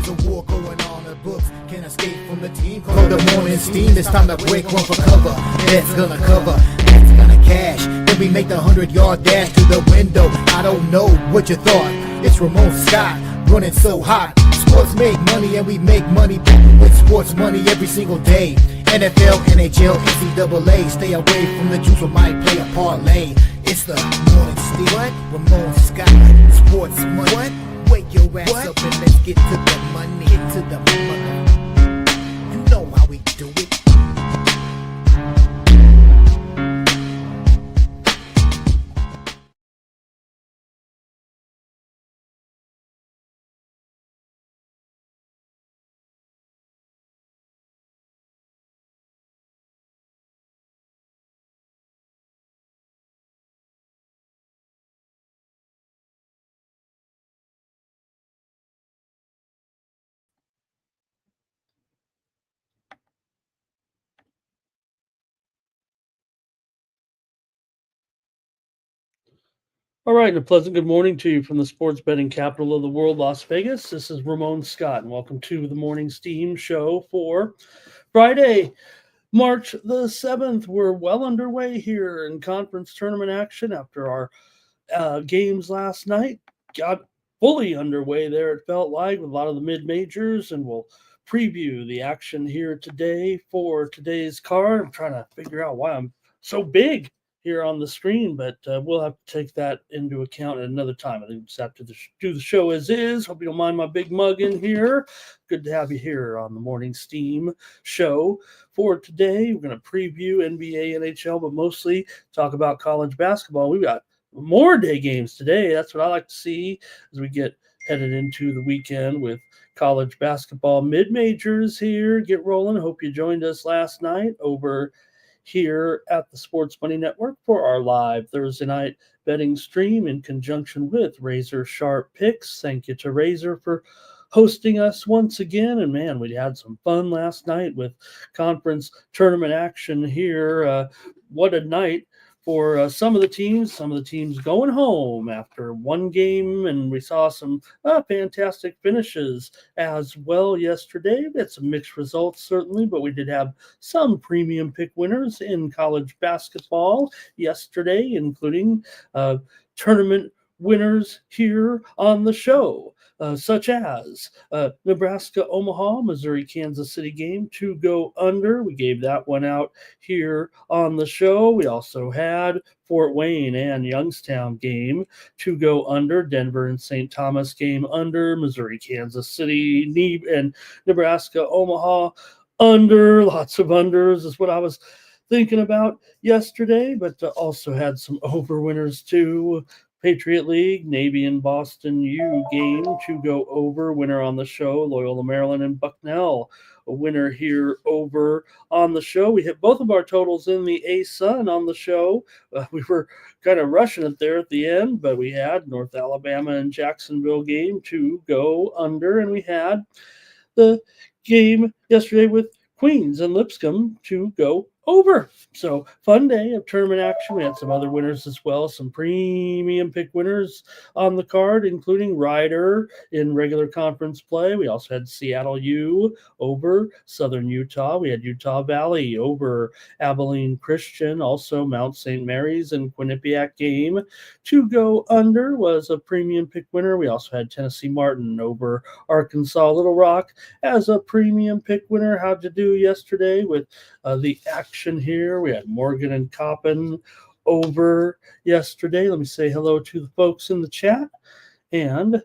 There's a war going on, the books can't escape from the team. Call the morning steam, it's time to break one for cover. That's gonna cover, that's gonna cash. Then we make the 100-yard dash to the window. I don't know what you thought. It's Ramon Scott, running so hot. Sports make money and we make money with sports money every single day. NFL, NHL, NCAA. Stay away from the juice or might play a parlay. It's the morning steam. What? Ramon Scott, sports money. What? Wake your ass up and let's get to the money. Get to the money. You know how we do it. All right, and a pleasant good morning to you from the sports betting capital of the world, Las Vegas. This is Ramon Scott, and welcome to the Morning Steam Show for Friday, March the 7th. We're well underway here in conference tournament action after our games last night. Got fully underway there, it felt like, with a lot of the mid-majors, and we'll preview the action here today for today's card. I'm trying to figure out why I'm so big here on the screen, but we'll have to take that into account at another time. I think we just have to do the show as is. Hope you don't mind my big mug in here. Good to have you here on the Morning Steam Show. For today, we're going to preview NBA, NHL, but mostly talk about college basketball. We've got more day games today. That's what I like to see as we get headed into the weekend with college basketball mid-majors here. Get rolling. Hope you joined us last night over here at the Sports Money Network for our live Thursday night betting stream in conjunction with Razor Sharp Picks. Thank you to Razor for hosting us once again. And man, we had some fun last night with conference tournament action here. What a night for some of the teams going home after one game, and we saw some fantastic finishes as well yesterday. We had some mixed results, certainly, but we did have some premium pick winners in college basketball yesterday, including tournament winners here on the show, such as Nebraska, Omaha, Missouri, Kansas City game to go under. We gave that one out here on the show. We also had Fort Wayne and Youngstown game to go under, Denver and St. Thomas game under, Missouri, Kansas City, and Nebraska, Omaha under. Lots of unders is what I was thinking about yesterday, but also had some over winners too. Patriot League, Navy and Boston U game to go over. Winner on the show, Loyola Maryland and Bucknell. A winner here over on the show. We hit both of our totals in the A-Sun on the show. We were kind of rushing it there at the end, but we had North Alabama and Jacksonville game to go under, and we had the game yesterday with Queens and Lipscomb to go over. So fun day of tournament action. We had some other winners as well, some premium pick winners on the card, including Ryder in regular conference play. We also had Seattle U over Southern Utah. We had Utah Valley over Abilene Christian. Also Mount St. Mary's and Quinnipiac game to go under was a premium pick winner. We also had Tennessee Martin over Arkansas Little Rock as a premium pick winner. How'd you do yesterday with the action here? We had Morgan and Coppin over yesterday. Let me say hello to the folks in the chat and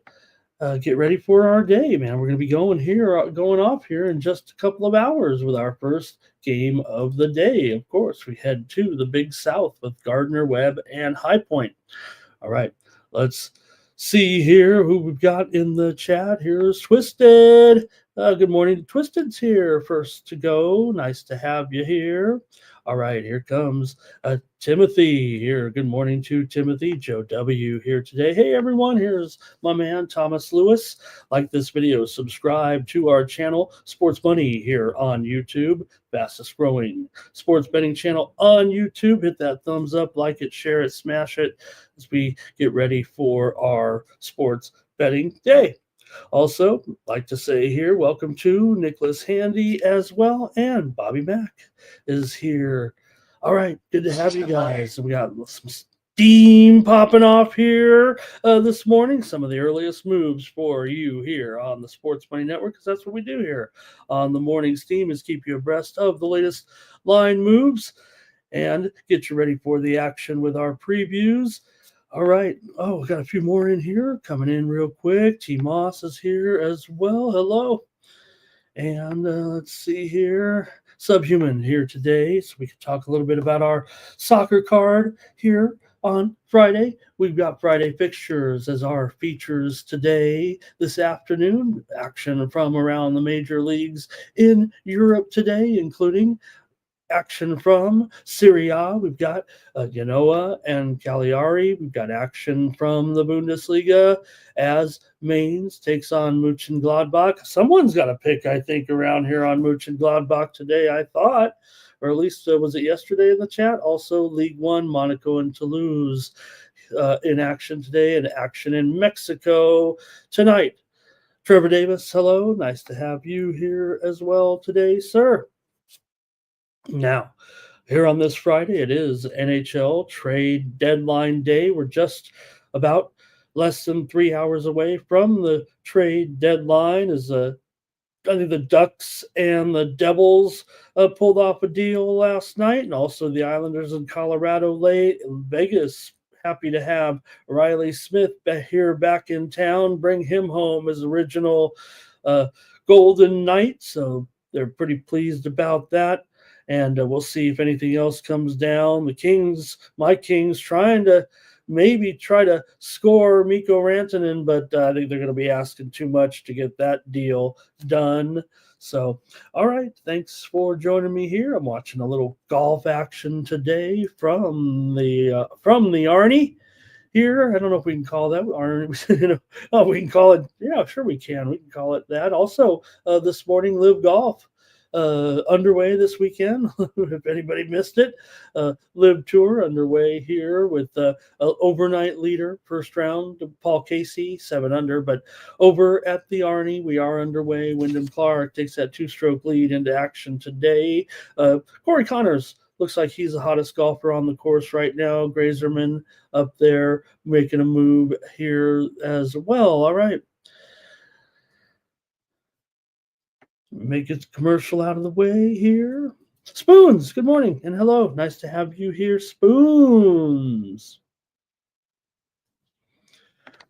get ready for our day, man. We're going to be going off here in just a couple of hours with our first game of the day. Of course, we head to the Big South with Gardner Webb and High Point. All right, let's see here who we've got in the chat. Here's Twisted. Good morning. Twisted's here first to go. Nice to have you here. All right, here comes Timothy here. Good morning to Timothy. Joe W. here today. Hey, everyone. Here's my man, Thomas Lewis. Like this video, subscribe to our channel, Sports Money, here on YouTube. Fastest growing sports betting channel on YouTube. Hit that thumbs up, like it, share it, smash it as we get ready for our sports betting day. Also, like to say here, welcome to Nicholas Handy as well, and Bobby Mack is here. All right, good to have you guys. We got some steam popping off here this morning. Some of the earliest moves for you here on the Sports Money Network, because that's what we do here on the Morning Steam, is keep you abreast of the latest line moves and get you ready for the action with our previews. All right. Oh, we got a few more in here coming in real quick. T. Moss is here as well. Hello. And let's see here. Subhuman here today. So we can talk a little bit about our soccer card here on Friday. We've got Friday fixtures as our features today. This afternoon, action from around the major leagues in Europe today, including action from Serie A. We've got Genoa and Cagliari. We've got action from the Bundesliga as Mainz takes on Mönchengladbach. Someone's got a pick, I think, around here on Mönchengladbach today, I thought, or at least was it yesterday in the chat? Also, League One, Monaco and Toulouse in action today, and action in Mexico tonight. Trevor Davis, hello. Nice to have you here as well today, sir. Now, here on this Friday, it is NHL trade deadline day. We're just about less than 3 hours away from the trade deadline. I think the Ducks and the Devils pulled off a deal last night, and also the Islanders in Colorado late. Vegas, happy to have Riley Smith here back in town, bring him home as original Golden Knight. So they're pretty pleased about that. And we'll see if anything else comes down. The Kings, my Kings, trying to maybe try to score Mikko Rantanen, but I think they're going to be asking too much to get that deal done. So, all right, thanks for joining me here. I'm watching a little golf action today from the Arnie here. I don't know if we can call that Arnie. We can call it. Yeah, sure we can. We can call it that. Also, this morning, Live Golf underway this weekend. If anybody missed it, Live Tour underway here with overnight leader, first round, Paul Casey, 7 under. But over at the Arnie, we are underway. Wyndham Clark takes that 2-stroke lead into action today. Corey Connors looks like he's the hottest golfer on the course right now. Grazerman up there making a move here as well. All right. Make its commercial out of the way here. Spoons, good morning and hello. Nice to have you here, Spoons.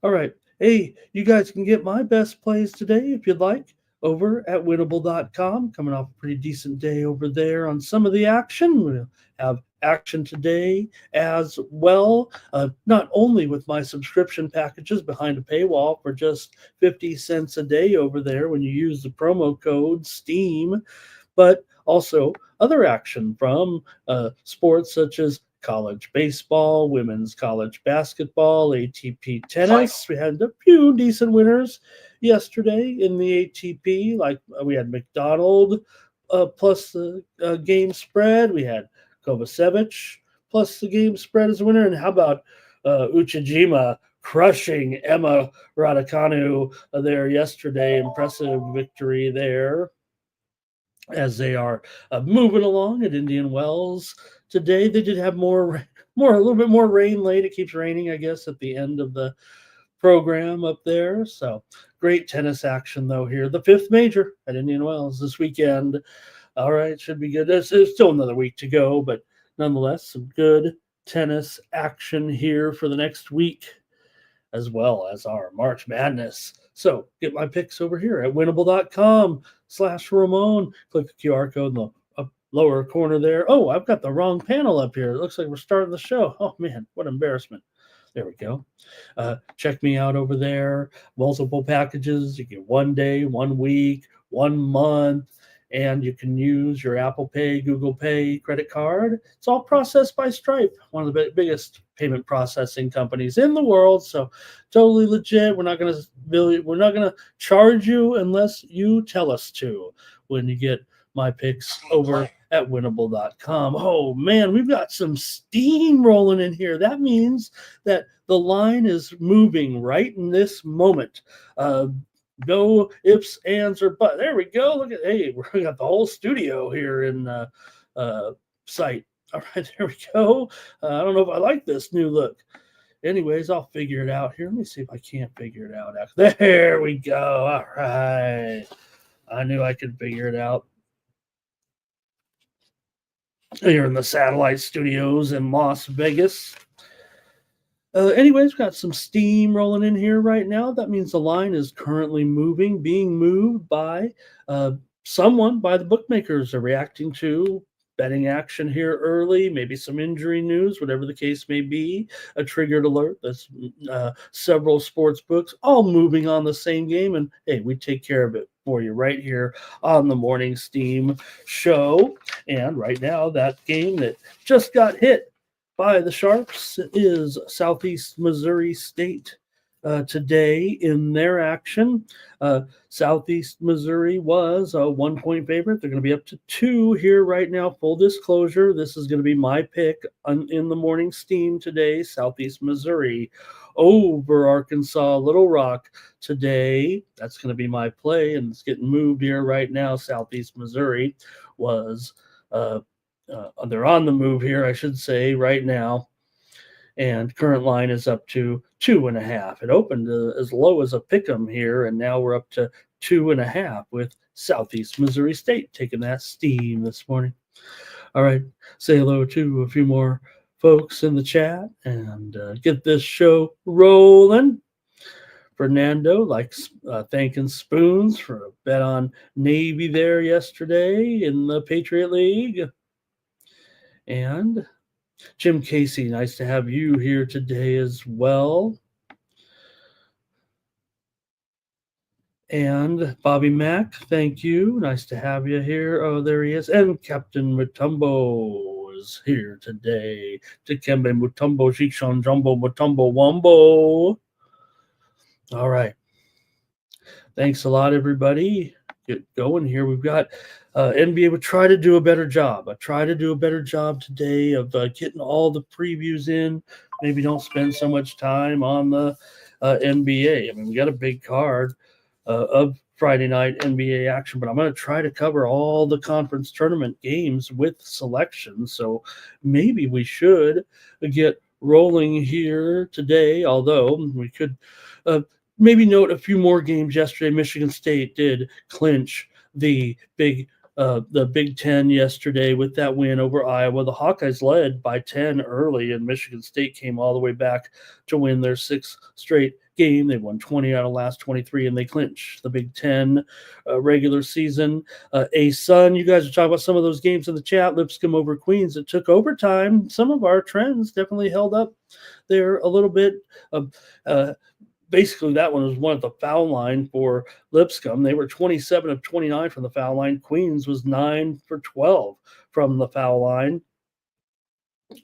All right. Hey, you guys can get my best plays today if you'd like over at winnable.com. Coming off a pretty decent day over there on some of the action. We'll have action today as well, not only with my subscription packages behind a paywall for just 50 cents a day over there when you use the promo code STEAM, but also other action from sports such as college baseball, women's college basketball, ATP tennis. We had a few decent winners yesterday in the ATP, like we had McDonald plus the game spread. We had Kovacevic plus the game spread as a winner. And how about Uchijima crushing Emma Raducanu there yesterday? Impressive victory there as they are moving along at Indian Wells today. They did have a little bit more rain late. It keeps raining, I guess, at the end of the program up there. So great tennis action though here. The 5th major at Indian Wells this weekend. All right, should be good. There's still another week to go, but nonetheless, some good tennis action here for the next week, as well as our March Madness. So get my picks over here at winnable.com/Ramon. Click the QR code in the lower corner there. Oh, I've got the wrong panel up here. It looks like we're starting the show. Oh, man, what embarrassment. There we go. Check me out over there. Multiple packages. You get 1 day, 1 week, 1 month. And you can use your Apple Pay, Google Pay credit card. It's all processed by Stripe, one of the biggest payment processing companies in the world. So totally legit. We're not gonna charge you unless you tell us to when you get my picks over at winnable.com. Oh man, we've got some steam rolling in here. That means that the line is moving right in this moment. No ifs, ands, or buts. There we go. Look at, hey, we got the whole studio here in sight. All right, there we go. I don't know if I like this new look. Anyways, I'll figure it out here. Let me see if I can't figure it out. There we go. All right. I knew I could figure it out. Here in the satellite studios in Las Vegas. Anyways, we've got some steam rolling in here right now. That means the line is currently being moved by someone, by the bookmakers. Are reacting to betting action here early, maybe some injury news, whatever the case may be. A triggered alert. That's several sports books all moving on the same game. And hey, we take care of it for you right here on the Morning Steam show. And right now, that game that just got hit by the Sharps is Southeast Missouri State today in their action. Southeast Missouri was a 1-point favorite. They're going to be up to 2 here right now. Full disclosure, this is going to be my pick in the Morning Steam today. Southeast Missouri over Arkansas Little Rock today. That's going to be my play, and it's getting moved here right now. Southeast Missouri was they're on the move here, I should say, right now. And current line is up to 2.5. It opened as low as a pick'em here, and now we're up to 2.5 with Southeast Missouri State taking that steam this morning. All right, say hello to a few more folks in the chat and get this show rolling. Fernando likes thanking Spoons for a bet on Navy there yesterday in the Patriot League. And Jim Casey, nice to have you here today as well. And Bobby Mack, thank you. Nice to have you here. Oh, there he is. And Captain Mutombo is here today. Dikembe Mutombo, Shikshan Jumbo, Mutombo Wumbo. All right. Thanks a lot, everybody. Get going here. We've got NBA would try to do a better job. I try to do a better job today of getting all the previews in. Maybe don't spend so much time on the NBA. I mean, we got a big card of Friday night NBA action, but I'm going to try to cover all the conference tournament games with selections. So maybe we should get rolling here today, although we could maybe note a few more games yesterday. Michigan State did clinch the Big Ten yesterday with that win over Iowa. The Hawkeyes led by 10 early, and Michigan State came all the way back to win their 6th straight game. They won 20 out of the last 23, and they clinched the Big Ten regular season. Son, you guys are talking about some of those games in the chat. Lipscomb over Queens. It took overtime. Some of our trends definitely held up there a little bit. Basically, that one was one at the foul line for Lipscomb. They were 27 of 29 from the foul line. Queens was 9 for 12 from the foul line.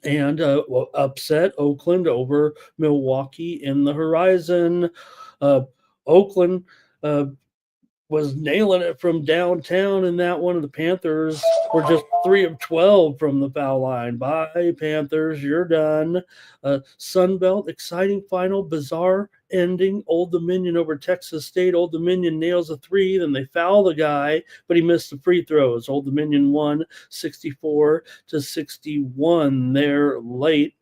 And upset Oakland over Milwaukee in the Horizon. Oakland was nailing it from downtown in that one. Of the Panthers were just 3 of 12 from the foul line. Bye, Panthers. You're done. Sunbelt, exciting final, bizarre ending. Old Dominion over Texas State. Old Dominion nails a 3. Then they foul the guy, but he missed the free throws. Old Dominion won 64-61 there late.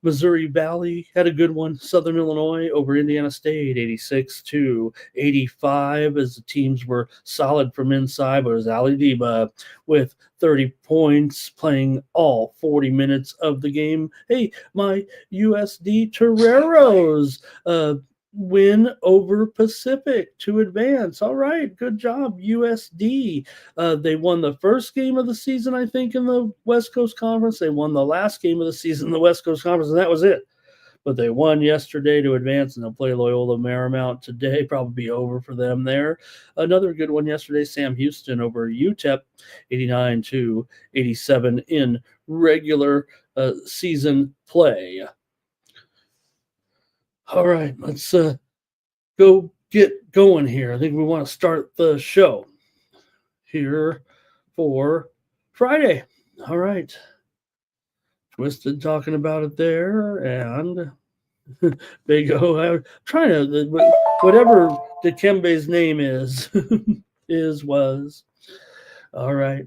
Missouri Valley had a good one. Southern Illinois over Indiana State, 86-85, as the teams were solid from inside. But it was Ali Diba with 30 points, playing all 40 minutes of the game. Hey, my USD Toreros win over Pacific to advance. All right, good job, USD. They won the first game of the season, I think, in the West Coast Conference. They won the last game of the season in the West Coast Conference, and that was it. But they won yesterday to advance, and they'll play Loyola Marymount today. Probably be over for them there. Another good one yesterday, Sam Houston over UTEP, 89-87 in regular season play. All right, let's go get going here. I think we want to start the show here for Friday. All right. Twisted talking about it there, and Big O. I'm trying to whatever Dikembe's name is was. All right.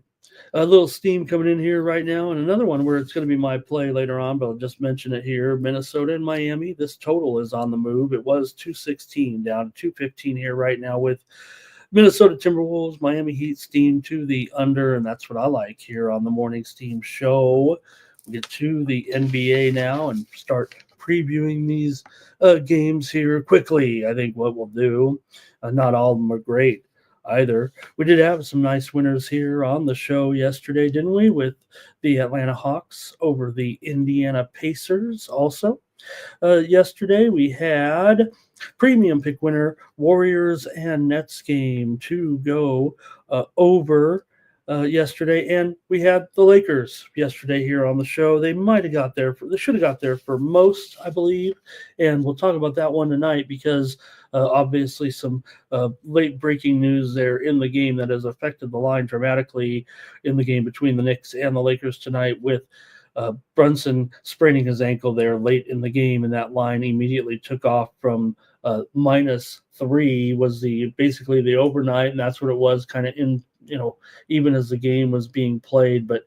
A little steam coming in here right now, and another one where it's going to be my play later on, but I'll just mention it here. Minnesota and Miami. This total is on the move. It was 216 down to 215 here right now with Minnesota Timberwolves, Miami Heat steam to the under, and that's what I like here on the Morning Steam show. We'll get to the NBA now and start previewing these games here quickly. I think what we'll do, not all of them are great either. We did have some nice winners here on the show yesterday, didn't we? With the Atlanta Hawks over the Indiana Pacers also. Yesterday we had premium pick winner Warriors and Nets game to go over yesterday, and we had the Lakers yesterday here on the show. They might have got there. They should have got there for most, I believe, and we'll talk about that one tonight because obviously some late breaking news there in the game that has affected the line dramatically in the game between the Knicks and the Lakers tonight with Brunson spraining his ankle there late in the game, and that line immediately took off from -3 was basically the overnight, and that's what it was kind of in even as the game was being played. But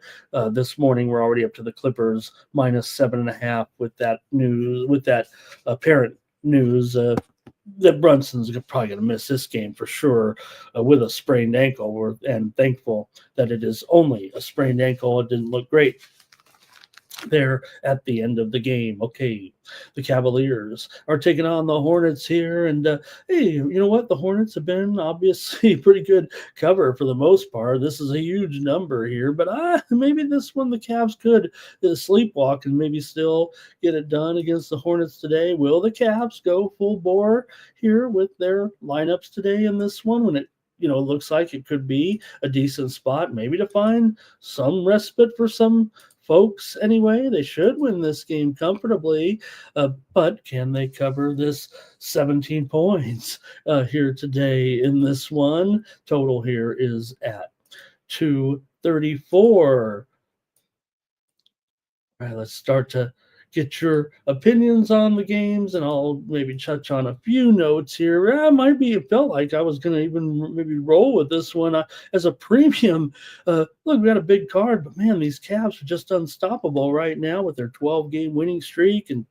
this morning we're already up to the Clippers -7.5 with that news, with that apparent news that Brunson's probably going to miss this game for sure with a sprained ankle. And thankful that it is only a sprained ankle. It didn't look great there at the end of the game. Okay, the Cavaliers are taking on the Hornets here, and hey, you know what? The Hornets have been obviously pretty good cover for the most part. This is a huge number here, but maybe this one the Cavs could sleepwalk and maybe still get it done against the Hornets today. Will the Cavs go full bore here with their lineups today in this one when it looks like it could be a decent spot, maybe to find some respite for some folks anyway? They should win this game comfortably, but can they cover this 17 points here today in this one? Total here is at 234. All right, let's start to get your opinions on the games, and I'll maybe touch on a few notes here. It felt like I was going to even maybe roll with this one as a premium. Look, we got a big card, but man, these Cavs are just unstoppable right now with their 12-game winning streak and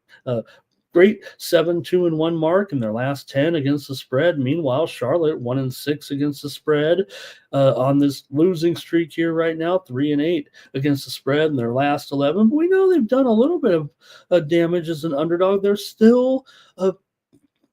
great 7-2-1 mark in their last 10 against the spread. Meanwhile, Charlotte 1-6 against the spread on this losing streak here right now, 3-8 against the spread in their last 11. But we know they've done a little bit of damage as an underdog. They're still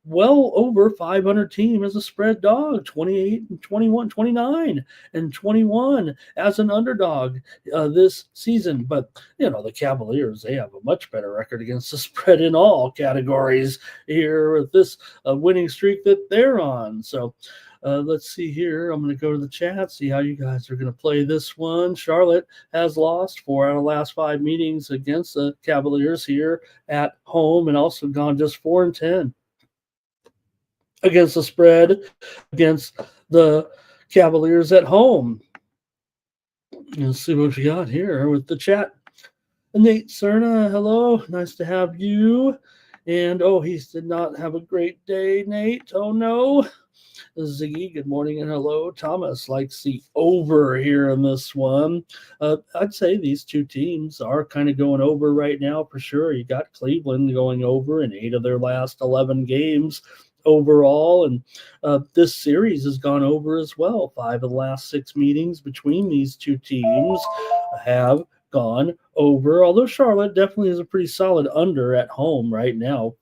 well over 500 team as a spread dog, 28 and 21, 29 and 21 as an underdog this season. But the Cavaliers, they have a much better record against the spread in all categories here with this winning streak that they're on. So let's see here. I'm going to go to the chat, see how you guys are going to play this one. Charlotte has lost 4 out of the last 5 meetings against the Cavaliers here at home, and also gone just 4-10 against the spread against the Cavaliers at home. Let's see what we got here with the chat. Nate Cerna, hello. Nice to have you. And, he did not have a great day, Nate. Oh, no. Ziggy, good morning and hello. Thomas likes the over here in this one. I'd say these two teams are kind of going over right now for sure. You got Cleveland going over in 8 of their last 11 games overall, and this series has gone over as well. 5 of the last 6 meetings between these two teams have gone over, although Charlotte definitely is a pretty solid under at home right now,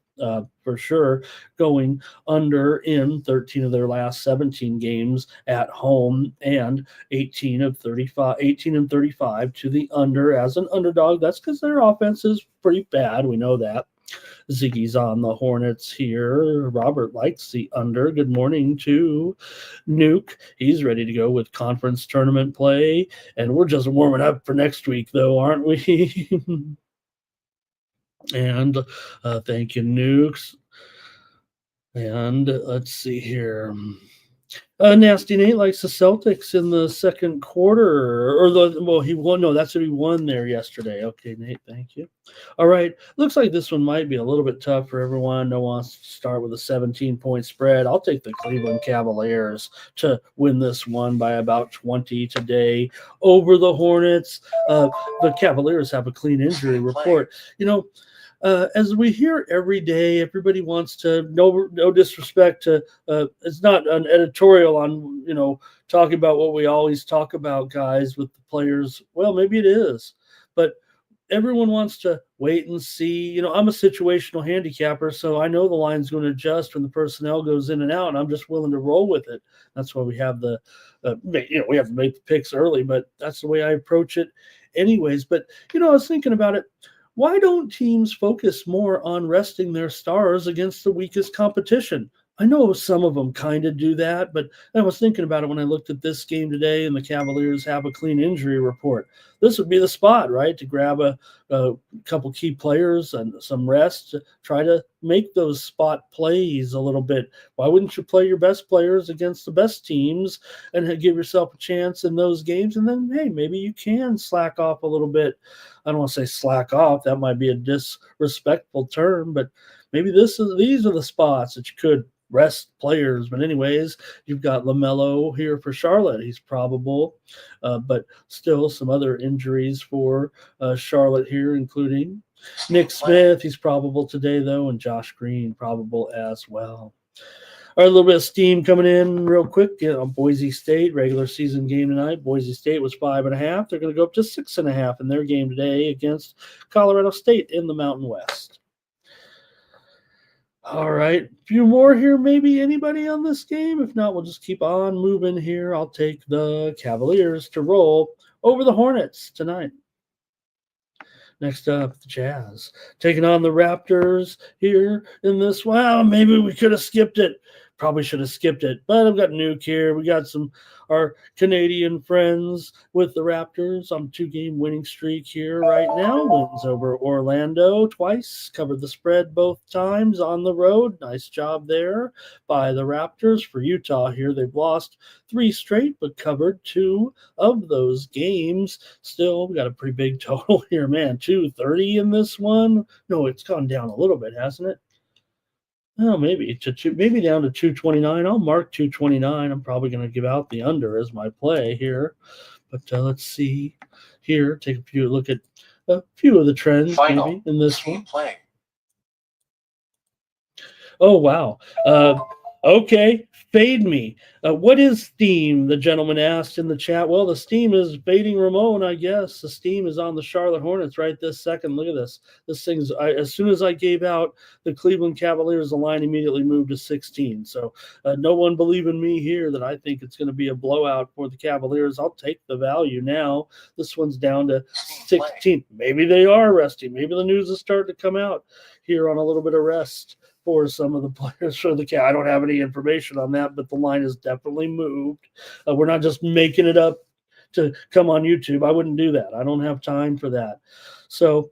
for sure, going under in 13 of their last 17 games at home, and 18 and 35 to the under as an underdog. That's because their offense is pretty bad. We know that. Ziggy's on the Hornets here. Robert likes the under. Good morning to Nuke. He's ready to go with conference tournament play, and we're just warming up for next week, though, aren't we? And thank you, Nukes. And let's see here. Nasty Nate likes the Celtics in the second quarter, he won. No, that's what he won there yesterday. Okay, Nate, thank you. All right, looks like this one might be a little bit tough for everyone. No one wants to start with a 17-point spread. I'll take the Cleveland Cavaliers to win this one by about 20 today over the Hornets. The Cavaliers have a clean injury report. As we hear every day, everybody wants to no disrespect to it's not an editorial on talking about what we always talk about, guys, with the players. Well, maybe it is, but everyone wants to wait and see. I'm a situational handicapper, so I know the line's going to adjust when the personnel goes in and out, and I'm just willing to roll with it. That's why we have we have to make the picks early, but that's the way I approach it anyways. But I was thinking about it. Why don't teams focus more on resting their stars against the weakest competition? I know some of them kind of do that, but I was thinking about it when I looked at this game today, and the Cavaliers have a clean injury report. This would be the spot, right, to grab a couple key players and some rest to try to make those spot plays a little bit. Why wouldn't you play your best players against the best teams and give yourself a chance in those games? And then, hey, maybe you can slack off a little bit. I don't want to say slack off. That might be a disrespectful term, but maybe these are the spots that you could rest players. But anyways, you've got LaMelo here for Charlotte. He's probable, but still some other injuries for Charlotte here, including Nick Smith. He's probable today, though, and Josh Green probable as well. All right, a little bit of steam coming in real quick on Boise State. Regular season game tonight. Boise State was 5.5. They're going to go up to 6.5 in their game today against Colorado State in the Mountain West. All right, a few more here. Maybe anybody on this game? If not, we'll just keep on moving here. I'll take the Cavaliers to roll over the Hornets tonight. Next up, the Jazz taking on the Raptors here in this. Wow, maybe we could have skipped it. Probably should have skipped it, but I've got Nuke here. We got our Canadian friends with the Raptors on 2-game winning streak here right now. Wins over Orlando twice, covered the spread both times on the road. Nice job there by the Raptors. For Utah here, they've lost 3 straight, but covered 2 of those games. Still, we got a pretty big total here, man. 230 in this one. No, it's gone down a little bit, hasn't it? Oh, maybe down to 229. I'll mark 229. I'm probably going to give out the under as my play here. But let's see here. Take a look at a few of the trends maybe in this one. Play. Oh, wow. Okay, fade me. What is steam? The gentleman asked in the chat. Well, the steam is fading Ramon, I guess. The steam is on the Charlotte Hornets right this second. Look at this. This thing's as soon as I gave out the Cleveland Cavaliers, the line immediately moved to 16. So no one believe in me here that I think it's going to be a blowout for the Cavaliers. I'll take the value now. This one's down to 16. Maybe they are resting. Maybe the news is starting to come out here on a little bit of rest for some of the players for the Cavs. I don't have any information on that, but the line is definitely moved. We're not just making it up to come on YouTube. I wouldn't do that. I don't have time for that. So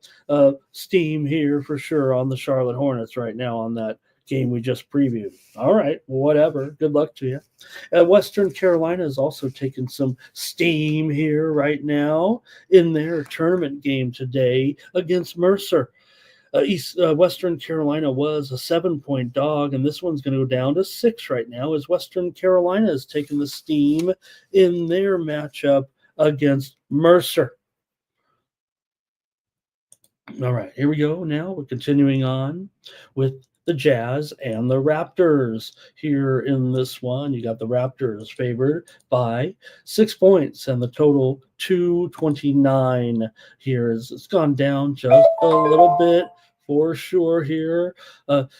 steam here for sure on the Charlotte Hornets right now on that game we just previewed. All right, whatever. Good luck to you. Western Carolina is also taking some steam here right now in their tournament game today against Mercer. Western Carolina was a 7-point dog, and this one's going to go down to 6 right now as Western Carolina is taking the steam in their matchup against Mercer. All right, here we go now. We're continuing on with the Jazz and the Raptors here in this one. You got the Raptors favored by 6 points, and the total 229 here is it's gone down just a little bit for sure here.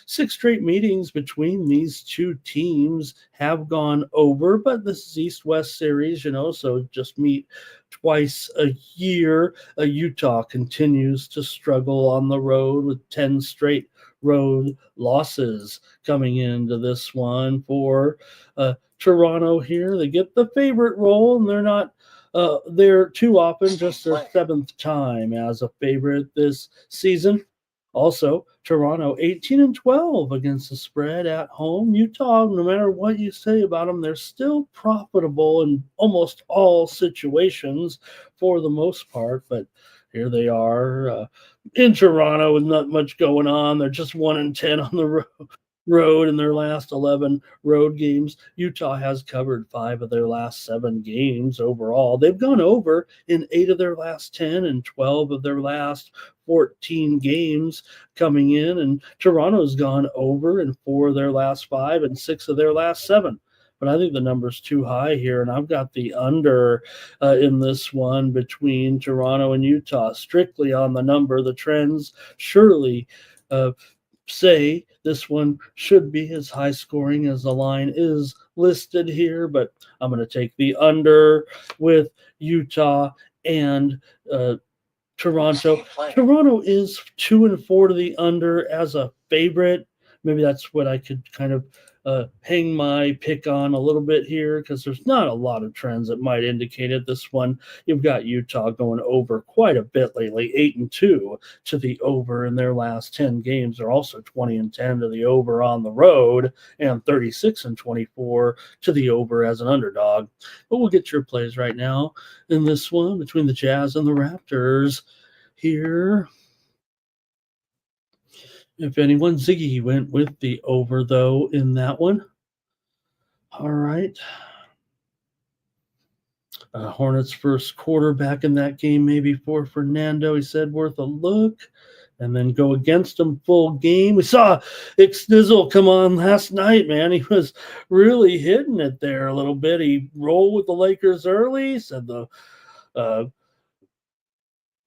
6 straight meetings between these two teams have gone over, but this is East-West series, so just meet twice a year. Utah continues to struggle on the road with 10 straight road losses coming into this one for Toronto here. They get the favorite role, and they're not there too often, just their 7th time as a favorite this season. Also, Toronto 18-12 against the spread at home. Utah, no matter what you say about them, they're still profitable in almost all situations for the most part. But here they are in Toronto with not much going on. They're just 1-10 on the road in their last 11 road games. Utah has covered 5 of their last 7 games overall. They've gone over in 8 of their last 10 and 12 of their last 14 games coming in. And Toronto's gone over in 4 of their last 5 and 6 of their last 7. But I think the number's too high here, and I've got the under in this one between Toronto and Utah, strictly on the number. The trends surely say this one should be as high scoring as the line is listed here, but I'm going to take the under with Utah and Toronto. Toronto is 2-4 to the under as a favorite. Maybe that's what I could kind of hang my pick on a little bit here, because there's not a lot of trends that might indicate it. This one, you've got Utah going over quite a bit lately, 8-2 to the over in their last 10 games. They're also 20-10 to the over on the road and 36-24 to the over as an underdog. But we'll get your plays right now in this one between the Jazz and the Raptors here. If anyone, Ziggy went with the over, though, in that one. All right. Hornets first quarter back in that game, maybe for Fernando. He said worth a look. And then go against him full game. We saw Ixnizzle come on last night, man. He was really hitting it there a little bit. He rolled with the Lakers early, said the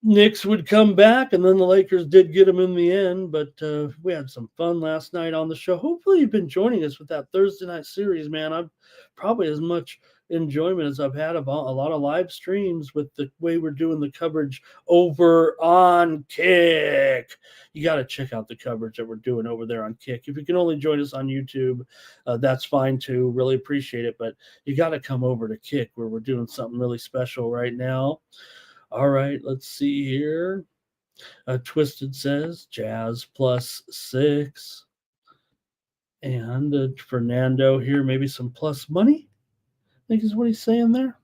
Knicks would come back, and then the Lakers did get him in the end. But we had some fun last night on the show. Hopefully you've been joining us with that Thursday night series, man. I've probably as much enjoyment as I've had of a lot of live streams with the way we're doing the coverage over on Kick. You got to check out the coverage that we're doing over there on Kick. If you can only join us on YouTube, that's fine too. Really appreciate it. But you got to come over to Kick, where we're doing something really special right now. All right, let's see here. Twisted says Jazz +6. And Fernando here, maybe some plus money, I think is what he's saying there.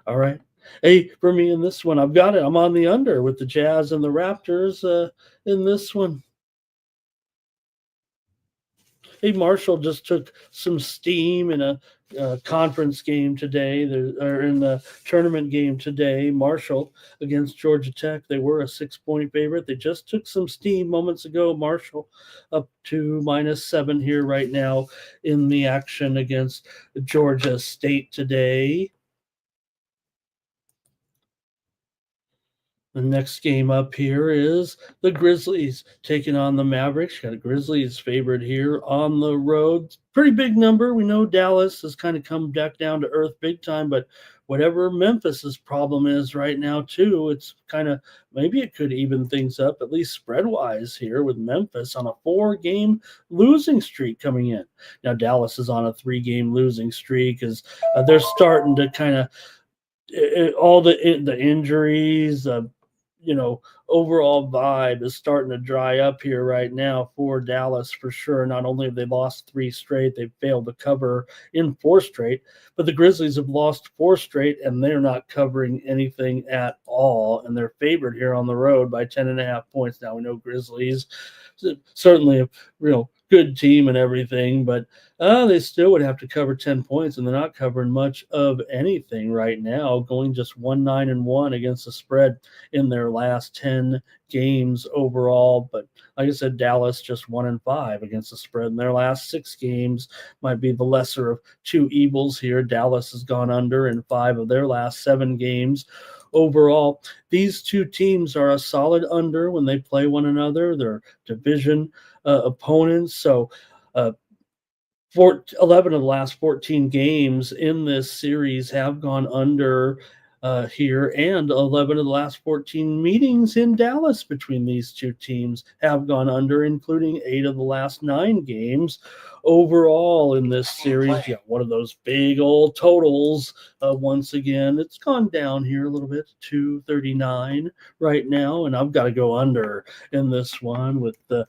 All right. Hey, for me in this one, I've got it. I'm on the under with the Jazz and the Raptors in this one. Hey, Marshall just took some steam in a conference game today, or in the tournament game today. Marshall against Georgia Tech. They were a 6-point favorite. They just took some steam moments ago. Marshall up to -7 here right now in the action against Georgia State today. The next game up here is the Grizzlies taking on the Mavericks. Got a Grizzlies favorite here on the road. Pretty big number. We know Dallas has kind of come back down to earth big time, but whatever Memphis's problem is right now too, it's kind of, maybe it could even things up, at least spread-wise here, with Memphis on a 4-game losing streak coming in. Now Dallas is on a 3-game losing streak as they're starting to kind of all the injuries, overall vibe is starting to dry up here right now for Dallas for sure. Not only have they lost 3 straight, they've failed to cover in 4 straight, but the Grizzlies have lost 4 straight and they're not covering anything at all. And they're favored here on the road by 10.5 points. Now we know Grizzlies certainly a real good team and everything, but they still would have to cover 10 points, and they're not covering much of anything right now, going just 1-9-1 against the spread in their last 10 games overall. But like I said, Dallas just 1-5 against the spread in their last 6 games. Might be the lesser of 2 evils here. Dallas has gone under in 5 of their last 7 games. Overall, these 2 teams are a solid under when they play one another. They're division opponents. So 11 of the last 14 games in this series have gone under here, and 11 of the last 14 meetings in Dallas between these 2 teams have gone under, including 8 of the last 9 games overall in this series. Yeah, one of those big old totals. Once again, it's gone down here a little bit, 239 right now, and I've got to go under in this one with the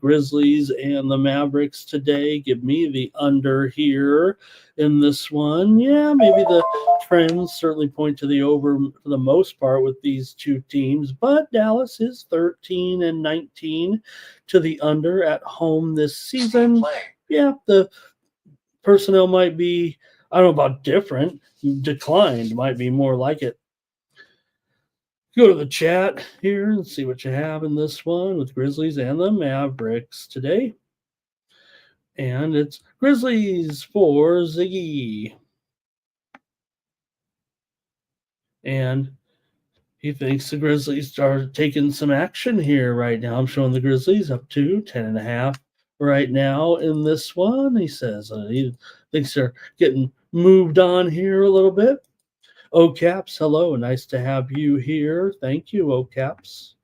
Grizzlies and the Mavericks today. Give me the under here in this one. Yeah, maybe the trends certainly point to the over for the most part with these two teams, but Dallas is 13-19 to the under at home this season. Yeah, the personnel might be, I don't know about different, declined might be more like it. Go to the chat here and see what you have in this one with Grizzlies and the Mavericks today. And it's Grizzlies for Ziggy. And he thinks the Grizzlies are taking some action here right now. I'm showing the Grizzlies up to 10.5 right now in this one. He says he thinks they're getting moved on here a little bit. O-Caps, hello. Nice to have you here. Thank you, O-Caps.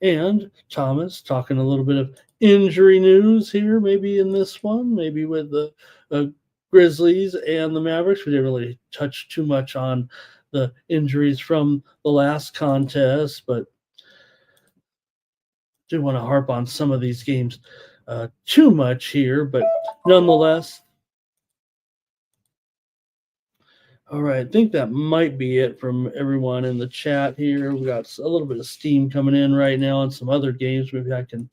And Thomas talking a little bit of injury news here, maybe in this one, maybe with the Grizzlies and the Mavericks. We didn't really touch too much on the injuries from the last contest, but do want to harp on some of these games too much here, but nonetheless. All right, I think that might be it from everyone in the chat here. We got a little bit of steam coming in right now on some other games. Maybe I can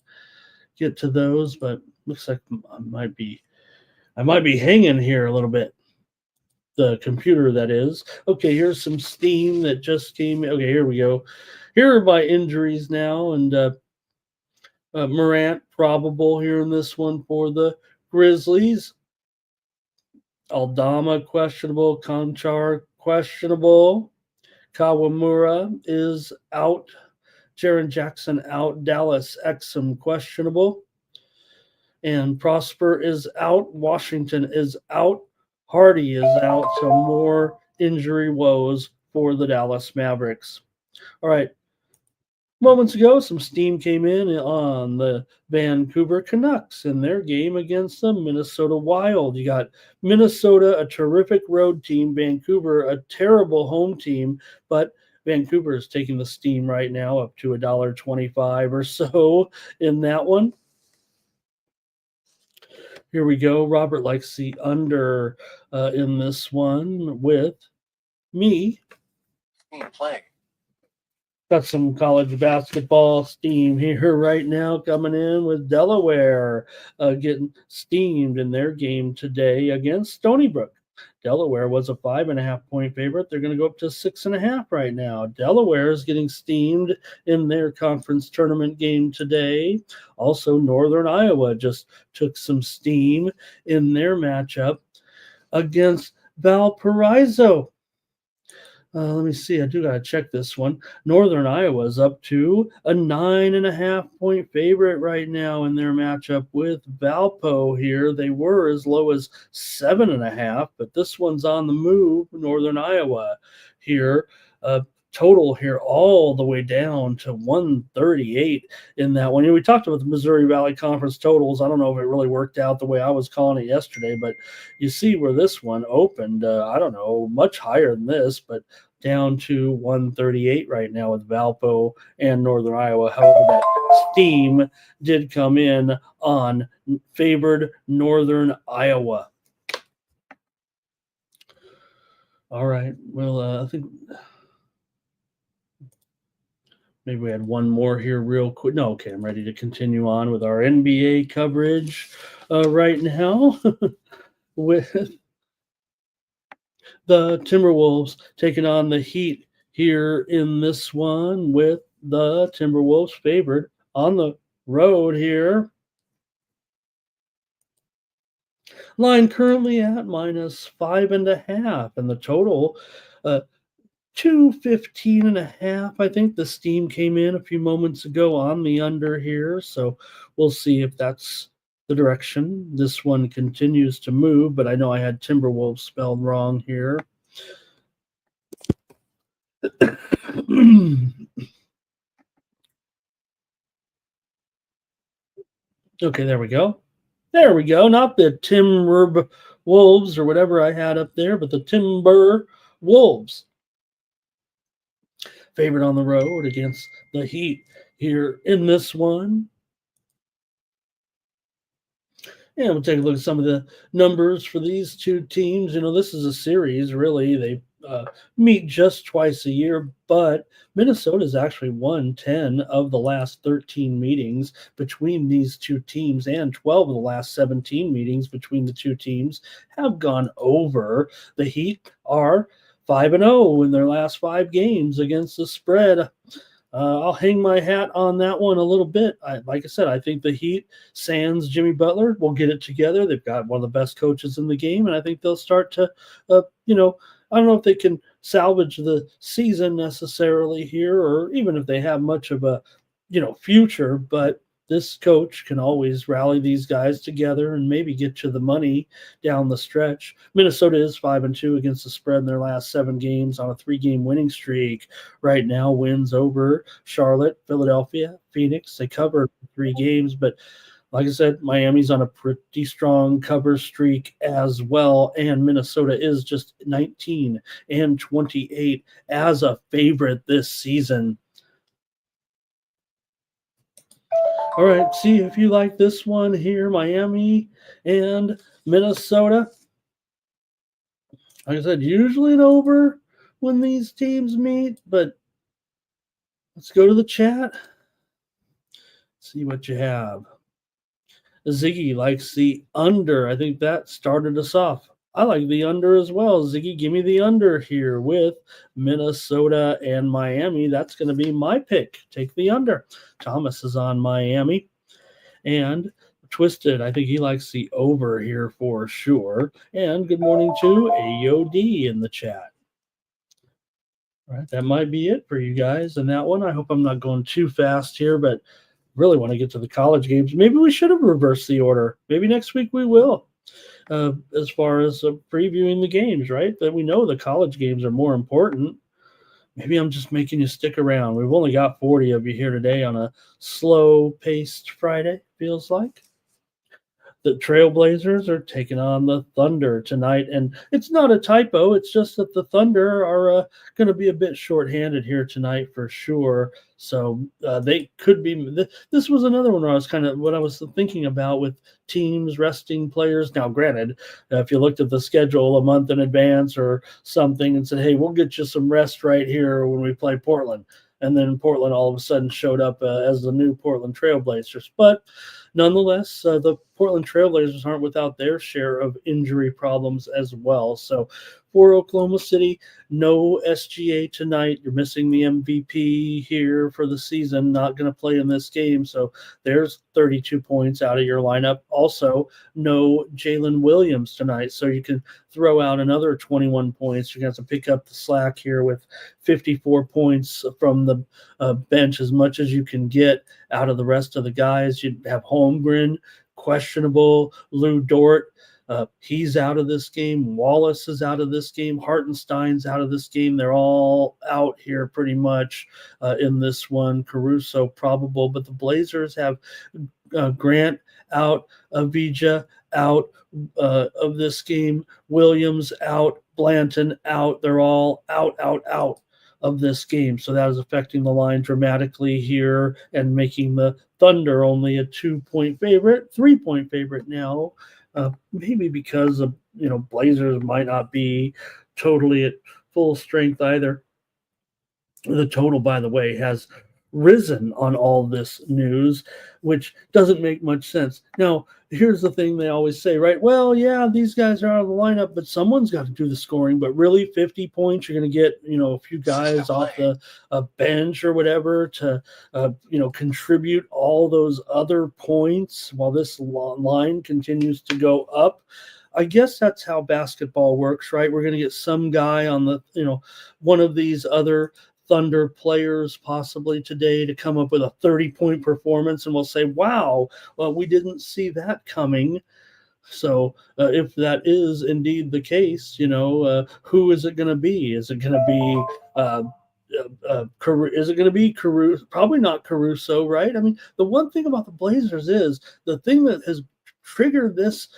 get to those, but looks like I might be hanging here a little bit. The computer, that is. Okay, here's some steam that just came. Okay, here we go. Here are my injuries now, and Morant probable here in this one for the Grizzlies. Aldama questionable, Conchar questionable, Kawamura is out, Jaren Jackson out, Dallas Exum questionable, and Prosper is out, Washington is out, Hardy is out, so more injury woes for the Dallas Mavericks. All right. Moments ago, some steam came in on the Vancouver Canucks in their game against the Minnesota Wild. You got Minnesota, a terrific road team, Vancouver, a terrible home team, but Vancouver is taking the steam right now up to $1.25 or so in that one. Here we go. Robert likes the under in this one with me. Playing. Got some college basketball steam here right now coming in with Delaware getting steamed in their game today against Stony Brook. Delaware was a 5.5-point favorite. They're going to go up to 6.5 right now. Delaware is getting steamed in their conference tournament game today. Also, Northern Iowa just took some steam in their matchup against Valparaiso. Let me see. I do got to check this one. Northern Iowa is up to a 9.5-point favorite right now in their matchup with Valpo here. They were as low as 7.5, but this one's on the move. Northern Iowa here. Total here all the way down to 138 in that one. We talked about the Missouri Valley Conference totals. I don't know if it really worked out the way I was calling it yesterday, but you see where this one opened, I don't know, much higher than this, but down to 138 right now with Valpo and Northern Iowa. However, that steam did come in on favored Northern Iowa. All right. Well, I think maybe we had one more here real quick. No, okay, I'm ready to continue on with our NBA coverage right now with the Timberwolves taking on the Heat here in this one with the Timberwolves favored on the road here. Line currently at -5.5, and the total 215.5. I think the steam came in a few moments ago on the under here, so we'll see if that's the direction this one continues to move, but I know I had Timberwolves spelled wrong here. Okay, there we go. There we go. Not the Timber Wolves or whatever I had up there, but the Timber Wolves. Favorite on the road against the Heat here in this one. And we'll take a look at some of the numbers for these two teams. This is a series, really. They meet just twice a year, but Minnesota's actually won 10 of the last 13 meetings between these two teams, and 12 of the last 17 meetings between the two teams have gone over. The Heat are 5-0 in their last 5 games against the spread. I'll hang my hat on that one a little bit. Like I said, I think the Heat, sans Jimmy Butler, will get it together. They've got one of the best coaches in the game, and I think they'll start to, I don't know if they can salvage the season necessarily here, or even if they have much of a, future, but this coach can always rally these guys together and maybe get to the money down the stretch. Minnesota is 5-2 against the spread in their last 7 games on a 3-game winning streak. Right now, wins over Charlotte, Philadelphia, Phoenix. They covered 3 games, but like I said, Miami's on a pretty strong cover streak as well, and Minnesota is just 19-28 as a favorite this season. All right, see if you like this one here, Miami and Minnesota. Like I said, usually an over when these teams meet, but let's go to the chat. See what you have. Ziggy likes the under. I think that started us off. I like the under as well. Ziggy, give me the under here with Minnesota and Miami. That's going to be my pick. Take the under. Thomas is on Miami. And Twisted, I think he likes the over here for sure. And good morning to AOD in the chat. All right, that might be it for you guys in that one. I hope I'm not going too fast here, but really want to get to the college games. Maybe we should have reversed the order. Maybe next week we will. As far as previewing the games, right? That we know the college games are more important. Maybe I'm just making you stick around. We've only got 40 of you here today on a slow-paced Friday, feels like. The Trailblazers are taking on the Thunder tonight, and it's not a typo. It's just that the Thunder are going to be a bit shorthanded here tonight for sure. So they could be. This was another one where I was what I was thinking about with teams resting players. Now, granted, if you looked at the schedule a month in advance or something and said, "Hey, we'll get you some rest right here when we play Portland," and then Portland all of a sudden showed up as the new Portland Trailblazers, but nonetheless, the Portland Trailblazers aren't without their share of injury problems as well. So for Oklahoma City, no SGA tonight. You're missing the MVP here for the season, not going to play in this game. So there's 32 points out of your lineup. Also, no Jalen Williams tonight. So you can throw out another 21 points. You're going to have to pick up the slack here with 54 points from the bench, as much as you can get out of the rest of the guys. You have Holmgren, questionable. Lou Dort, he's out of this game. Wallace is out of this game. Hartenstein's out of this game. They're all out here pretty much in this one. Caruso probable, but the Blazers have Grant out, Avija out of this game. Williams out, Blanton out. They're all out of this game. So that is affecting the line dramatically here and making the Thunder only a 2-point favorite, 3-point favorite now. Maybe because of, Blazers might not be totally at full strength either. The total, by the way, has risen on all this news, which doesn't make much sense. Now, here's the thing they always say, right? Well, yeah, these guys are out of the lineup, but someone's got to do the scoring. But really, 50 points, you're going to get, a few guys off the bench or whatever to, contribute all those other points while this line continues to go up. I guess that's how basketball works, right? We're going to get some guy on the, one of these other Thunder players possibly today to come up with a 30-point performance, and we'll say, wow, well, we didn't see that coming. So if that is indeed the case, who is it going to be? Is it going to be Caruso? Probably not Caruso, right? I mean, the one thing about the Blazers is the thing that has trigger this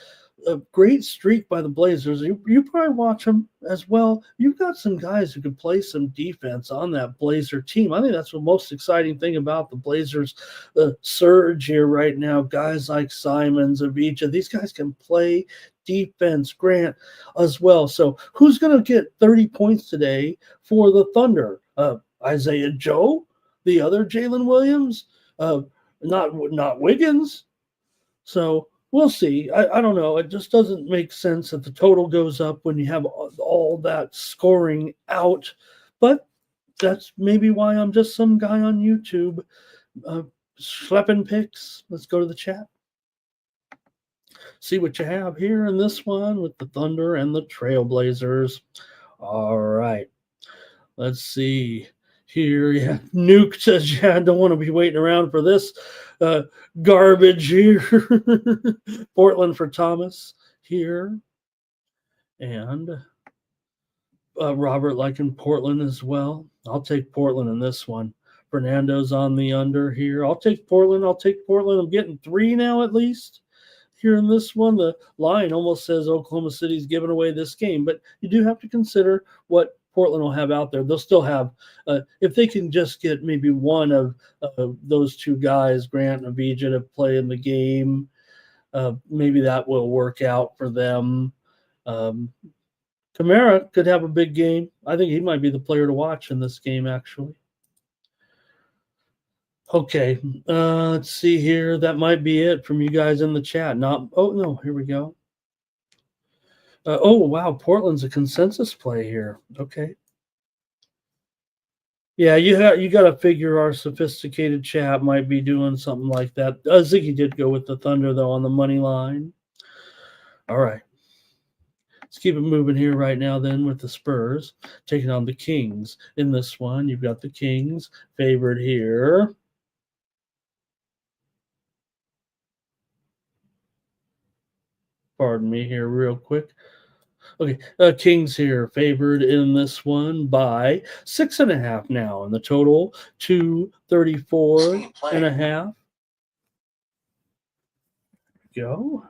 great streak by the Blazers. You probably watch them as well. You've got some guys who could play some defense on that Blazer team. I think that's the most exciting thing about the Blazers surge here right now. Guys like Simons, Avicii, these guys can play defense, Grant as well. So who's going to get 30 points today for the Thunder? Isaiah Joe, the other Jalen Williams, not Wiggins. So we'll see. I don't know. It just doesn't make sense that the total goes up when you have all that scoring out. But that's maybe why I'm just some guy on YouTube schlepping picks. Let's go to the chat. See what you have here in this one with the Thunder and the Trailblazers. All right. Let's see here. Yeah, Nuke says, yeah, I don't want to be waiting around for this garbage here. Portland for Thomas here. And Robert liking Portland as well. I'll take Portland in this one. Fernando's on the under here. I'll take Portland. I'm getting 3 now at least. Here in this one, the line almost says Oklahoma City's giving away this game, but you do have to consider what Portland will have out there. They'll still have, if they can just get maybe one of those two guys, Grant and Avicii, to play in the game, maybe that will work out for them. Kamara could have a big game. I think he might be the player to watch in this game, actually. Okay, let's see here. That might be it from you guys in the chat. Oh, no, here we go. Oh, wow, Portland's a consensus play here. Okay. Yeah, you got to figure our sophisticated chat might be doing something like that. Ziggy did go with the Thunder, though, on the money line. All right. Let's keep it moving here right now then with the Spurs taking on the Kings. In this one, you've got the Kings favored here. Pardon me here real quick. Okay, Kings here favored in this one by 6.5 now, and the total 234.5. Go.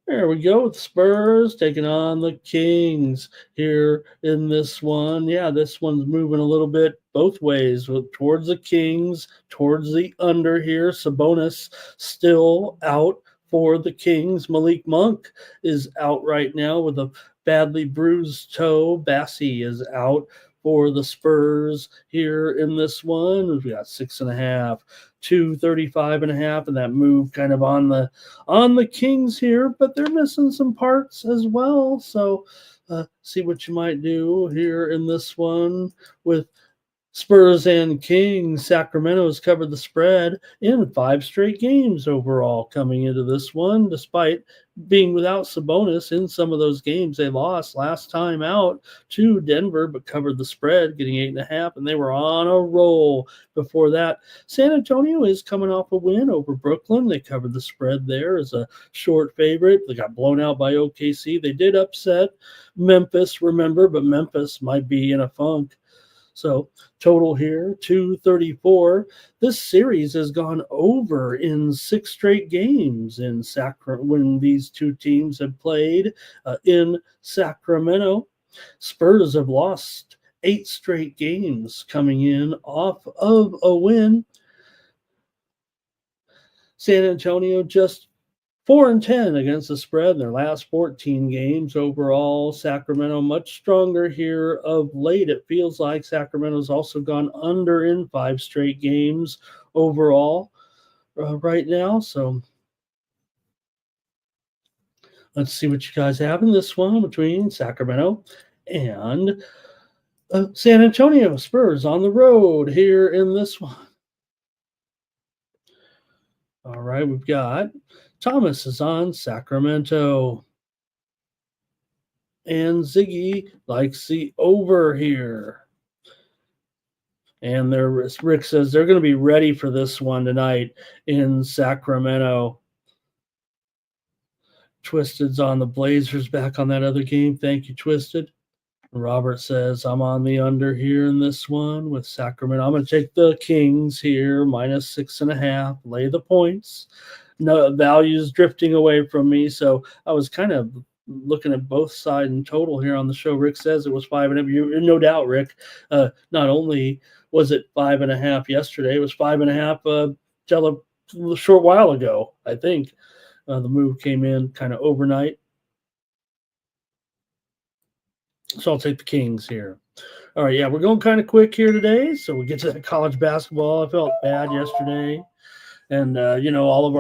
There we go with Spurs taking on the Kings here in this one. Yeah, this one's moving a little bit both ways towards the Kings, towards the under here. Sabonis still out for the Kings. Malik Monk is out right now with a badly bruised toe. Bassey is out for the Spurs here in this one. We got 6.5, 235.5, and that move kind of on the Kings here, but they're missing some parts as well. So see what you might do here in this one with Spurs and Kings. Sacramento has covered the spread in 5 straight games overall coming into this one, despite being without Sabonis in some of those games. They lost last time out to Denver, but covered the spread, getting 8.5, and they were on a roll before that. San Antonio is coming off a win over Brooklyn. They covered the spread there as a short favorite. They got blown out by OKC. They did upset Memphis, remember, but Memphis might be in a funk. So total here, 234. This series has gone over in 6 straight games in Sacramento when these two teams have played in Sacramento. Spurs have lost 8 straight games coming in off of a win. San Antonio just 4-10 against the spread in their last 14 games overall. Sacramento much stronger here of late. It feels like Sacramento's also gone under in 5 straight games overall right now. So let's see what you guys have in this one between Sacramento and San Antonio. Spurs on the road here in this one. All right, we've got Thomas is on Sacramento. And Ziggy likes the over here. And Rick says they're going to be ready for this one tonight in Sacramento. Twisted's on the Blazers back on that other game. Thank you, Twisted. Robert says, I'm on the under here in this one with Sacramento. I'm going to take the Kings here, minus 6.5, lay the points. No values drifting away from me. So I was kind of looking at both sides in total here on the show. Rick says it was 5.5. You, no doubt, Rick. Not only was it 5.5 yesterday, it was 5.5 till a short while ago, I think. The move came in kind of overnight. So I'll take the Kings here. All right, yeah, we're going kind of quick here today. So we get to the college basketball. I felt bad yesterday. And, all of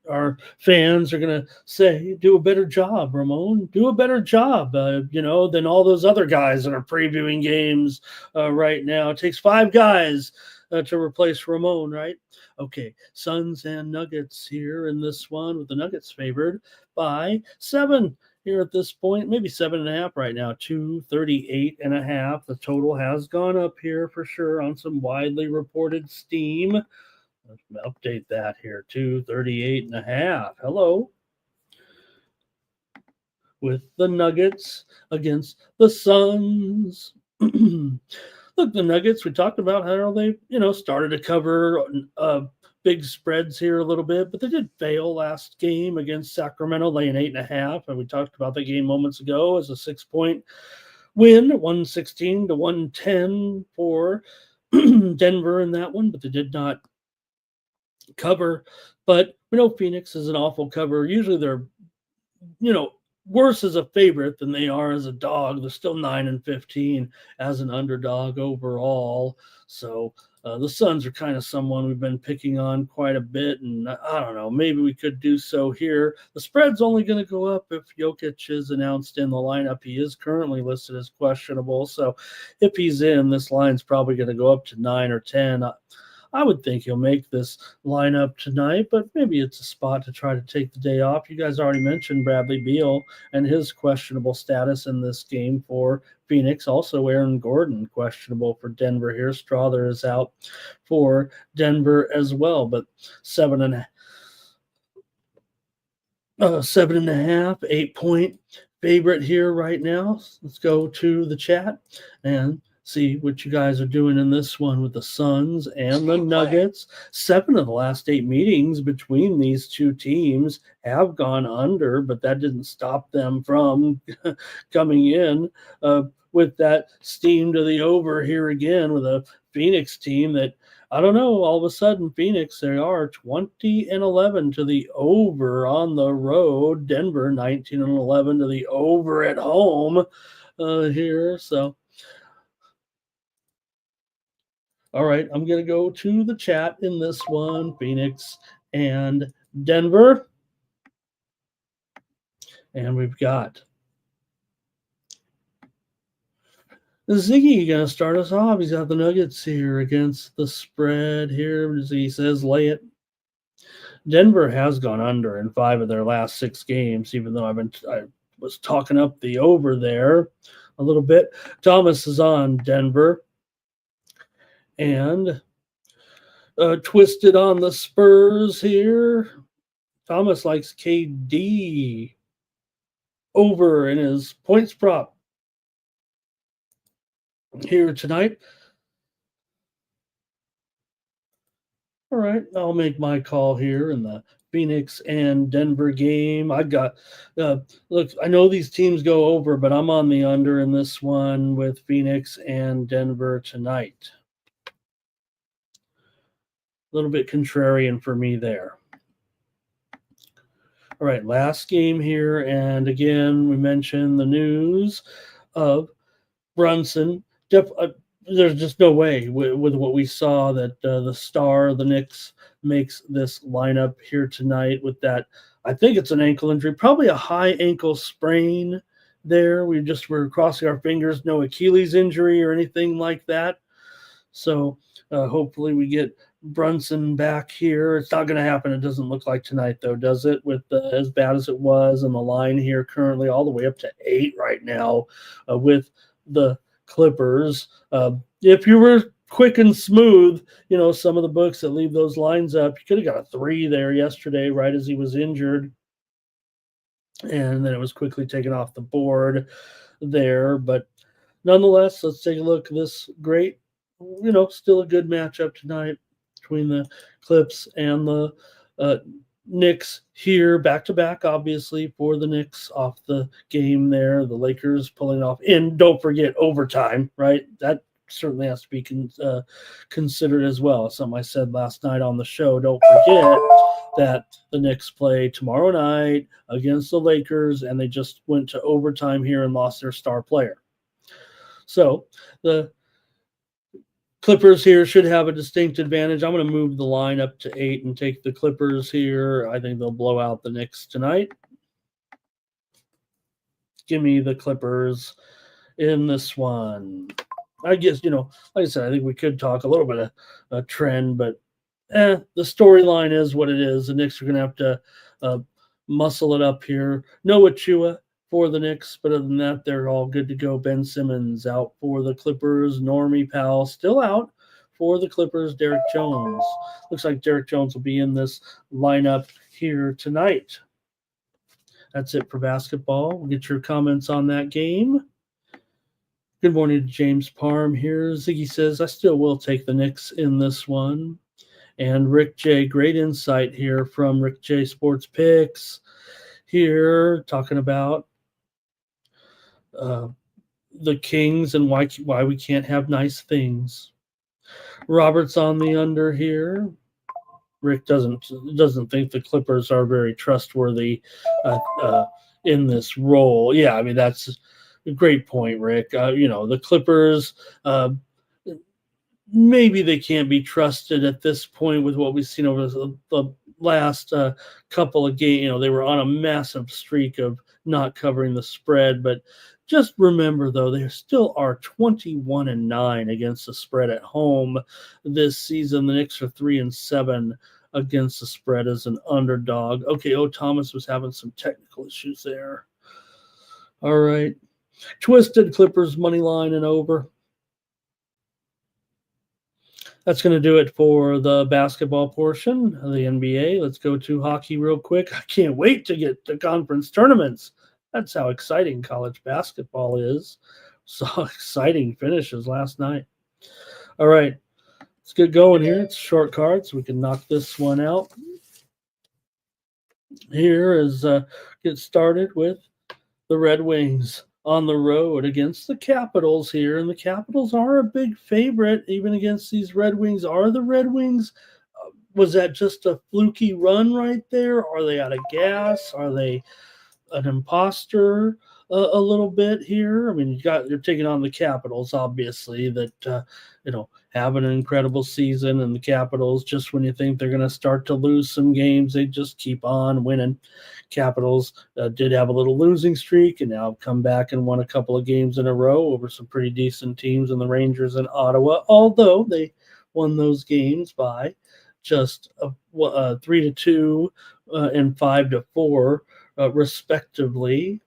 our fans are going to say, do a better job, Ramon. Do a better job, than all those other guys that are previewing games right now. It takes 5 guys to replace Ramon, right? Okay, Suns and Nuggets here in this one, with the Nuggets favored by 7 here at this point, maybe 7.5 right now, 238.5. The total has gone up here for sure on some widely reported steam. Let's update that here, 238.5. Hello. With the Nuggets against the Suns. Look, the Nuggets, we talked about how they, started to cover big spreads here a little bit, but they did fail last game against Sacramento, laying 8.5. And we talked about the game moments ago as a 6-point win, 116 to 110 for Denver in that one, but they did not cover. But we know Phoenix is an awful cover. Usually they're, worse as a favorite than they are as a dog. They're still 9-15 as an underdog overall. So the Suns are kind of someone we've been picking on quite a bit, and I don't know, maybe we could do so here. The spread's only going to go up if Jokic is announced in the lineup. He is currently listed as questionable, so if he's in, this line's probably going to go up to 9 or 10. I would think he'll make this lineup tonight, but maybe it's a spot to try to take the day off. You guys already mentioned Bradley Beal and his questionable status in this game for Phoenix. Also, Aaron Gordon questionable for Denver here. Strother is out for Denver as well, but 7.5, 8-point favorite here right now. Let's go to the chat and see what you guys are doing in this one with the Suns and the Nuggets. 7 of the last 8 meetings between these two teams have gone under, but that didn't stop them from coming in with that steam to the over here again with a Phoenix team that, I don't know, all of a sudden Phoenix, they are 20-11 to the over on the road. Denver 19-11 to the over at home here. So all right, I'm going to go to the chat in this one, Phoenix and Denver. And we've got Ziggy going to start us off. He's got the Nuggets here against the spread here. He says lay it. Denver has gone under in 5 of their last 6 games, even though I was talking up the over there a little bit. Thomas is on Denver. And twisted on the Spurs here. Thomas likes KD over in his points prop here tonight. All right, I'll make my call here in the Phoenix and Denver game. I got, look, I know these teams go over, but I'm on the under in this one with Phoenix and Denver tonight. A little bit contrarian for me there. All right, last game here. And again, we mentioned the news of Brunson. There's just no way with what we saw that the star of the Knicks makes this lineup here tonight with that. I think it's an ankle injury, probably a high ankle sprain there. We're crossing our fingers, no Achilles injury or anything like that. So hopefully we get Brunson back here. It's not going to happen. It doesn't look like tonight, though, does it? With as bad as it was, and the line here currently all the way up to 8 right now with the Clippers. If you were quick and smooth, some of the books that leave those lines up, you could have got a 3 there yesterday, right as he was injured, and then it was quickly taken off the board there. But nonetheless, let's take a look at this great, still a good matchup tonight between the Clips and the Knicks here, back to back, obviously, for the Knicks off the game there. The Lakers pulling off, and don't forget overtime, right? That certainly has to be considered as well. Something I said last night on the show. Don't forget that the Knicks play tomorrow night against the Lakers, and they just went to overtime here and lost their star player. So the Clippers here should have a distinct advantage. I'm going to move the line up to 8 and take the Clippers here. I think they'll blow out the Knicks tonight. Give me the Clippers in this one. I guess, like I said, I think we could talk a little bit of a trend, but the storyline is what it is. The Knicks are going to have to muscle it up here. No Achua for the Knicks, but other than that, they're all good to go. Ben Simmons out for the Clippers. Normie Powell still out for the Clippers. Derek Jones. Looks like Derek Jones will be in this lineup here tonight. That's it for basketball. We'll get your comments on that game. Good morning to James Parham here. Ziggy says, I still will take the Knicks in this one. And Rick J, great insight here from Rick J Sports Picks here, talking about the Kings and why we can't have nice things. Robert's on the under here. Rick doesn't think the Clippers are very trustworthy in this role. Yeah, I mean, that's a great point, Rick. The Clippers, maybe they can't be trusted at this point with what we've seen over the last couple of games. They were on a massive streak of not covering the spread, but just remember, though, they still are 21-9 against the spread at home this season. The Knicks are 3-7 against the spread as an underdog. Okay, Thomas was having some technical issues there. All right. Twisted Clippers money line and over. That's going to do it for the basketball portion of the NBA. Let's go to hockey real quick. I can't wait to get to conference tournaments. That's how exciting college basketball is. So exciting finishes last night. All right, let's get going here. It's short cards. So we can knock this one out. Here is get started with the Red Wings on the road against the Capitals here. And the Capitals are a big favorite, even against these Red Wings. Are the Red Wings, was that just a fluky run right there? Are they out of gas? Are they an imposter a little bit here? I mean, you're taking on the Capitals, obviously, that, have an incredible season. And the Capitals, just when you think they're going to start to lose some games, they just keep on winning. Capitals did have a little losing streak and now have come back and won a couple of games in a row over some pretty decent teams in the Rangers and Ottawa, although they won those games by just 3-2 and 5-4 respectively.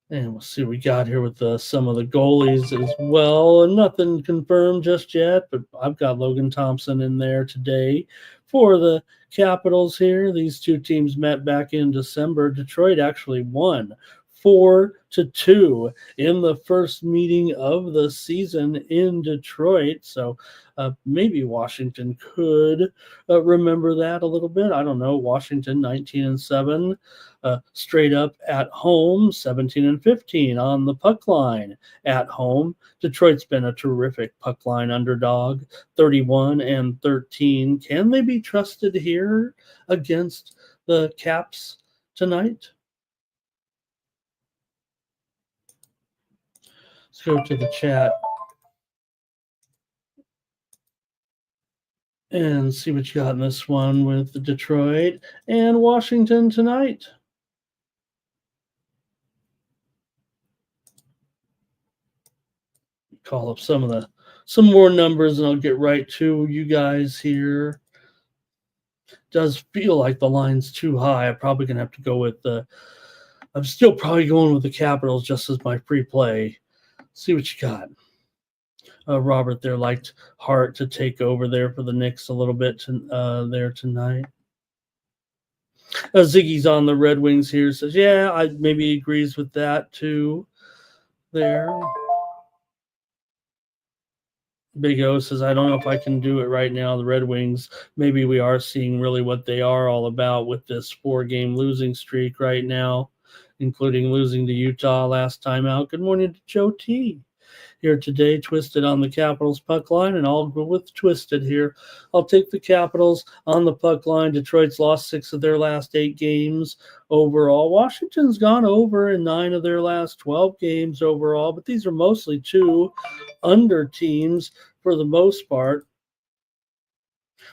And we'll see what we got here with some of the goalies as well. And nothing confirmed just yet, but I've got Logan Thompson in there today for the Capitals here. These two teams met back in December. Detroit actually won 4-2 in the first meeting of the season in Detroit. So maybe Washington could remember that a little bit. I don't know. Washington 19-7 straight up at home, 17-15 on the puck line at home. Detroit's been a terrific puck line underdog, 31-13. Can they be trusted here against the Caps tonight? Let's go to the chat and see what you got in this one with Detroit and Washington tonight. Call up some more numbers and I'll get right to you guys here. Does feel like the line's too high. I'm probably going to have to go with I'm still probably going with the Capitals just as my free play. See what you got. Robert there liked Hart to take over there for the Knicks a little bit there tonight. Ziggy's on the Red Wings here. Says, yeah, I maybe agrees with that too. There. Big O says, I don't know if I can do it right now. The Red Wings, maybe we are seeing really what they are all about with this 4-game losing streak right now, including losing to Utah last time out. Good morning to Joe T. Here today, Twisted on the Capitals puck line, and I'll go with Twisted here. I'll take the Capitals on the puck line. Detroit's lost 6 of their last 8 games overall. Washington's gone over in 9 of their last 12 games overall, but these are mostly 2 under teams for the most part.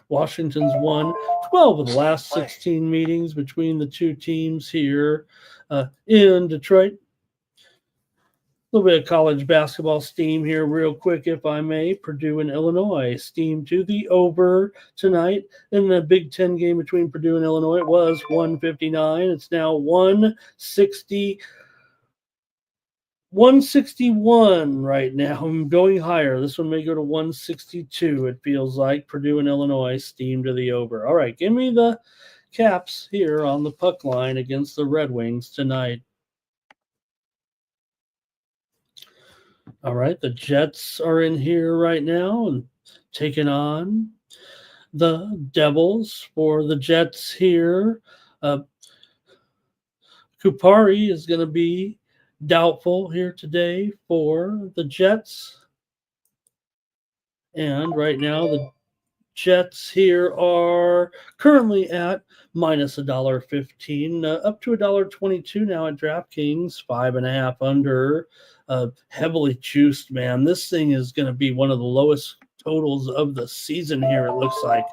Washington's won 12 of the last 16 meetings between the 2 teams here in Detroit. A little bit of college basketball steam here real quick, if I may. Purdue and Illinois steam to the over tonight. In the Big Ten game between Purdue and Illinois, it was 159. It's now 161 right now. I'm going higher. This one may go to 162, it feels like. Purdue and Illinois steam to the over. All right, give me the Caps here on the puck line against the Red Wings tonight. All right, the Jets are in here right now and taking on the Devils. For the Jets here, Kupari is going to be doubtful here today for the Jets. And right now, the Jets here are currently at minus $1.15, up to $1.22 now at DraftKings, 5.5 under. Heavily juiced, man. This thing is going to be one of the lowest totals of the season here, it looks like.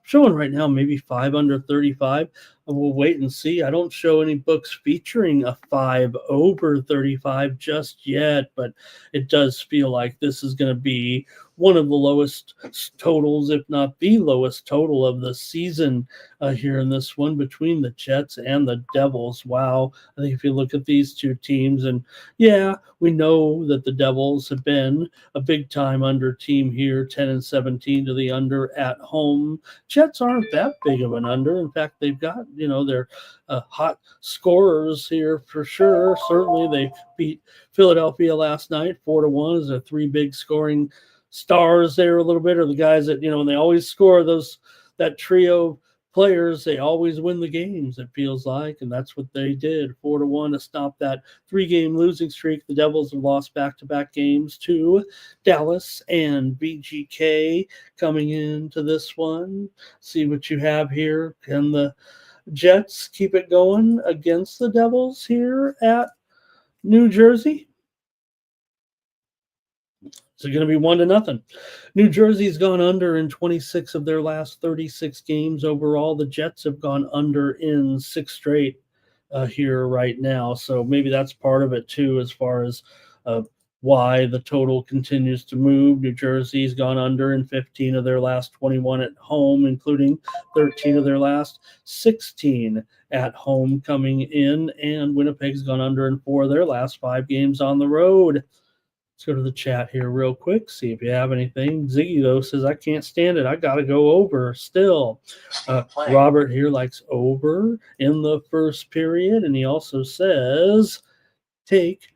Showing right now maybe 5 under 35. We'll wait and see. I don't show any books featuring a 5 over 35 just yet, but it does feel like this is going to be one of the lowest totals, if not the lowest total of the season here in this one between the Jets and the Devils. Wow. I think if you look at these 2 teams, and yeah, we know that the Devils have been a big time under team here, 10-17 to the under at home. Jets aren't that big of an under. In fact, they've got, their hot scorers here for sure. Certainly, they beat Philadelphia last night 4-1. There's 3 big scoring stars there a little bit, or the guys that, when they always score that trio of players, they always win the games, it feels like, and that's what they did. 4-1 to stop that 3-game losing streak. The Devils have lost back-to-back games to Dallas and BGK coming into this one. See what you have here. Can the Jets keep it going against the Devils here at New Jersey? Is it going to be 1-0? New Jersey's gone under in 26 of their last 36 games overall. The Jets have gone under in 6 straight here right now. So maybe that's part of it too, as far as why the total continues to move. New Jersey's gone under in 15 of their last 21 at home, including 13 of their last 16 at home coming in. And Winnipeg's gone under in 4 of their last 5 games on the road. Let's go to the chat here real quick, see if you have anything. Ziggy, though, says, I can't stand it. I got to go over still. Robert here likes over in the first period, and he also says take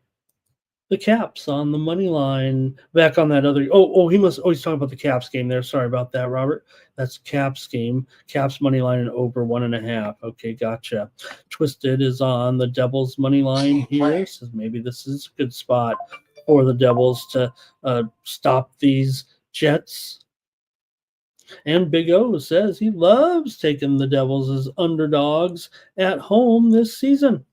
the Caps on the money line. Back on that other he's talking about the Caps game there. Sorry about that, Robert. That's Caps game. Caps money line and over 1.5. Okay, gotcha. Twisted is on the Devils money line here. Says maybe this is a good spot for the Devils to stop these Jets. And Big O says he loves taking the Devils as underdogs at home this season.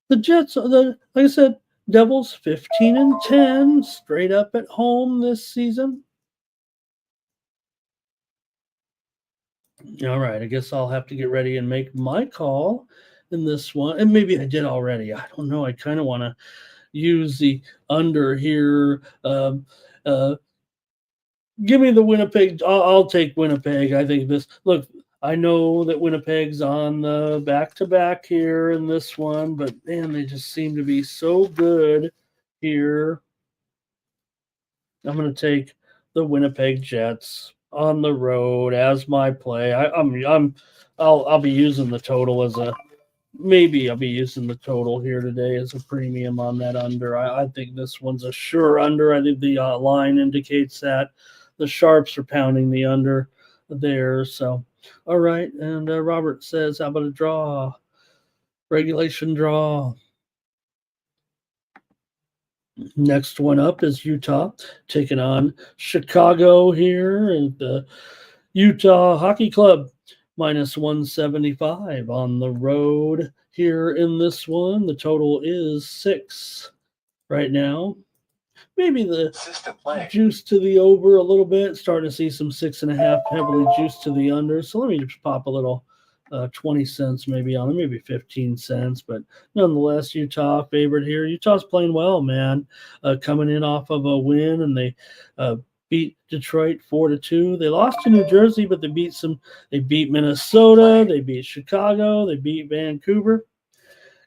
The Jets, like I said, Devils 15-10 straight up at home this season. All right, I guess I'll have to get ready and make my call in this one. And maybe I did already. I don't know. I kind of want to use the under here. Give me the Winnipeg. I'll take Winnipeg. I think this. Look, I know that Winnipeg's on the back-to-back here in this one, but man, they just seem to be so good here. I'm going to take the Winnipeg Jets on the road as my play. I'm I'll be using the total as a maybe. I'll be using the total here today as a premium on that under. I think this one's a sure under. I think the line indicates that the sharps are pounding the under there. So, all right. And Robert says, how about a draw? Regulation draw. Next one up is Utah taking on Chicago here, and the Utah Hockey Club minus 175 on the road here in this one. The total is 6 right now. Maybe the juice to the over a little bit. Starting to see some 6.5 heavily juiced to the under. So let me just pop a little 20 cents maybe on it, maybe 15 cents. But nonetheless, Utah favorite here. Utah's playing well, man. Coming in off of a win, and they beat Detroit 4-2. They lost to New Jersey, but they beat Minnesota, they beat Chicago, they beat Vancouver.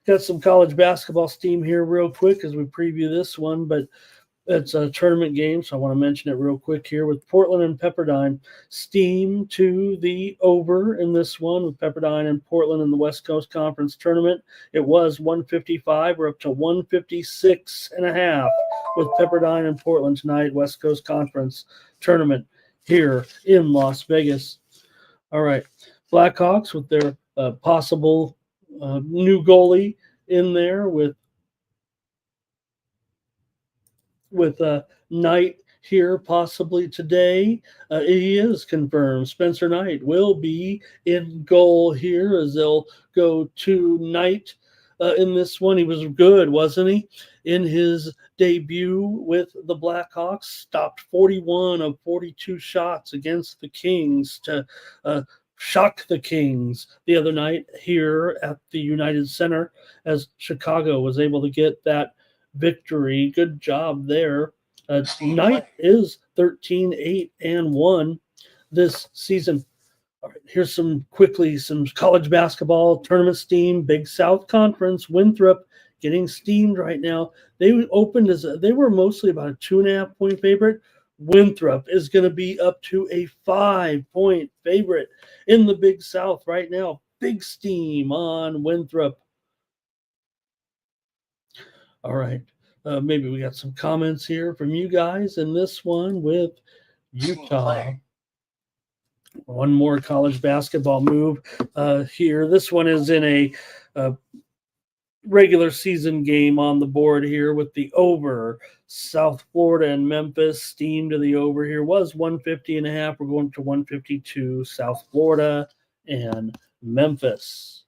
Got some college basketball steam here real quick as we preview this one, but it's a tournament game, so I want to mention it real quick here with Portland and Pepperdine. Steam to the over in this one with Pepperdine and Portland in the West Coast Conference Tournament. It was 155. We're up to 156.5 with Pepperdine and Portland tonight, West Coast Conference Tournament here in Las Vegas. All right, Blackhawks with their possible new goalie in there with Knight here possibly today. He is confirmed. Spencer Knight will be in goal here as they'll go to Knight in this one. He was good, wasn't he? In his debut with the Blackhawks, stopped 41 of 42 shots against the Kings to shock the Kings the other night here at the United Center as Chicago was able to get that victory. Good job there. Knight is 13-8-1 this season. All right, here's some college basketball tournament steam. Big South Conference, Winthrop getting steamed right now. They were mostly about a 2.5 point favorite. Winthrop is going to be up to a 5-point favorite in the Big South right now. Big steam on Winthrop. All right. Maybe we got some comments here from you guys in this one with Utah. One more college basketball move here. This one is in a regular season game on the board here with the over. South Florida and Memphis steam to the over here. Was 150.5. We're going to 152. South Florida and Memphis.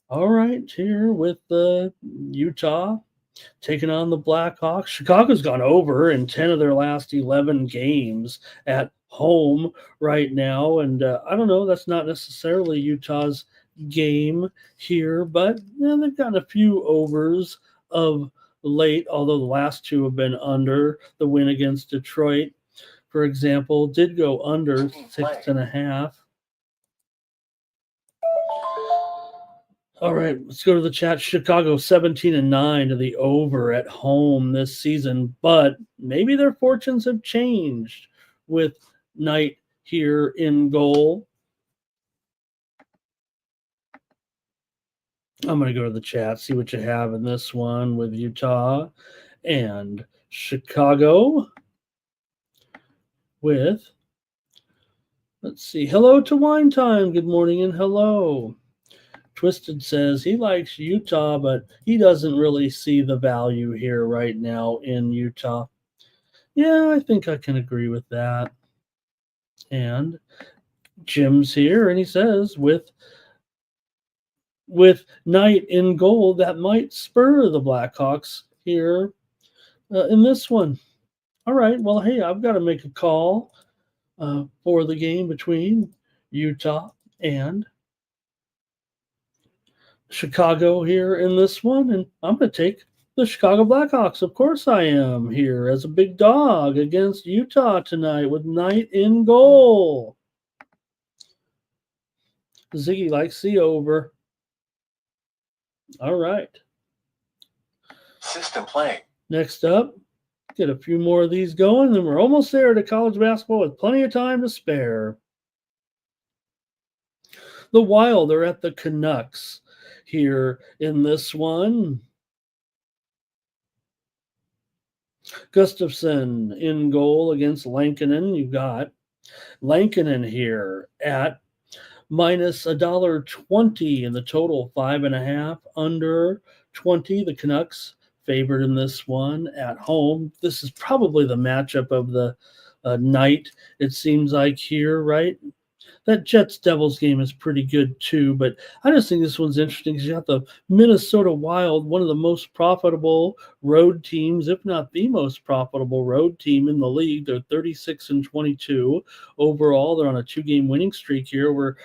All right, here with Utah taking on the Blackhawks. Chicago's gone over in 10 of their last 11 games at home right now. And I don't know, that's not necessarily Utah's game here, but they've gotten a few overs of late, although the last two have been under. The win against Detroit, for example, did go under 6.5. All right, let's go to the chat. Chicago 17-9 to the over at home this season, but maybe their fortunes have changed with Knight here in goal. I'm going to go to the chat, see what you have in this one with Utah and Chicago with, let's see, hello to Wine Time. Good morning and hello. Twisted says he likes Utah, but he doesn't really see the value here right now in Utah. Yeah, I think I can agree with that. And Jim's here, and he says with Knight in goal, that might spur the Blackhawks here in this one. All right, well, hey, I've got to make a call for the game between Utah and Chicago here in this one, and I'm going to take the Chicago Blackhawks. Of course I am here as a big dog against Utah tonight with Knight in goal. Ziggy likes the over. All right. System play. Next up, get a few more of these going, then we're almost there to college basketball with plenty of time to spare. The Wild are at the Canucks here in this one. Gustafson in goal against Lankinen. You've got Lankinen here at minus $1.20 in the total, 5.5 under 20. The Canucks favored in this one at home. This is probably the matchup of the night, it seems like here, right? That Jets Devils game is pretty good too, but I just think this one's interesting because you got the Minnesota Wild, one of the most profitable road teams, if not the most profitable road team in the league. They're 36-22 overall. They're on a 2-game winning streak here where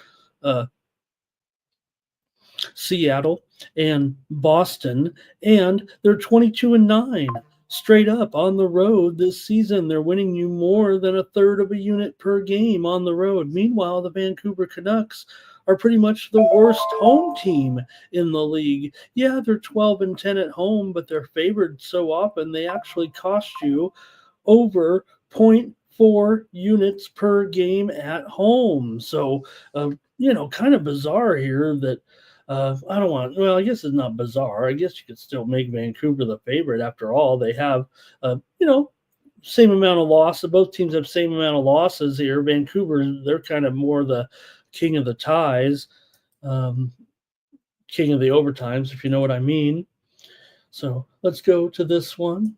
Seattle and Boston, and they're 22-9 straight up on the road this season. They're winning you more than a third of a unit per game on the road. Meanwhile, the Vancouver Canucks are pretty much the worst home team in the league. Yeah, they're 12-10 at home, but they're favored so often they actually cost you over 0.4 units per game at home. So, kind of bizarre here that I don't want. Well, I guess it's not bizarre. I guess you could still make Vancouver the favorite. After all, they have, same amount of losses. Both teams have same amount of losses here. Vancouver, they're kind of more the king of the ties, king of the overtimes, if you know what I mean. So let's go to this one.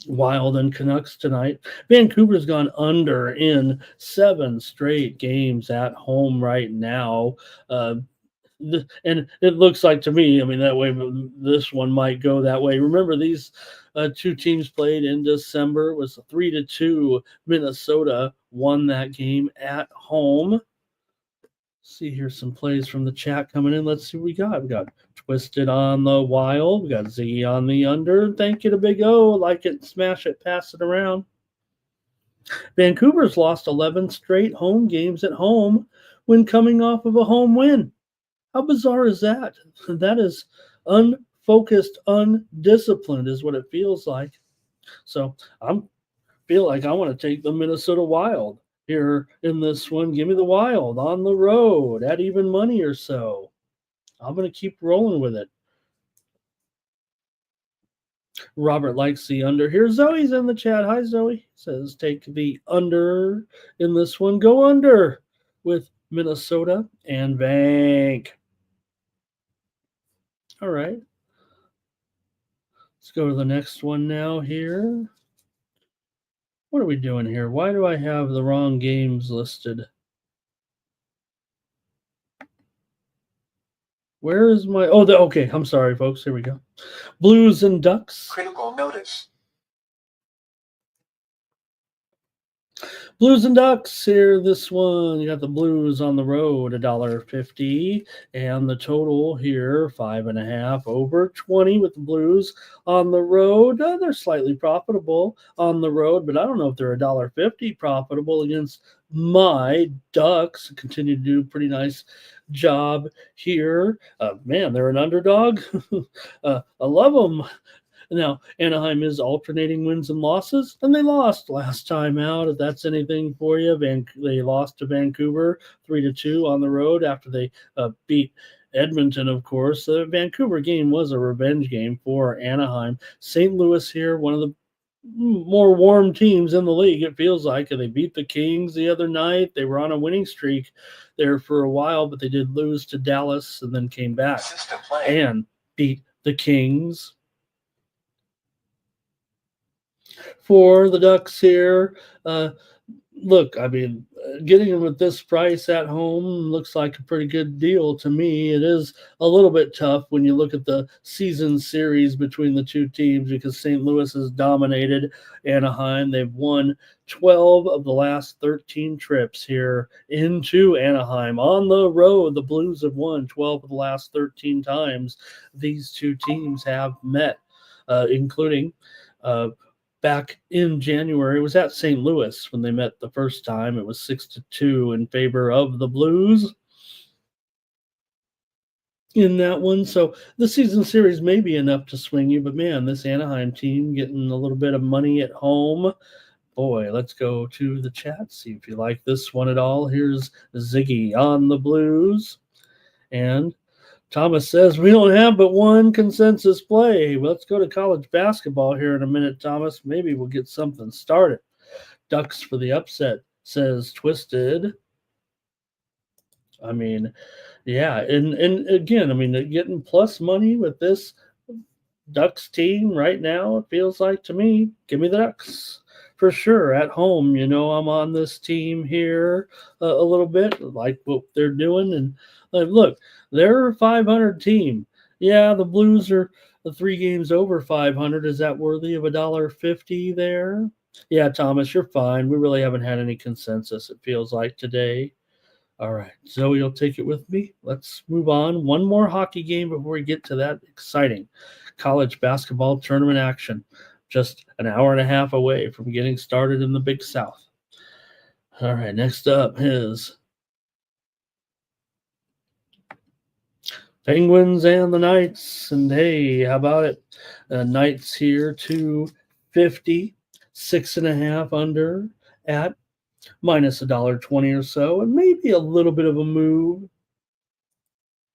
Wild and Canucks tonight. Vancouver's gone under in 7 straight games at home right now. And it looks like to me, that way this one might go that way. Remember, these two teams played in December. It was 3-2. Minnesota won that game at home. See here some plays from the chat coming in. Let's see what we got. We got Twisted on the Wild. We got Ziggy on the under. Thank you to Big O. Like it, smash it, pass it around. Vancouver's lost 11 straight home games at home when coming off of a home win. How bizarre is that? That is unfocused, undisciplined is what it feels like. So I feel like I want to take the Minnesota Wild here in this one. Give me the Wild on the road at even money or so. I'm going to keep rolling with it. Robert likes the under here. Zoe's in the chat. Hi, Zoe. Says take the under in this one. Go under with Minnesota and Vank. All right. Let's go to the next one now here. What are we doing here? Why do I have the wrong games listed? Where is my... okay. I'm sorry, folks. Here we go. Blues and Ducks. Critical notice. Blues and Ducks here. This one, you got the Blues on the road, $1.50, and the total here, 5.5 over 20 with the Blues on the road. They're slightly profitable on the road, but I don't know if they're $1.50 profitable against my Ducks. Continue to do a pretty nice job here. Man, they're an underdog. I love them. Now, Anaheim is alternating wins and losses, and they lost last time out, if that's anything for you. They lost to Vancouver 3-2 on the road after they beat Edmonton, of course. The Vancouver game was a revenge game for Anaheim. St. Louis here, one of the more warm teams in the league, it feels like. They beat the Kings the other night. They were on a winning streak there for a while, but they did lose to Dallas and then came back and beat the Kings. For the Ducks here, look, getting them at this price at home looks like a pretty good deal to me. It is a little bit tough when you look at the season series between the two teams because St. Louis has dominated Anaheim. They've won 12 of the last 13 trips here into Anaheim. On the road, the Blues have won 12 of the last 13 times these two teams have met, including back in January. It was at St. Louis when they met the first time. It was 6-2 in favor of the Blues in that one. So the season series may be enough to swing you, but man, this Anaheim team getting a little bit of money at home. boy, let's go to the chat, see if you like this one at all. Here's Ziggy on the Blues. And Thomas says, we don't have but one consensus play. Well, let's go to college basketball here in a minute, Thomas. Maybe we'll get something started. Ducks for the upset, says Twisted. I mean, yeah, and again, I mean, getting plus money with this Ducks team right now, it feels like to me, give me the Ducks for sure. At home, I'm on this team here a little bit, like what they're doing. And look, they're a 500 team. Yeah, the Blues are 3 games over 500. Is that worthy of $1.50 there? Yeah, Thomas, you're fine. We really haven't had any consensus, it feels like today. All right, Zoe will take it with me. Let's move on. One more hockey game before we get to that exciting college basketball tournament action. Just an hour and a half away from getting started in the Big South. All right, next up is Penguins and the Knights. And hey, how about it? Knights here 250, 6.5 under at minus $1.20 or so, and maybe a little bit of a move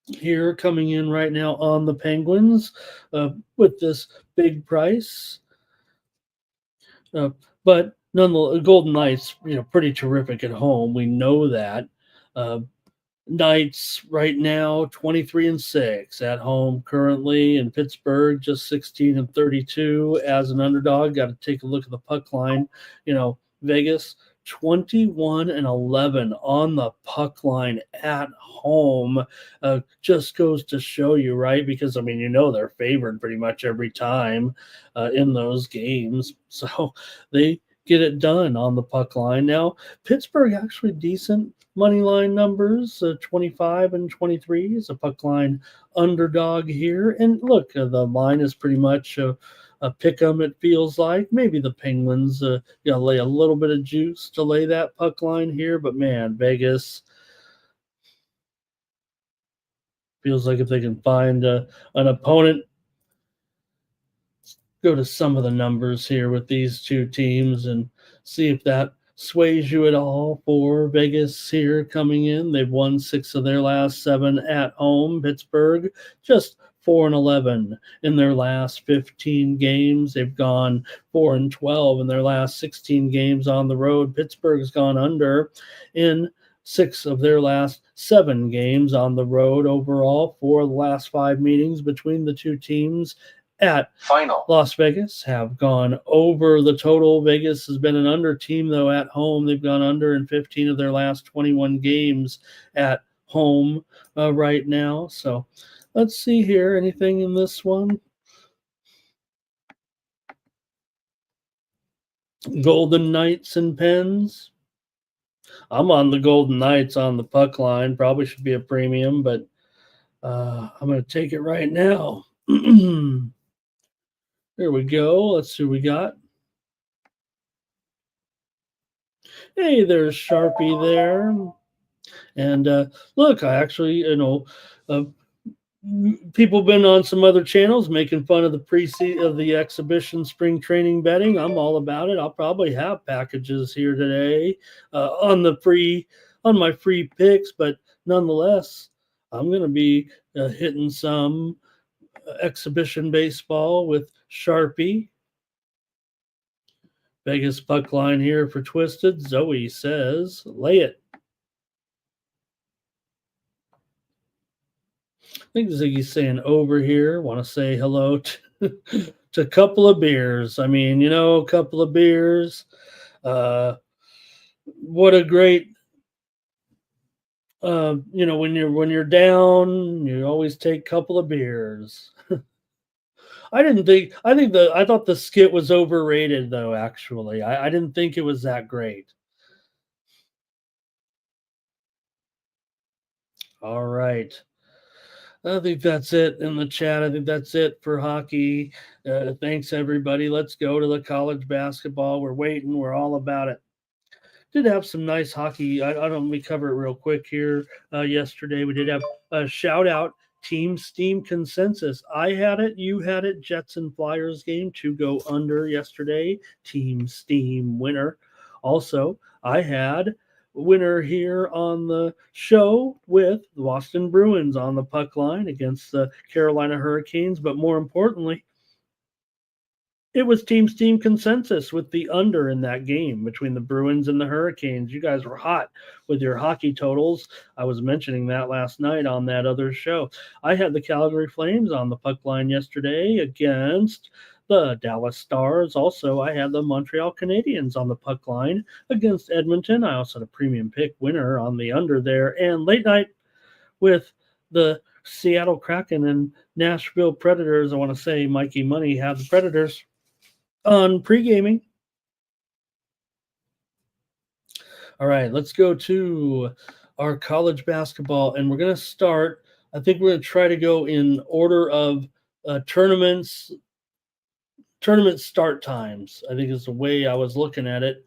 here coming in right now on the Penguins with this big price. But nonetheless, Golden Knights, pretty terrific at home. We know that. Knights right now 23-6 at home currently, in Pittsburgh just 16-32 as an underdog. Got to take a look at the puck line. Vegas 21-11 on the puck line at home. Just goes to show you, right? Because they're favored pretty much every time in those games, so they get it done on the puck line. Now Pittsburgh actually decent money line numbers, 25 and 23 is a puck line underdog here. And look, the line is pretty much a pick 'em, it feels like. Maybe the Penguins lay a little bit of juice to lay that puck line here, but man, Vegas feels like if they can find an opponent, go to some of the numbers here with these two teams and see if that sways you at all for Vegas here coming in. They've won 6 of their last 7 at home. Pittsburgh just 4-11 in their last 15 games. They've gone 4-12 in their last 16 games on the road. Pittsburgh's gone under in 6 of their last 7 games on the road overall. 4 of the last 5 meetings between the two teams at final Las Vegas have gone over the total. Vegas has been an under team, though, at home. They've gone under in 15 of their last 21 games at home right now. So let's see here. Anything in this one? Golden Knights and Pens. I'm on the Golden Knights on the puck line. Probably should be a premium, but I'm going to take it right now. Here we go. Let's see what we got. Hey, there's Sharpie there. And look, I actually, people have been on some other channels making fun of the exhibition spring training betting. I'm all about it. I'll probably have packages here today on my free picks, but nonetheless, I'm going to be hitting some exhibition baseball with Sharpie. Vegas puck line here for Twisted. Zoe says, lay it. I think Ziggy's saying over here. Want to say hello to a couple of beers. A couple of beers. What a great, when you're down, you always take a couple of beers. I thought the skit was overrated, though, actually. I didn't think it was that great. All right. I think that's it in the chat. I think that's it for hockey. Thanks, everybody. Let's go to the college basketball. We're waiting. We're all about it. Did have some nice hockey. I don't let me cover it real quick here. Yesterday, we did have a shout out Team Steam consensus. I had it, you had it. Jets and Flyers game to go under yesterday. Team Steam winner. Also, I had winner here on the show with the Boston Bruins on the puck line against the Carolina Hurricanes. But more importantly, it was Team Steam consensus with the under in that game between the Bruins and the Hurricanes. You guys were hot with your hockey totals. I was mentioning that last night on that other show. I had the Calgary Flames on the puck line yesterday against the Dallas Stars. Also, I had the Montreal Canadiens on the puck line against Edmonton. I also had a premium pick winner on the under there. And late night with the Seattle Kraken and Nashville Predators. I want to say Mikey Money had the Predators on pre-gaming. All right, let's go to our college basketball, and we're going to start. I think we're going to try to go in order of tournament start times. I think is the way I was looking at it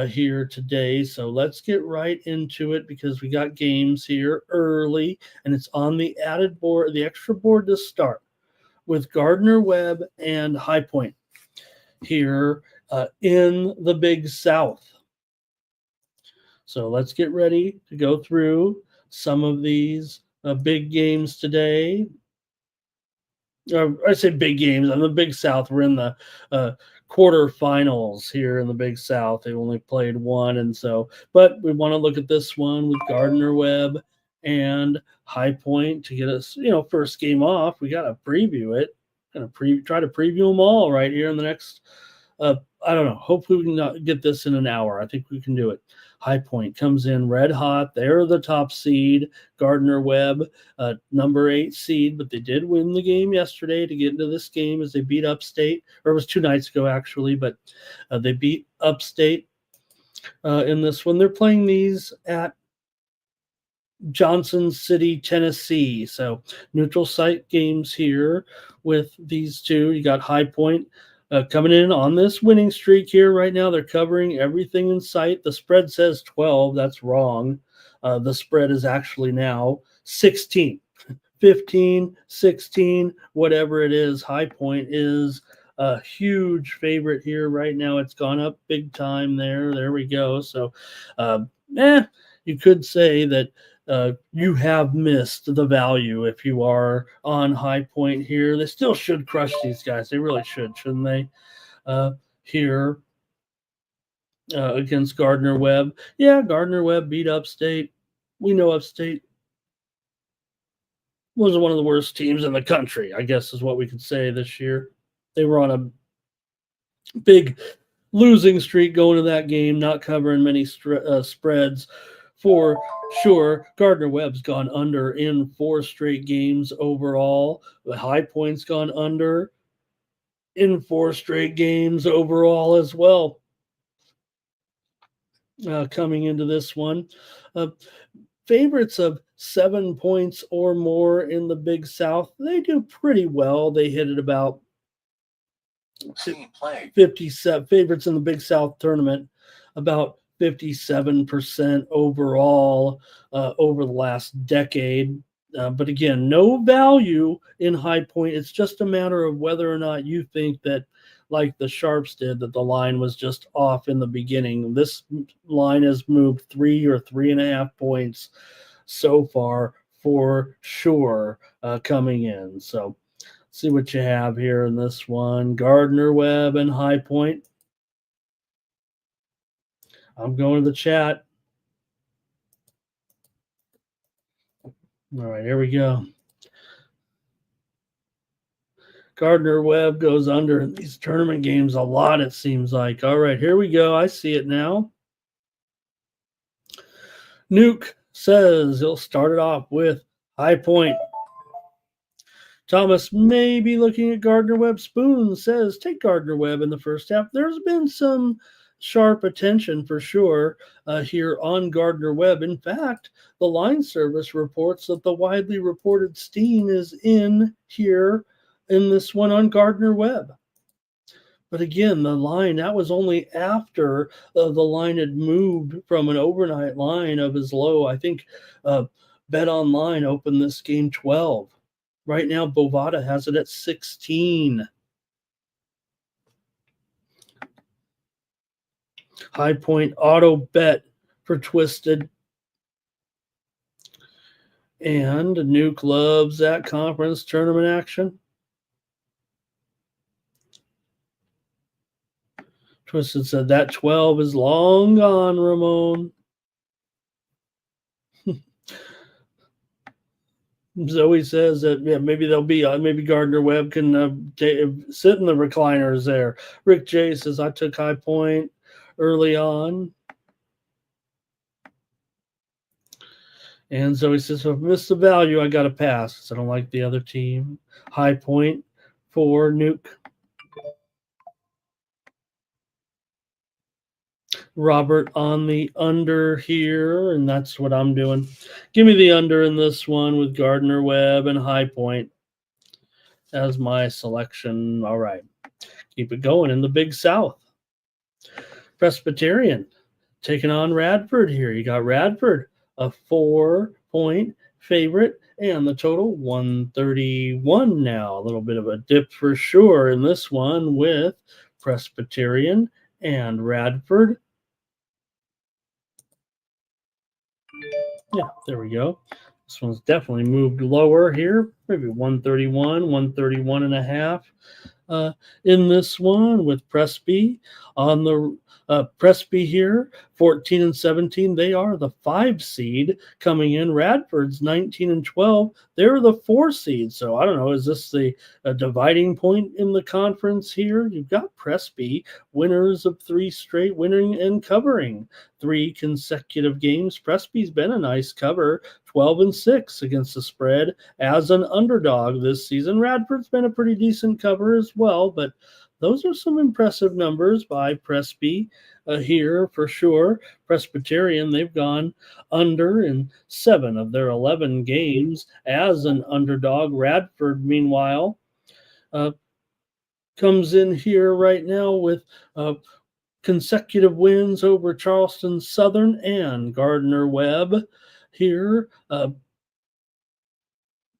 here today. So let's get right into it because we got games here early, and it's on the added board, the extra board to start with Gardner-Webb and High Point here in the Big South. So let's get ready to go through some of these big games today. I say big games. In the Big South, we're in the quarterfinals here in the Big South. They only played one, and so, but we want to look at this one with Gardner-Webb and High Point to get us, first game off. We got to preview it. Try to preview them all right here in the next. I don't know. Hopefully we can not get this in an hour. I think we can do it. High Point comes in red hot. They're the top seed. Gardner-Webb, number 8 seed, but they did win the game yesterday to get into this game as they beat Upstate, or it was 2 nights ago actually, but they beat Upstate in this one. They're playing these at Johnson City, Tennessee. So neutral site games here with these two. You got High Point coming in on this winning streak here right now. They're covering everything in sight. The spread says 12. That's wrong. The spread is actually now 16, 15, 16, whatever it is. High Point is a huge favorite here right now. It's gone up big time there. There we go. So, you could say that you have missed the value if you are on High Point here. They still should crush these guys. They really should, shouldn't they? Here against Gardner-Webb. Yeah, Gardner-Webb beat Upstate. We know Upstate was one of the worst teams in the country, I guess is what we could say this year. They were on a big losing streak going to that game, not covering many spreads. For sure, Gardner-Webb's gone under in 4 straight games overall. The High Point's gone under in 4 straight games overall as well. Coming into this one, favorites of 7 points or more in the Big South, they do pretty well. They hit it about 57 favorites in the Big South tournament, about 57% overall over the last decade. But again, no value in High Point. It's just a matter of whether or not you think that, like the Sharps did, that the line was just off in the beginning. This line has moved 3 or 3.5 points so far for sure coming in. So see what you have here in this one. Gardner-Webb and High Point. I'm going to the chat. All right, here we go. Gardner-Webb goes under in these tournament games a lot, it seems like. All right, here we go. I see it now. Nuke says he'll start it off with High Point. Thomas may be looking at Gardner-Webb. Spoon says take Gardner-Webb in the first half. There's been some sharp attention for sure here on Gardner-Webb. In fact, the line service reports that the widely reported steam is in here in this one on Gardner-Webb. But again, the line, that was only after the line had moved from an overnight line of as low. I think Bet Online opened this game 12. Right now, Bovada has it at 16. High Point auto bet for Twisted. And new clubs at conference tournament action. Twisted said that 12 is long gone, Ramon. Zoe says that maybe they'll be maybe Gardner Webb can sit in the recliners there. Rick J says I took High Point early on. And Zoe says, if I miss the value, I got to pass because I don't like the other team. High Point for Nuke. Robert on the under here, and that's what I'm doing. Give me the under in this one with Gardner Webb and High Point as my selection. All right. Keep it going in the Big South. Presbyterian taking on Radford here. You got Radford, a 4-point favorite, and the total 131 now. A little bit of a dip for sure in this one with Presbyterian and Radford. Yeah, there we go. This one's definitely moved lower here, maybe 131, 131 and a half. In this one with Presby on the Presby here, 14 and 17. They are the 5 seed coming in. Radford's 19 and 12. They're the 4 seed. So I don't know. Is this the dividing point in the conference here? You've got Presby, winners of 3 straight, winning and covering 3 consecutive games. Presby's been a nice cover, 12 and 6 against the spread as an underdog this season. Radford's been a pretty decent cover as well, but those are some impressive numbers by Presby here for sure. Presbyterian, they've gone under in 7 of their 11 games as an underdog. Radford, meanwhile, comes in here right now with consecutive wins over Charleston Southern and Gardner Webb here.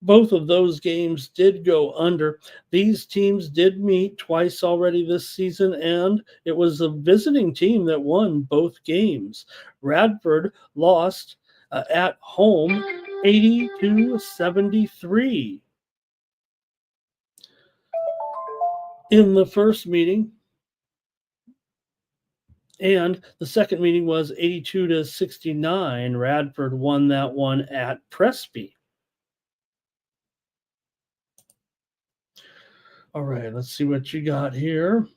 Both of those games did go under. These teams did meet twice already this season, and it was a visiting team that won both games. Radford lost at home 80-73. In the first meeting, and the second meeting was 82-69. Radford won that one at Presby. All right, let's see what you got here.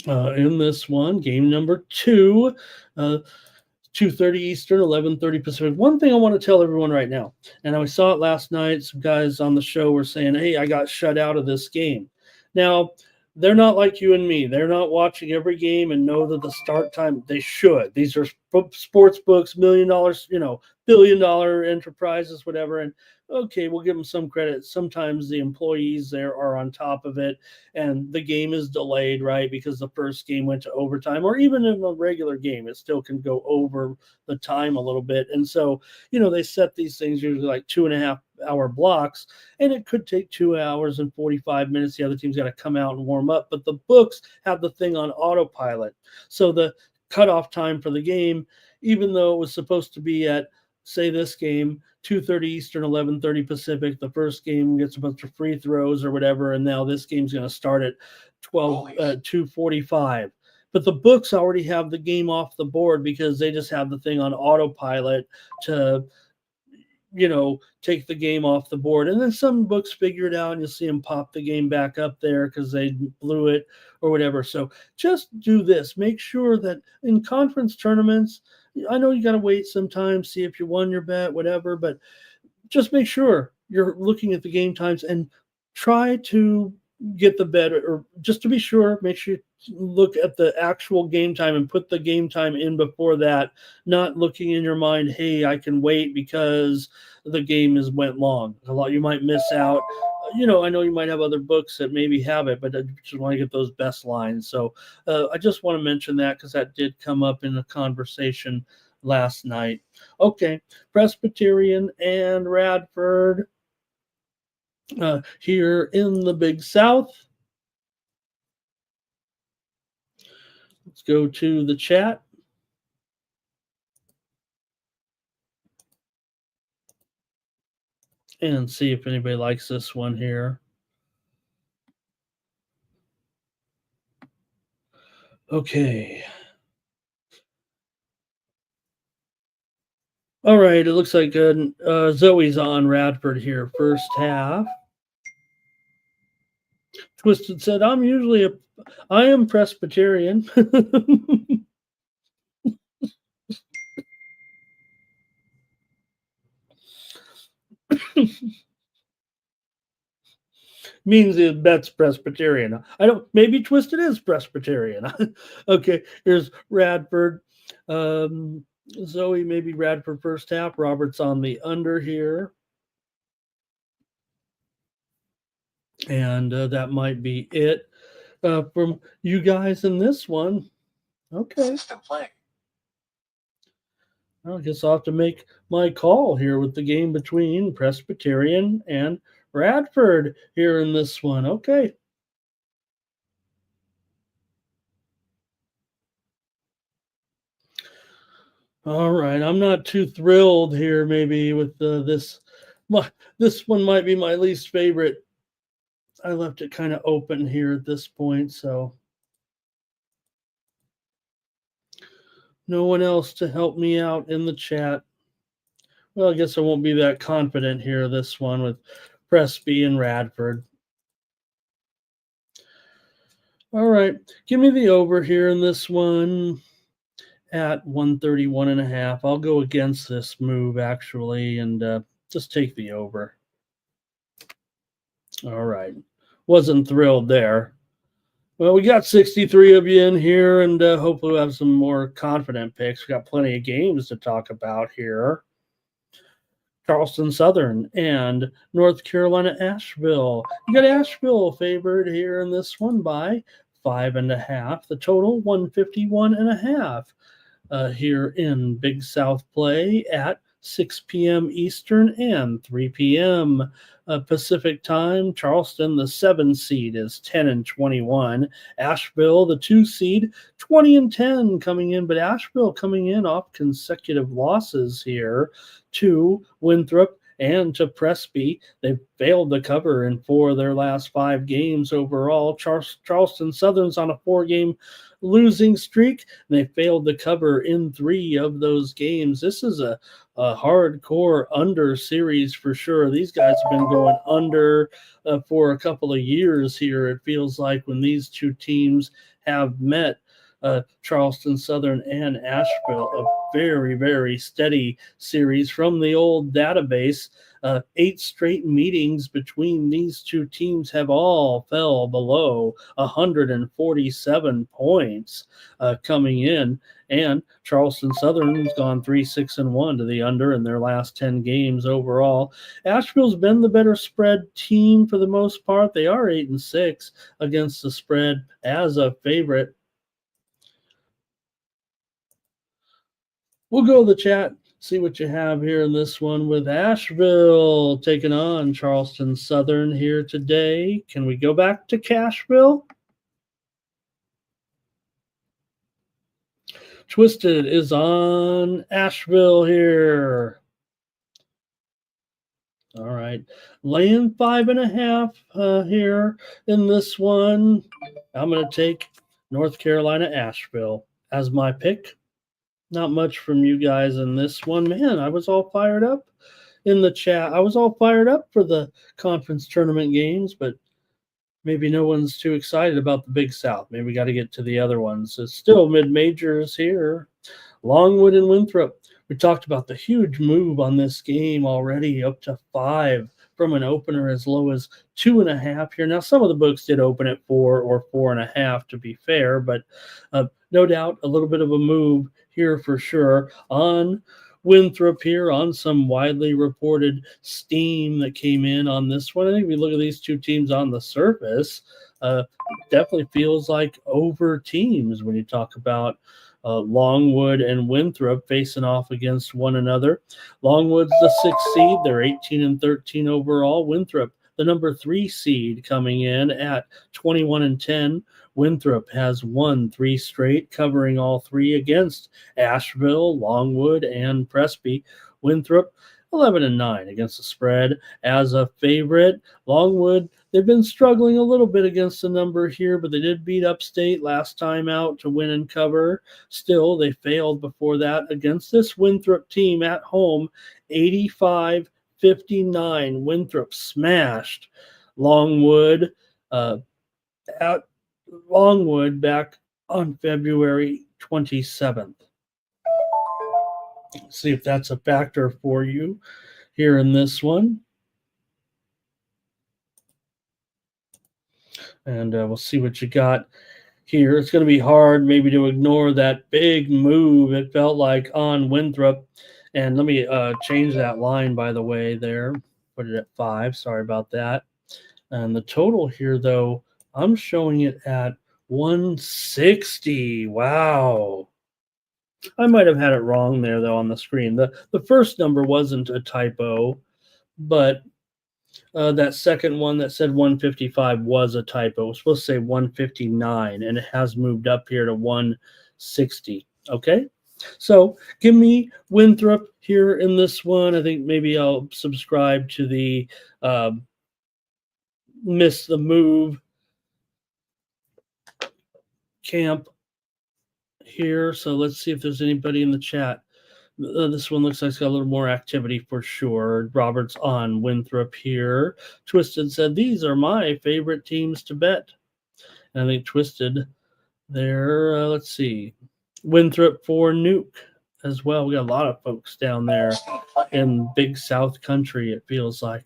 In this one, game number 2, 2:30 Eastern, 11:30 Pacific. One thing I want to tell everyone right now, and I saw it last night. Some guys on the show were saying, hey, I got shut out of this game. Now, they're not like you and me. They're not watching every game and know that the start time, they should. These are sports books, $1 million, billion-dollar enterprises, whatever. And okay, we'll give them some credit. Sometimes the employees there are on top of it, and the game is delayed, right? Because the first game went to overtime, or even in a regular game, it still can go over the time a little bit. And so, they set these things usually like 2.5-hour blocks, and it could take 2 hours and 45 minutes. The other team's got to come out and warm up, but the books have the thing on autopilot. So the cutoff time for the game, even though it was supposed to be at, say, this game, 2:30 Eastern, 11:30 Pacific, the first game gets a bunch of free throws or whatever, and now this game's going to start at 2:45. But the books already have the game off the board because they just have the thing on autopilot to take the game off the board. And then some books figure it out and you'll see them pop the game back up there because they blew it or whatever. So just do this. Make sure that in conference tournaments, I know you got to wait sometimes, see if you won your bet, whatever, but just make sure you're looking at the game times and try to get the bet, or just to be sure, make sure you look at the actual game time and put the game time in before that, not looking in your mind, hey, I can wait because the game went long. A lot you might miss out. I know you might have other books that maybe have it, but I just want to get those best lines. So I just want to mention that because that did come up in the conversation last night. Okay, Presbyterian and Radford. here in the Big South. Let's go to the chat. And see if anybody likes this one here. Okay. All right. It looks like Zoe's on Radford here, first half. Twisted said, I am Presbyterian. Means it bets Presbyterian. Maybe Twisted is Presbyterian. Okay, here's Radford. Zoe, maybe Radford first half. Robert's on the under here. And that might be it from you guys in this one. Okay. I guess I'll have to make my call here with the game between Presbyterian and Radford here in this one. Okay. All right. I'm not too thrilled here, maybe, with this. This one might be my least favorite. I left it kind of open here at this point, so no one else to help me out in the chat. Well, I guess I won't be that confident here, this one with Presby and Radford. All right, give me the over here in this one at 131.5. I'll go against this move, actually, and just take the over. All right. Wasn't thrilled there. Well, we got 63 of you in here, and hopefully we'll have some more confident picks. We got plenty of games to talk about here. Charleston Southern and North Carolina Asheville. You got Asheville favored here in this one by 5.5. The total 151.5 here in Big South play at 6 p.m. Eastern and 3 p.m. Pacific time. Charleston, the 7 seed, is 10-21. Asheville, the 2 seed, 20-10 coming in, but Asheville coming in off consecutive losses here to Winthrop and to Presby. They've failed to cover in 4 of their last 5 games overall. Charleston Southern's on a 4-game losing streak. They failed to cover in 3 of those games. This is a hardcore under series for sure. These guys have been going under for a couple of years here. It feels like when these two teams have met, Charleston Southern and Asheville, a very, very steady series from the old database. 8 straight meetings between these two teams have all fell below 147 points coming in. And Charleston Southern's gone 3-6-1 to the under in their last 10 games overall. Asheville's been the better spread team for the most part. They are 8-6 against the spread as a favorite. We'll go to the chat, see what you have here in this one with Asheville taking on Charleston Southern here today. Can we go back to Cashville? Twisted is on Asheville here. All right. Laying 5.5 here in this one. I'm going to take North Carolina Asheville as my pick. Not much from you guys in this one. Man, I was all fired up in the chat. I was all fired up for the conference tournament games, but maybe no one's too excited about the Big South. Maybe we got to get to the other ones. It's still mid-majors here. Longwood and Winthrop. We talked about the huge move on this game already, up to 5 from an opener as low as 2.5 here. Now, some of the books did open at 4 or 4.5 to be fair, but no doubt a little bit of a move here for sure on Winthrop here on some widely reported steam that came in on this one. I think if we look at these two teams on the surface, definitely feels like over teams when you talk about Longwood and Winthrop facing off against one another. Longwood's the 6th seed. They're 18-13 overall. Winthrop, the number 3 seed coming in at 21-10. Winthrop has won 3 straight, covering all 3 against Asheville, Longwood, and Presby. Winthrop 11-9 against the spread as a favorite. Longwood, they've been struggling a little bit against the number here, but they did beat Upstate last time out to win and cover. Still, they failed before that against this Winthrop team at home, 85-59. Winthrop smashed Longwood at Longwood back on February 27th. See if that's a factor for you here in this one. And we'll see what you got here. It's going to be hard maybe to ignore that big move, it felt like, on Winthrop. And let me change that line, by the way, there. Put it at 5. Sorry about that. And the total here, though, I'm showing it at 160. Wow. I might have had it wrong there, though, on the screen. The first number wasn't a typo, but that second one that said 155 was a typo. It was supposed to say 159, and it has moved up here to 160. Okay? So give me Winthrop here in this one. I think maybe I'll subscribe to the Miss the Move camp here. So let's see if there's anybody in the chat. This one looks like it's got a little more activity for sure. Robert's on Winthrop here. Twisted said, these are my favorite teams to bet. And I think Twisted there, let's see. Winthrop for Nuke as well. We got a lot of folks down there in Big South Country, it feels like.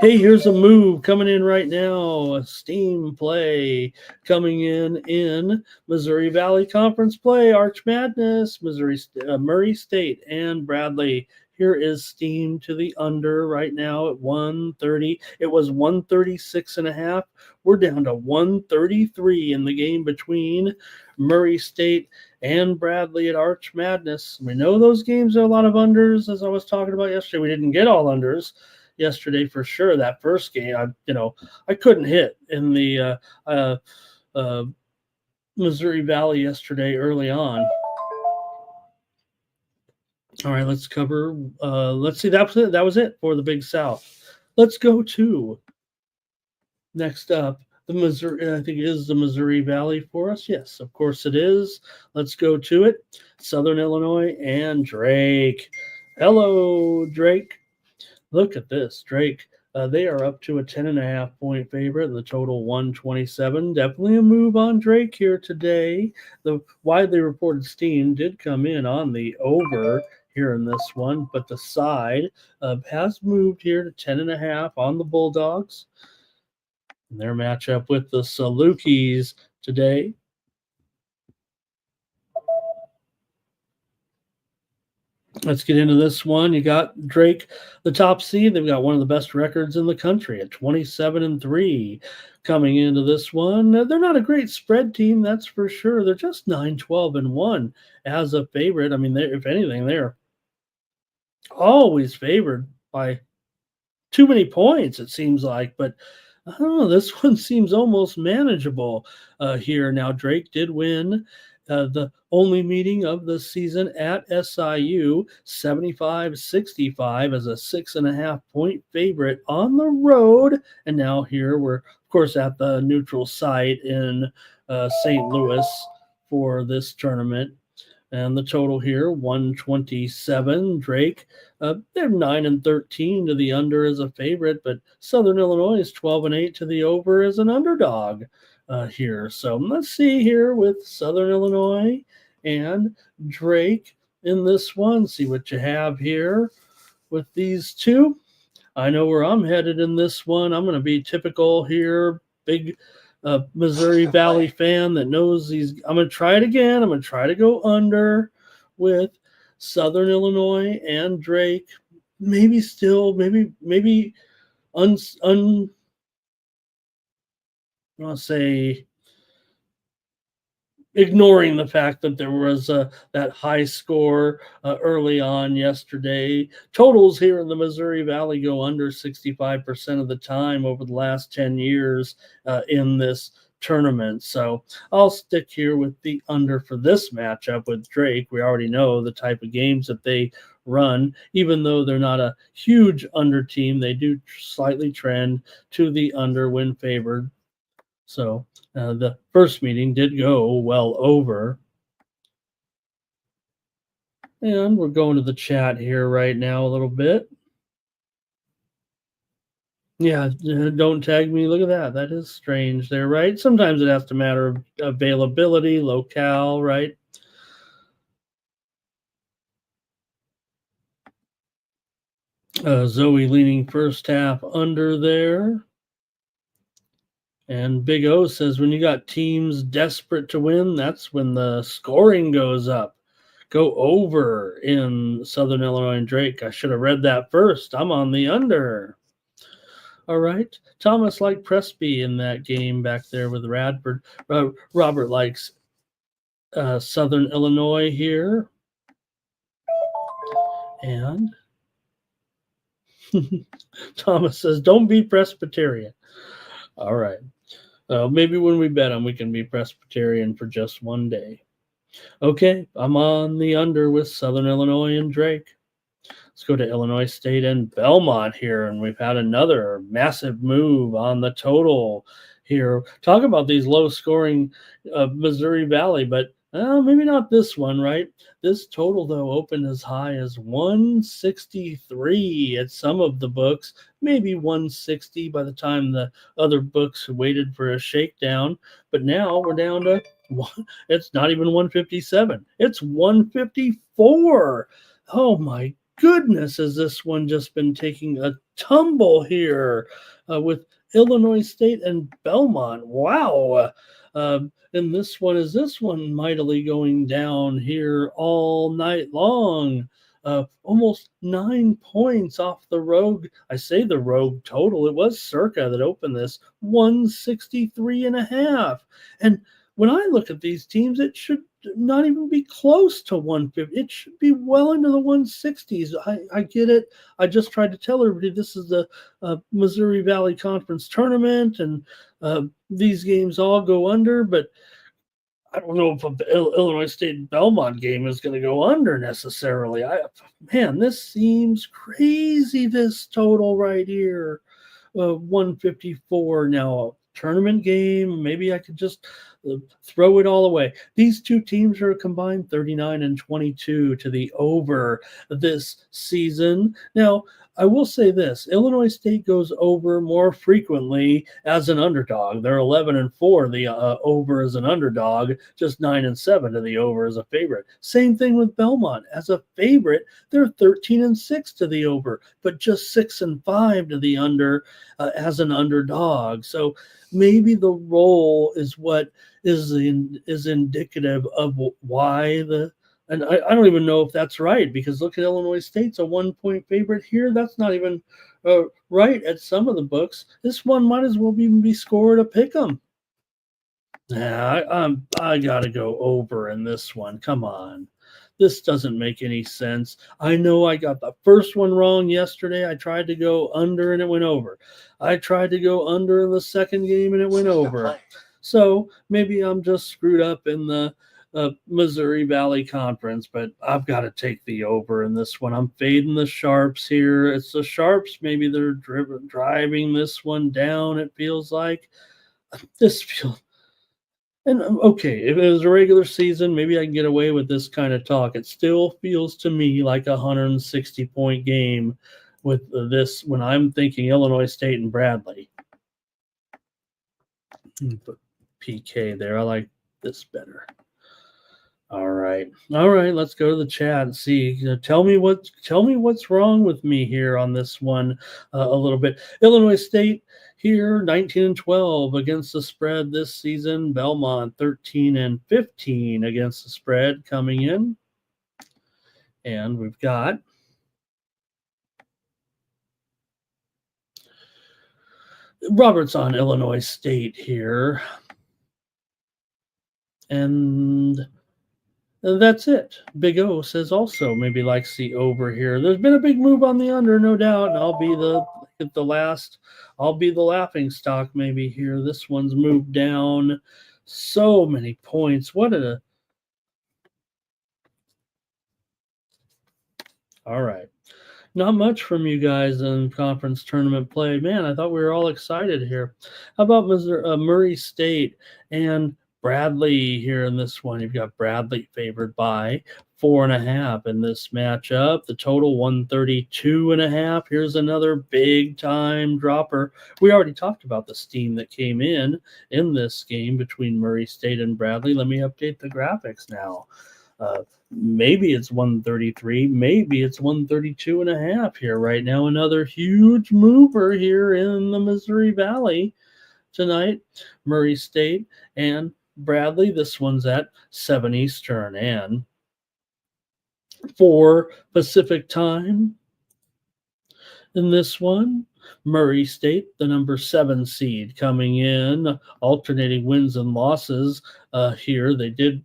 Hey, here's a move coming in right now. A steam play coming in Missouri Valley Conference play. Arch Madness, Murray State, and Bradley. Here is steam to the under right now at 130. It was 136.5. We're down to 133 in the game between Murray State and Bradley at Arch Madness. We know those games are a lot of unders, as I was talking about yesterday. We didn't get all unders yesterday for sure. That first game, I couldn't hit in the Missouri Valley yesterday early on. All right, let's cover. Let's see. That was it for the Big South. Let's go to next up the Missouri. I think it is the Missouri Valley for us. Yes, of course it is. Let's go to it. Southern Illinois and Drake. Hello, Drake. Look at this, Drake. They are up to a 10.5 point favorite, and the total 127. Definitely a move on Drake here today. The widely reported steam did come in on the over here in this one, but the side has moved here to 10.5 on the Bulldogs. And their matchup with the Salukis today. Let's get into this one. You got Drake, the top seed. They've got one of the best records in the country at 27-3 coming into this one. They're not a great spread team, that's for sure. They're just 9-12-1 as a favorite. I mean, if anything, they're always favored by too many points, it seems like. But I don't know, this one seems almost manageable here. Now, Drake did win the only meeting of the season at SIU, 75-65 as a 6.5 point favorite on the road. And now here we're, of course, at the neutral site in St. Louis for this tournament. And the total here, 127. Drake, they're 9-13 to the under as a favorite, but Southern Illinois is 12-8 to the over as an underdog here. So let's see here with Southern Illinois and Drake in this one. See what you have here with these two. I know where I'm headed in this one. I'm going to be typical here, big Missouri Valley fan that knows these. I'm going to try it again. I'm going to try to go under with Southern Illinois and Drake. Maybe I'll say ignoring the fact that there was that high score early on yesterday. Totals here in the Missouri Valley go under 65% of the time over the last 10 years in this tournament. So I'll stick here with the under for this matchup with Drake. We already know the type of games that they run. Even though they're not a huge under team, they do slightly trend to the under when favored. So the first meeting did go well over. And we're going to the chat here right now a little bit. Yeah, don't tag me. Look at that. That is strange there, right? Sometimes it has to matter of availability, locale, right? Zoe leaning first half under there. And Big O says when you got teams desperate to win, that's when the scoring goes up. Go over in Southern Illinois and Drake. I should have read that first. I'm on the under. All right. Thomas liked Presby in that game back there with Radford. Robert likes Southern Illinois here. And Thomas says, don't be Presbyterian. All right. Maybe when we bet them, we can be Presbyterian for just one day. Okay, I'm on the under with Southern Illinois and Drake. Let's go to Illinois State and Belmont here, and we've had another massive move on the total here. Talk about these low-scoring Missouri Valley, but maybe not this one, right? This total, though, opened as high as 163 at some of the books, maybe 160 by the time the other books waited for a shakedown. But now we're down to it's not even 157. It's 154. Oh, my goodness, has this one just been taking a tumble here with Illinois State and Belmont? Wow. And this one mightily going down here all night long. Almost 9 points off the rogue. I say the rogue total. It was Circa that opened this 163.5. And when I look at these teams, it should not even be close to 150. It should be well into the 160s. I get it. I just tried to tell everybody this is the Missouri Valley Conference tournament, and these games all go under, but I don't know if the Illinois State Belmont game is going to go under necessarily. Man, this seems crazy, this total right here. 154 now. Tournament game, maybe I could just throw it all away. These two teams are combined 39 and 22 to the over this season. Now, I will say this: Illinois State goes over more frequently as an underdog. They're 11 and 4 the over as an underdog, just 9 and 7 to the over as a favorite. Same thing with Belmont as a favorite. They're 13 and 6 to the over, but just 6 and 5 to the under as an underdog. So maybe the roll is what is indicative of why and I don't even know if that's right, because look at Illinois State's a 1-point favorite here. That's not even right at some of the books. This one might as well even be scored a pick 'em. Nah, I gotta go over in this one. Come on. This doesn't make any sense. I know I got the first one wrong yesterday. I tried to go under and it went over. I tried to go under in the second game and it went over. So maybe I'm just screwed up in the Missouri Valley Conference, but I've got to take the over in this one. I'm fading the Sharps here. It's the Sharps. Maybe they're driving this one down, it feels like. This feels. And okay, if it was a regular season, maybe I can get away with this kind of talk. It still feels to me like a 160-point game with this when I'm thinking Illinois State and Bradley. Put PK there. I like this better. All right. Let's go to the chat and see. Tell me what's wrong with me here on this one a little bit. Illinois State here 19 and 12 against the spread this season. Belmont 13 and 15 against the spread coming in. And we've got Robert's on Illinois State here. And that's it. Big O says also maybe likes the over here. There's been a big move on the under, no doubt, and I'll be the laughing stock maybe here. This one's moved down so many points. All right. Not much from you guys in conference tournament play. Man, I thought we were all excited here. How about Murray State and Bradley here in this one? You've got Bradley favored by 4.5 in this matchup. The total 132.5. Here's another big time dropper. We already talked about the steam that came in this game between Murray State and Bradley. Let me update the graphics now. Maybe it's 133, maybe it's 132.5 here right now. Another huge mover here in the Missouri Valley tonight. Murray State and Bradley. This one's at 7 Eastern and 4 Pacific time. In this one, Murray State, the number 7 seed, coming in, alternating wins and losses here. They did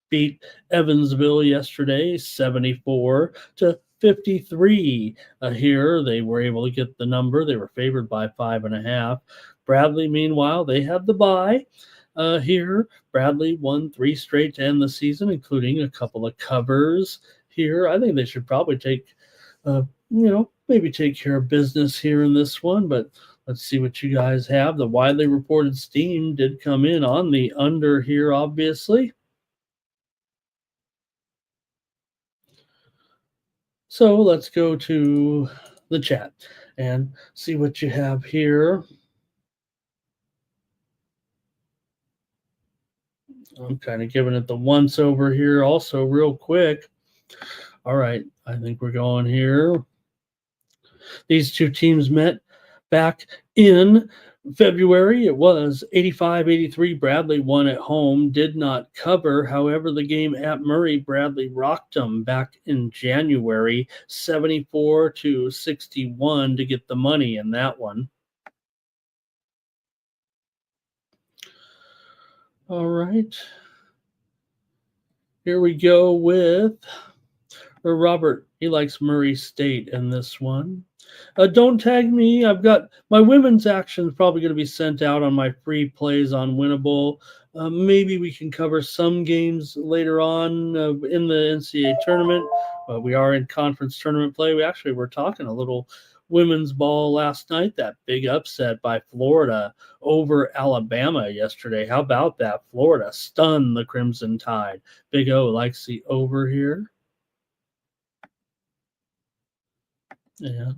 beat Evansville yesterday, 74-53. Here, they were able to get the number. They were favored by 5.5. Bradley, meanwhile, they had the bye. Here, Bradley won 3 straight to end the season, including a couple of covers here. I think they should probably maybe take care of business here in this one, but let's see what you guys have. The widely reported steam did come in on the under here, obviously. So let's go to the chat and see what you have here. I'm kind of giving it the once over here also real quick. All right, I think we're going here. These two teams met back in February. It was 85-83. Bradley won at home, did not cover. However, the game at Murray, Bradley rocked them back in January, 74-61 to get the money in that one. All right. Here we go with Robert. He likes Murray State in this one. Don't tag me. I've got my women's action is probably going to be sent out on my free plays on Winnable. Maybe we can cover some games later on in the NCAA tournament. We are in conference tournament play. We actually were talking a little women's ball last night. That big upset by Florida over Alabama yesterday. How about that? Florida stunned the Crimson Tide. Big O likes the over here. And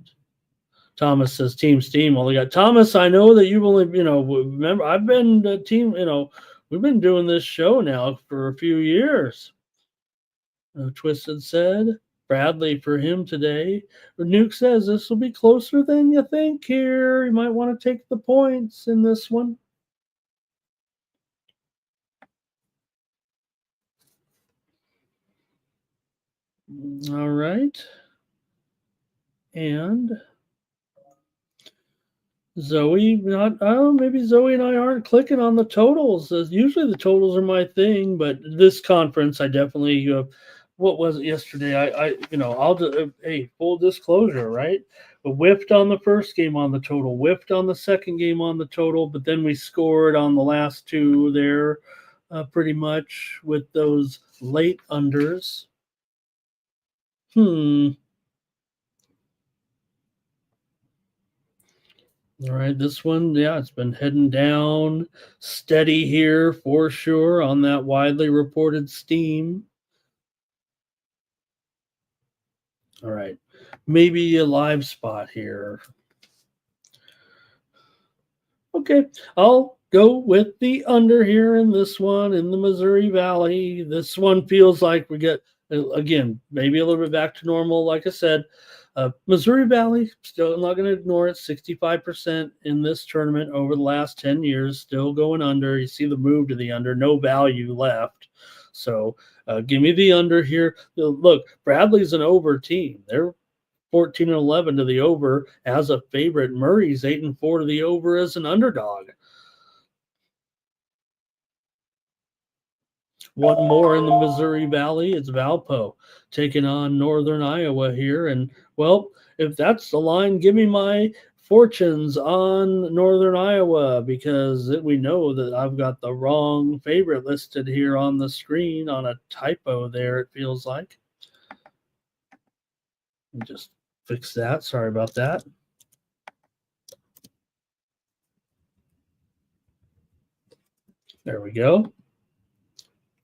Thomas says Team Steam. Well, we got Thomas. I know that you've only, remember, I've been the team, we've been doing this show now for a few years. Twisted said Bradley for him today. Nuke says this will be closer than you think here. You might want to take the points in this one. All right. And Zoe, maybe Zoe and I aren't clicking on the totals. Usually the totals are my thing, but this conference, I definitely, what was it yesterday? I'll do, hey, full disclosure, right? But whiffed on the first game on the total, whiffed on the second game on the total, but then we scored on the last two there pretty much with those late unders. All right, this one, it's been heading down steady here for sure on that widely reported steam. All right, maybe a live spot here. Okay, I'll go with the under here in this one in the Missouri Valley. This one feels like we get, again, maybe a little bit back to normal, like I said. Missouri Valley, still not going to ignore it, 65% in this tournament over the last 10 years, still going under. You see the move to the under, no value left. So give me the under here. Look, Bradley's an over team. They're 14-11 to the over as a favorite. Murray's 8-4 to the over as an underdog. One more in the Missouri Valley. It's Valpo taking on Northern Iowa here. And, well, if that's the line, give me my fortunes on Northern Iowa, because we know that I've got the wrong favorite listed here on the screen on a typo there, it feels like. Just fix that. Sorry about that. There we go.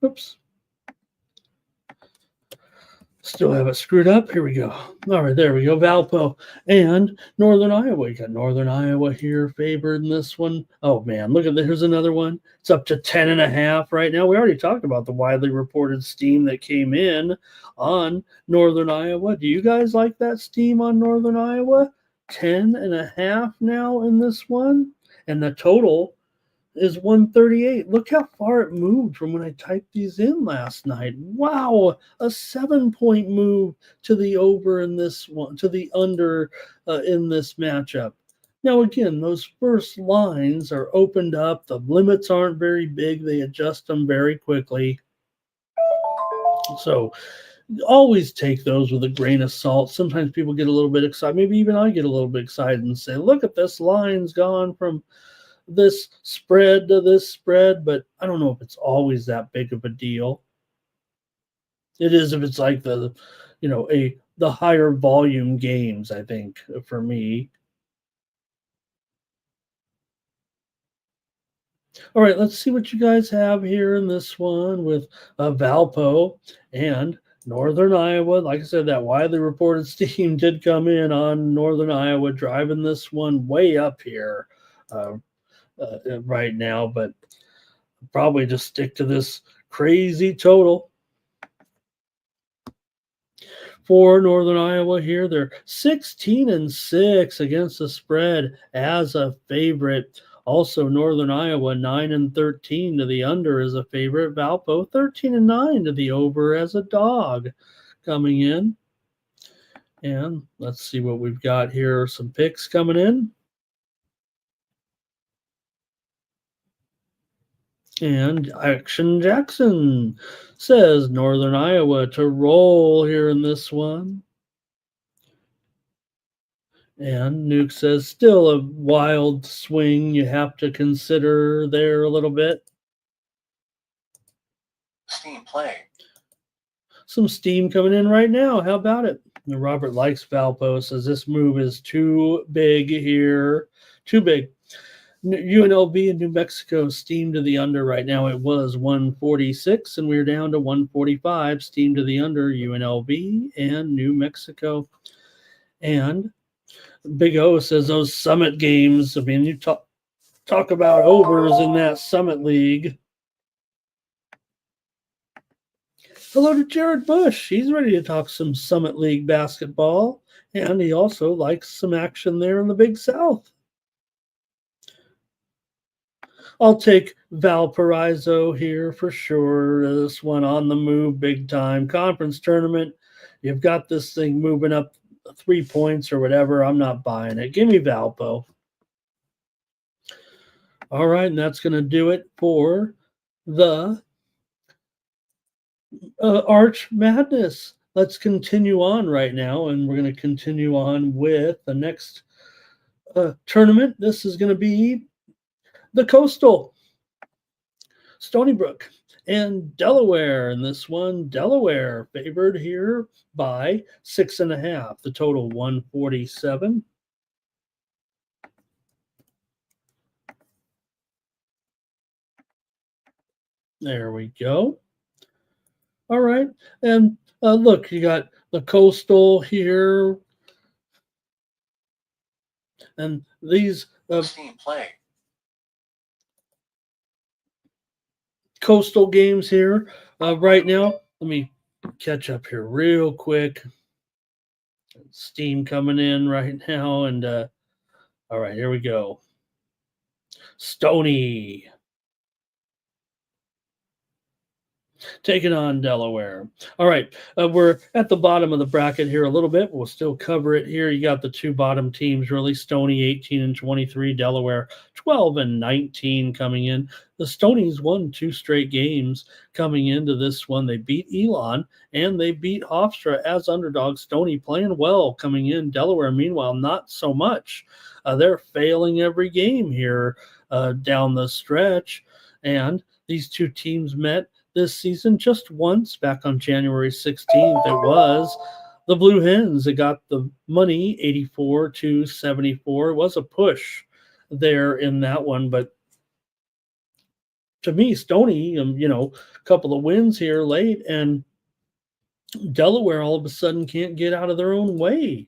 Oops. Still have it screwed up. Here we go. All right, there we go. Valpo and Northern Iowa. You got Northern Iowa here favored in this one. Oh, man, look at that. Here's another one. It's up to 10.5 right now. We already talked about the widely reported steam that came in on Northern Iowa. Do you guys like that steam on Northern Iowa? 10.5 now in this one. And the total is 138. Look how far it moved from when I typed these in last night. Wow, a 7-point move to the over in this one, to the under in this matchup. Now, again, those first lines are opened up. The limits aren't very big. They adjust them very quickly. So always take those with a grain of salt. Sometimes people get a little bit excited. Maybe even I get a little bit excited and say, look at this, line's gone from this spread to this spread, but I don't know if it's always that big of a deal. It is if it's like the higher volume games, I think, for me. All right, let's see what you guys have here in this one with Valpo and Northern Iowa. Like I said, that widely reported steam did come in on Northern Iowa, driving this one way up here. Right now, but probably just stick to this crazy total. For Northern Iowa here, they're 16-6 against the spread as a favorite. Also, Northern Iowa 9-13 to the under as a favorite. Valpo 13-9 to the over as a dog coming in. And let's see what we've got here. Some picks coming in. And Action Jackson says Northern Iowa to roll here in this one. And Nuke says still a wild swing you have to consider there a little bit. Steam play. Some steam coming in right now. How about it? And Robert likes Valpo, says this move is too big here. Too big. UNLV in New Mexico steam to the under right now. It was 146, and we're down to 145. Steam to the under, UNLV and New Mexico. And Big O says those Summit games. I mean, you talk about overs in that Summit League. Hello to Jared Bush. He's ready to talk some Summit League basketball, and he also likes some action there in the Big South. I'll take Valparaiso here for sure. This one on the move big time. Conference tournament. You've got this thing moving up 3 points or whatever. I'm not buying it. Give me Valpo. All right, and that's going to do it for the Arch Madness. Let's continue on right now, and we're going to continue on with the next tournament. This is going to be the Coastal, Stony Brook, and Delaware. And this one, Delaware favored here by 6.5. The total 147. There we go. All right. And look, you got the Coastal here. And these Steam play. Coastal games here right now. Let me catch up here real quick. Steam coming in right now. And all right, here we go. Stony taking on Delaware. All right, we're at the bottom of the bracket here a little bit. We'll still cover it here. You got the two bottom teams, really. Stony 18-23, Delaware 12-19 coming in. the Stonies won 2 straight games coming into this one. They beat Elon and they beat Hofstra as underdogs. Stony playing well coming in. Delaware, meanwhile, not so much. They're failing every game here down the stretch. And these two teams met this season just once back on January 16th. It was the Blue Hens that got the money 84-74. It was a push there in that one, but to me, Stony, a couple of wins here late, and Delaware all of a sudden can't get out of their own way,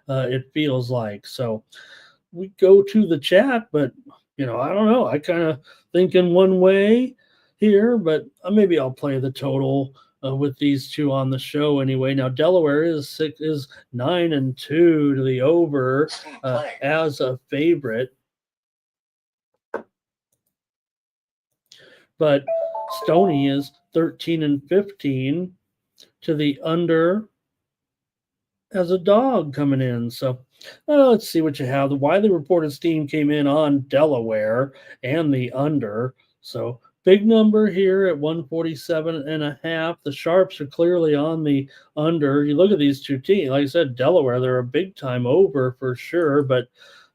it feels like. So we go to the chat, but, I don't know. I kind of think in one way here, but maybe I'll play the total with these two on the show anyway. Now, Delaware is 9-2 to the over as a favorite. But Stony is 13-15 to the under as a dog coming in. So let's see what you have. The widely reported steam came in on Delaware and the under. So big number here at 147.5. The Sharps are clearly on the under. You look at these two teams. Like I said, Delaware, they're a big time over for sure, but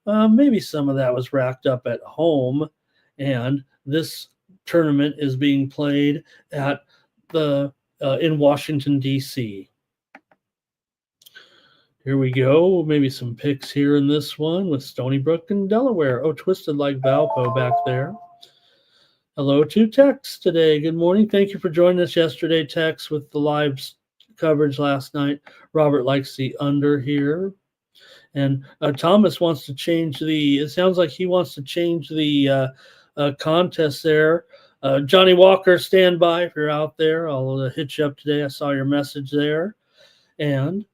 maybe some of that was racked up at home. And this tournament is being played at the in Washington, D.C. Here we go. Maybe some picks here in this one with Stony Brook and Delaware. Oh, twisted like Valpo back there. Hello to Tex today. Good morning. Thank you for joining us yesterday, Tex, with the live coverage last night. Robert likes the under here. And Thomas wants to change it sounds like he wants to change the contest there. Johnny Walker, stand by if you're out there. I'll hit you up today. I saw your message there. And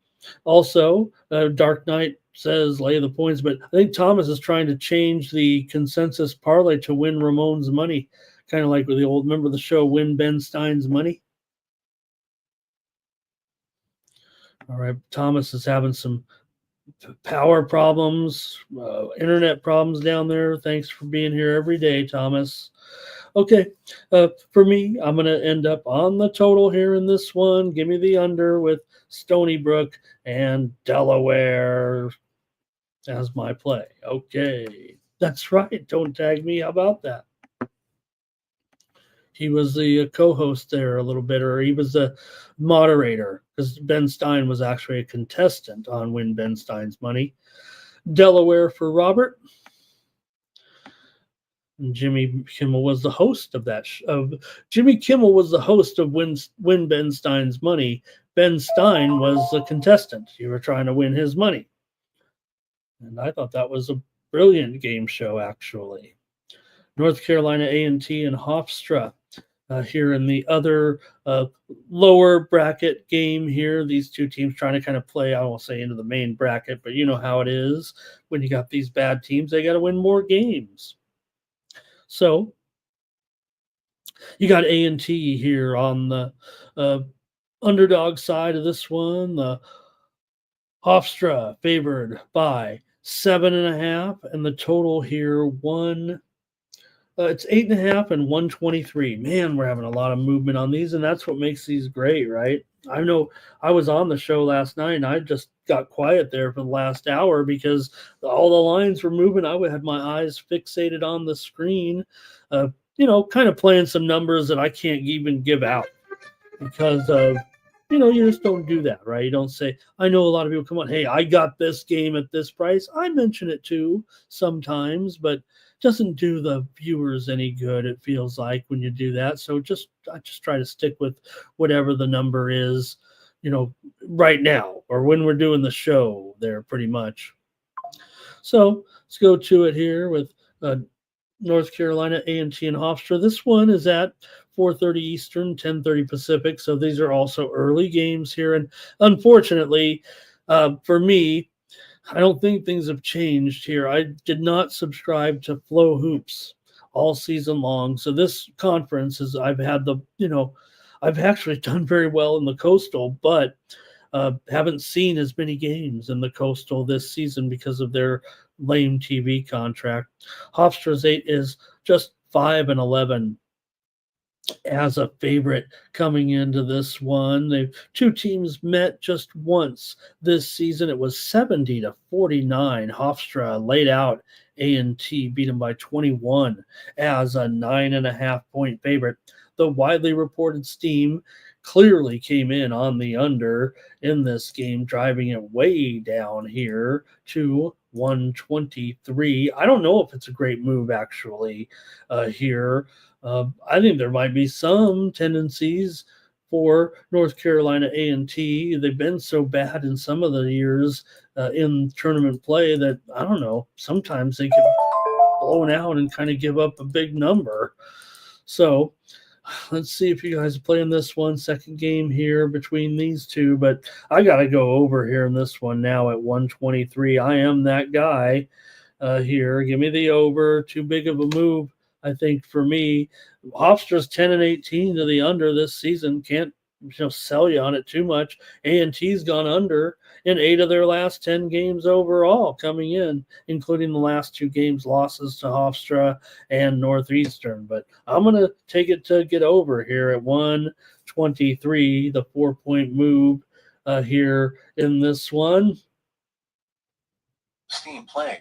also, Dark Knight says lay the points, but I think Thomas is trying to change the consensus parlay to win Ramon's money, kind of like with the old, remember the show Win Ben Stein's Money? All right, Thomas is having some power problems, internet problems down there. Thanks for being here every day, Thomas. Okay, for me, I'm going to end up on the total here in this one. Give me the under with Stony Brook and Delaware as my play. Okay, that's right. Don't tag me. How about that? He was the co-host there a little bit, or he was the moderator, because Ben Stein was actually a contestant on Win Ben Stein's Money. Delaware for Robert. And Jimmy Kimmel was the host of that. Jimmy Kimmel was the host of Win Ben Stein's Money. Ben Stein was a contestant. You were trying to win his money. And I thought that was a brilliant game show, actually. North Carolina A&T and Hofstra here in the other lower bracket game here. These two teams trying to kind of play, I won't say into the main bracket, but you know how it is. When you got these bad teams, they got to win more games. So you got A&T here on the underdog side of this one. The Hofstra favored by 7.5, and the total here it's 8.5 and 123. Man, we're having a lot of movement on these, and that's what makes these great, right? I know I was on the show last night, and I just got quiet there for the last hour because all the lines were moving. I had my eyes fixated on the screen, kind of playing some numbers that I can't even give out because of, you just don't do that, right? You don't say, I know a lot of people come on, hey, I got this game at this price. I mention it too sometimes, but doesn't do the viewers any good, it feels like, when you do that. So I just try to stick with whatever the number is, right now, or when we're doing the show there, pretty much. So let's go to it here with North Carolina A&T and Hofstra. This one is at 4:30 Eastern, 10:30 Pacific. So these are also early games here. And unfortunately, for me, I don't think things have changed here. I did not subscribe to Flow Hoops all season long. So this conference is, I've actually done very well in the Coastal, but haven't seen as many games in the Coastal this season because of their lame TV contract. Hofstra's 8 is just 5-11 as a favorite coming into this one. The two teams met just once this season. It was 70-49. Hofstra laid out A&T, beat them by 21 as a 9.5-point favorite. The widely reported Steam clearly came in on the under in this game, driving it way down here to 123. I don't know if it's a great move actually here. I think there might be some tendencies for North Carolina A&T. They've been so bad in some of the years in tournament play that, I don't know, sometimes they get blown out and kind of give up a big number. So let's see if you guys are playing this one. Second game here between these two, but I got to go over here in this one now at 123. I am that guy here. Give me the over. Too big of a move, I think, for me. Hofstra's 10-18 to the under this season. Can't sell you on it too much. A&T's gone under in 8 of their last 10 games overall coming in, including the last 2 games losses to Hofstra and Northeastern. But I'm going to take it to get over here at 123, the 4-point move here in this one. Steam playing.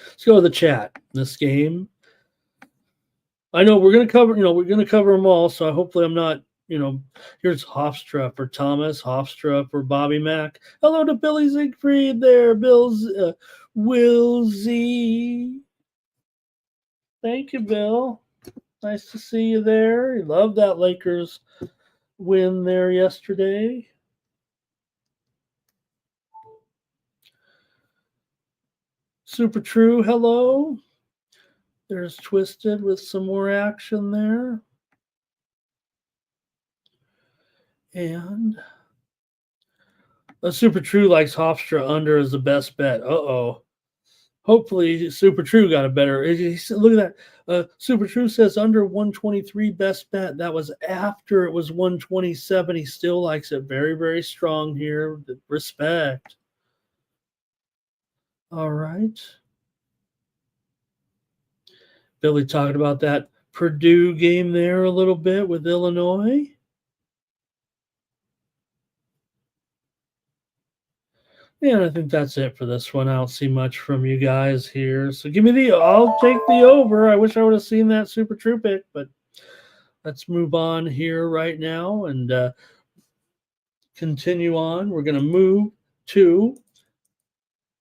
Let's go to the chat. This game, I know we're going to cover, we're going to cover them all. So hopefully I'm not, here's Hofstra for Thomas, Hofstra for Bobby Mack. Hello to Billy Siegfried there, Will Z. Thank you, Bill. Nice to see you there. You love that Lakers win there yesterday. Super True, hello. There's Twisted with some more action there. And Super True likes Hofstra under as the best bet. Uh-oh. Hopefully Super True got a better. Look at that. Super True says under 123 best bet. That was after it was 127. He still likes it very, very strong here. Respect. All right. Billy talking about that Purdue game there a little bit with Illinois. Yeah, and I think that's it for this one. I don't see much from you guys here. So I'll take the over. I wish I would have seen that Super True pick, but let's move on here right now and continue on. We're going to move to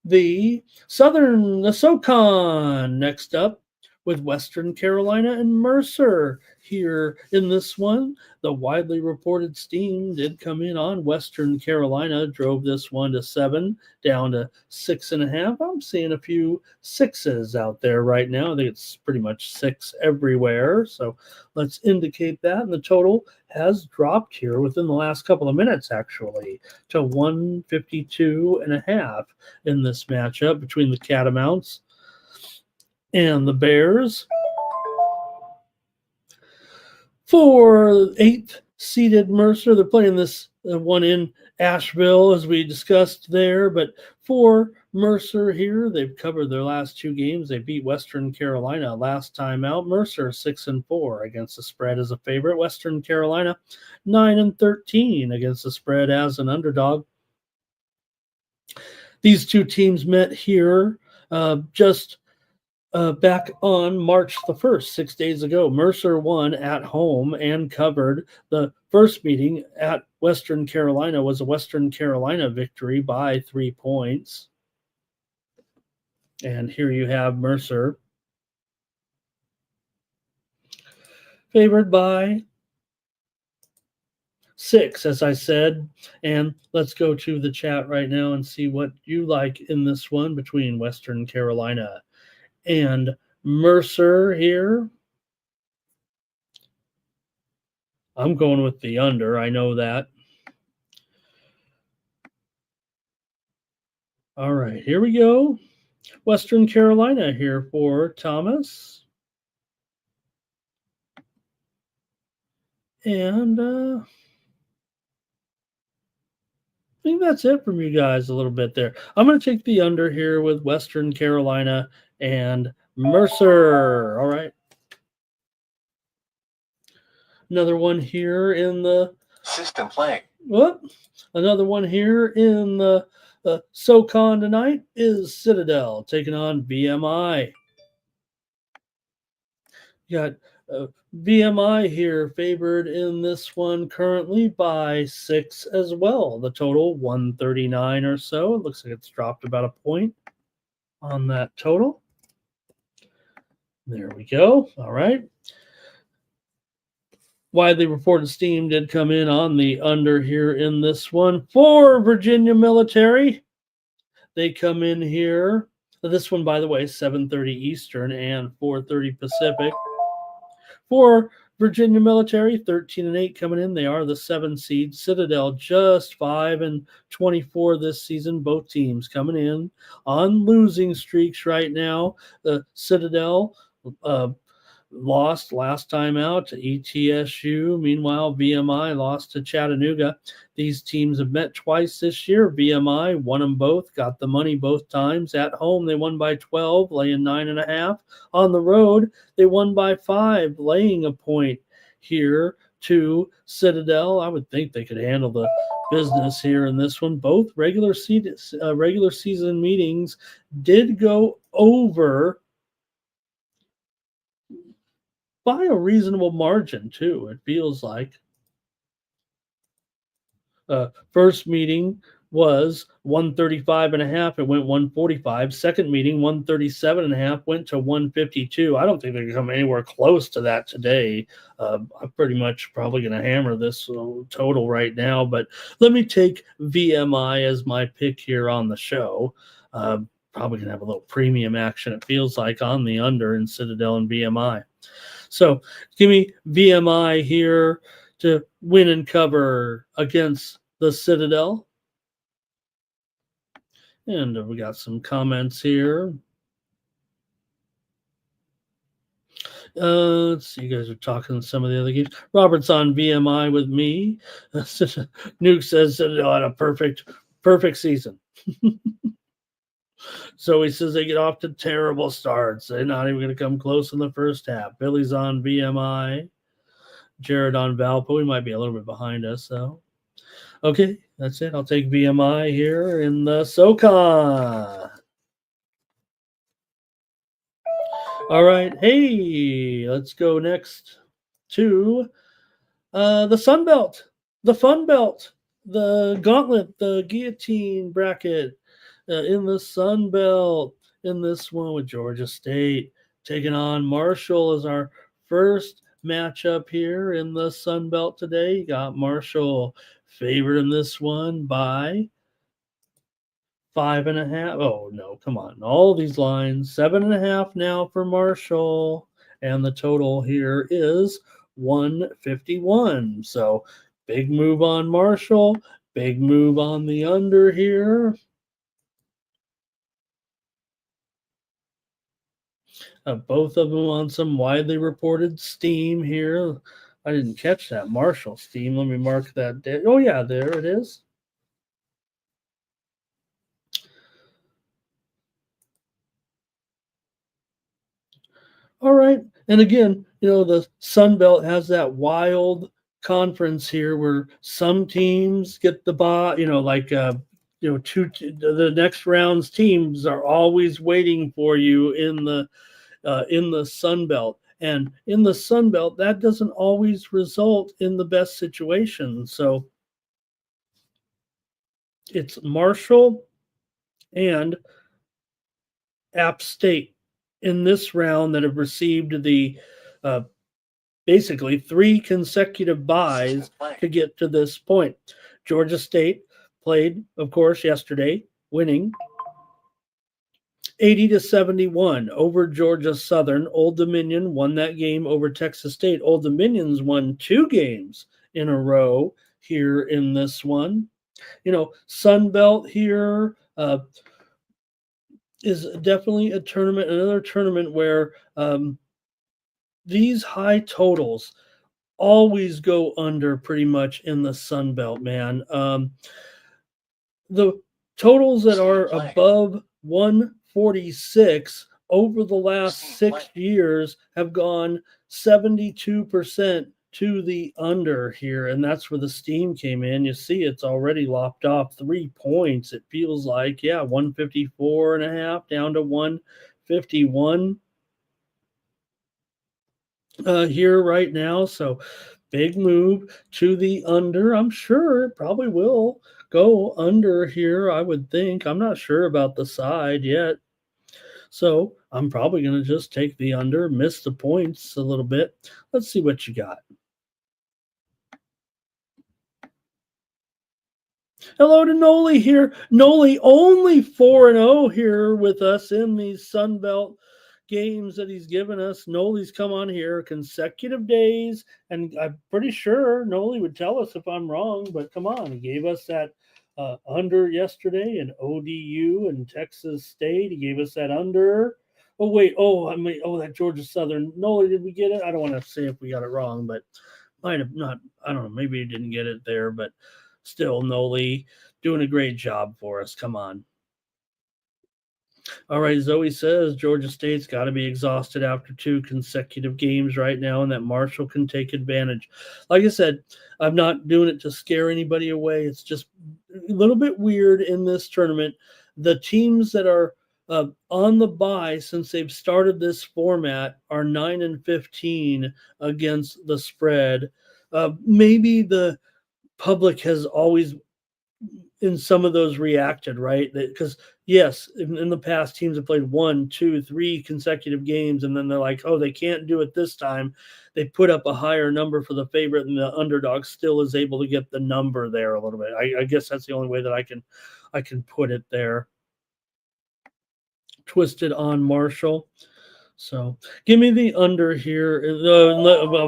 the SoCon next up with Western Carolina and Mercer here in this one. The widely reported Steam did come in on Western Carolina, drove this one to 7, down to 6.5. I'm seeing a few 6s out there right now. I think it's pretty much 6 everywhere. So let's indicate that. And the total has dropped here within the last couple of minutes, actually, to 152.5 in this matchup between the Catamounts and the Bears. For 8th seeded Mercer, they're playing this one in Asheville, as we discussed there. But for Mercer here, they've covered their last 2 games. They beat Western Carolina last time out. Mercer 6-4 against the spread as a favorite. Western Carolina 9-13 against the spread as an underdog. These two teams met here just back on March the 1st, 6 days ago. Mercer won at home and covered. The first meeting at Western Carolina was a Western Carolina victory by 3 points. And here you have Mercer favored by 6, as I said. And let's go to the chat right now and see what you like in this one between Western Carolina and Mercer here. I'm going with the under. I know that. All right, here we go. Western Carolina here for Thomas. And I think that's it from you guys a little bit there. I'm going to take the under here with Western Carolina and Mercer. All right. Another one here in the System playing. another one here in the SoCon tonight is Citadel taking on VMI. You got VMI here favored in this one currently by 6 as well. The total 139 or so. It looks like it's dropped about a point on that total. There we go. All right. Widely reported steam did come in on the under here in this one for Virginia Military. They come in here. This one, by the way, 7:30 Eastern and 4:30 Pacific. For Virginia Military, 13-8 coming in. They are the 7 seed. Citadel just 5-24 this season. Both teams coming in on losing streaks right now. The Citadel lost last time out to ETSU. Meanwhile, VMI lost to Chattanooga. These teams have met twice this year. VMI won them both, got the money both times. At home, they won by 12, laying 9.5. On the road, they won by 5, laying a point here to Citadel. I would think they could handle the business here in this one. Both regular season meetings did go over by a reasonable margin, too, it feels like. First meeting was 135.5. It went 145. Second meeting, 137.5, went to 152. I don't think they can come anywhere close to that today. I'm pretty much probably going to hammer this total right now, but let me take VMI as my pick here on the show. Probably going to have a little premium action, it feels like, on the under in Citadel and VMI. So give me VMI here to win and cover against the Citadel. And we got some comments here. Let's see, you guys are talking some of the other games. Robert's on VMI with me. Nuke says Citadel had a perfect season. So he says they get off to terrible starts. They're not even going to come close in the first half. Billy's on VMI. Jared on Valpo. He might be a little bit behind us, though. Okay, that's it. I'll take VMI here in the SoCon. All right. Hey, let's go next to the Sun Belt, the Fun Belt, the Gauntlet, the Guillotine bracket. In the Sun Belt, in this one with Georgia State taking on Marshall as our first matchup here in the Sun Belt today. You got Marshall favored in this one by 5.5. Oh no, come on! All these lines 7.5 now for Marshall, and the total here is 151. So big move on Marshall, big move on the under here. Both of them on some widely reported steam here. I didn't catch that Marshall steam. Let me mark that down. Oh, yeah, there it is. All right. And again, the Sun Belt has that wild conference here where some teams get the bye, the next round's teams are always waiting for you in the Sun Belt. And in the Sun Belt, that doesn't always result in the best situation. So it's Marshall and App State in this round that have received the basically 3 consecutive byes to get to this point. Georgia State played, of course, yesterday, winning 80-71 over Georgia Southern. Old Dominion won that game over Texas State. Old Dominion's won 2 games in a row here in this one. Sun Belt here is definitely another tournament where these high totals always go under pretty much in the Sun Belt, man. The totals that are above 146 over the last 6 years have gone 72% to the under here, and that's where the steam came in. You see it's already lopped off 3 points. It feels like, 154 and a half down to 151 here right now. So big move to the under. I'm sure it probably will go under here, I would think. I'm not sure about the side yet. So I'm probably going to just take the under, miss the points a little bit. Let's see what you got. Hello to Noli here. Noli only 4-0 here with us in these Sun Belt games that he's given us. Noli's come on here consecutive days, and I'm pretty sure Noli would tell us if I'm wrong, but come on, he gave us that under yesterday in ODU and Texas State. He gave us that under. Oh wait, that Georgia Southern. Noli, did we get it? I don't want to say if we got it wrong, but might have not. I don't know. Maybe he didn't get it there, but still, Noli doing a great job for us. Come on. All right, Zoe says Georgia State's got to be exhausted after 2 consecutive games right now, and that Marshall can take advantage. Like I said, I'm not doing it to scare anybody away. It's just a little bit weird in this tournament. The teams that are on the bye since they've started this format are 9-15 against the spread. Maybe the public has always in some of those reacted, right? Because yes, in the past, teams have played 1, 2, 3 consecutive games, and then they're like, oh, they can't do it this time. They put up a higher number for the favorite, and the underdog still is able to get the number there a little bit. I guess that's the only way that I can put it there. Twisted on Marshall. So give me the under here.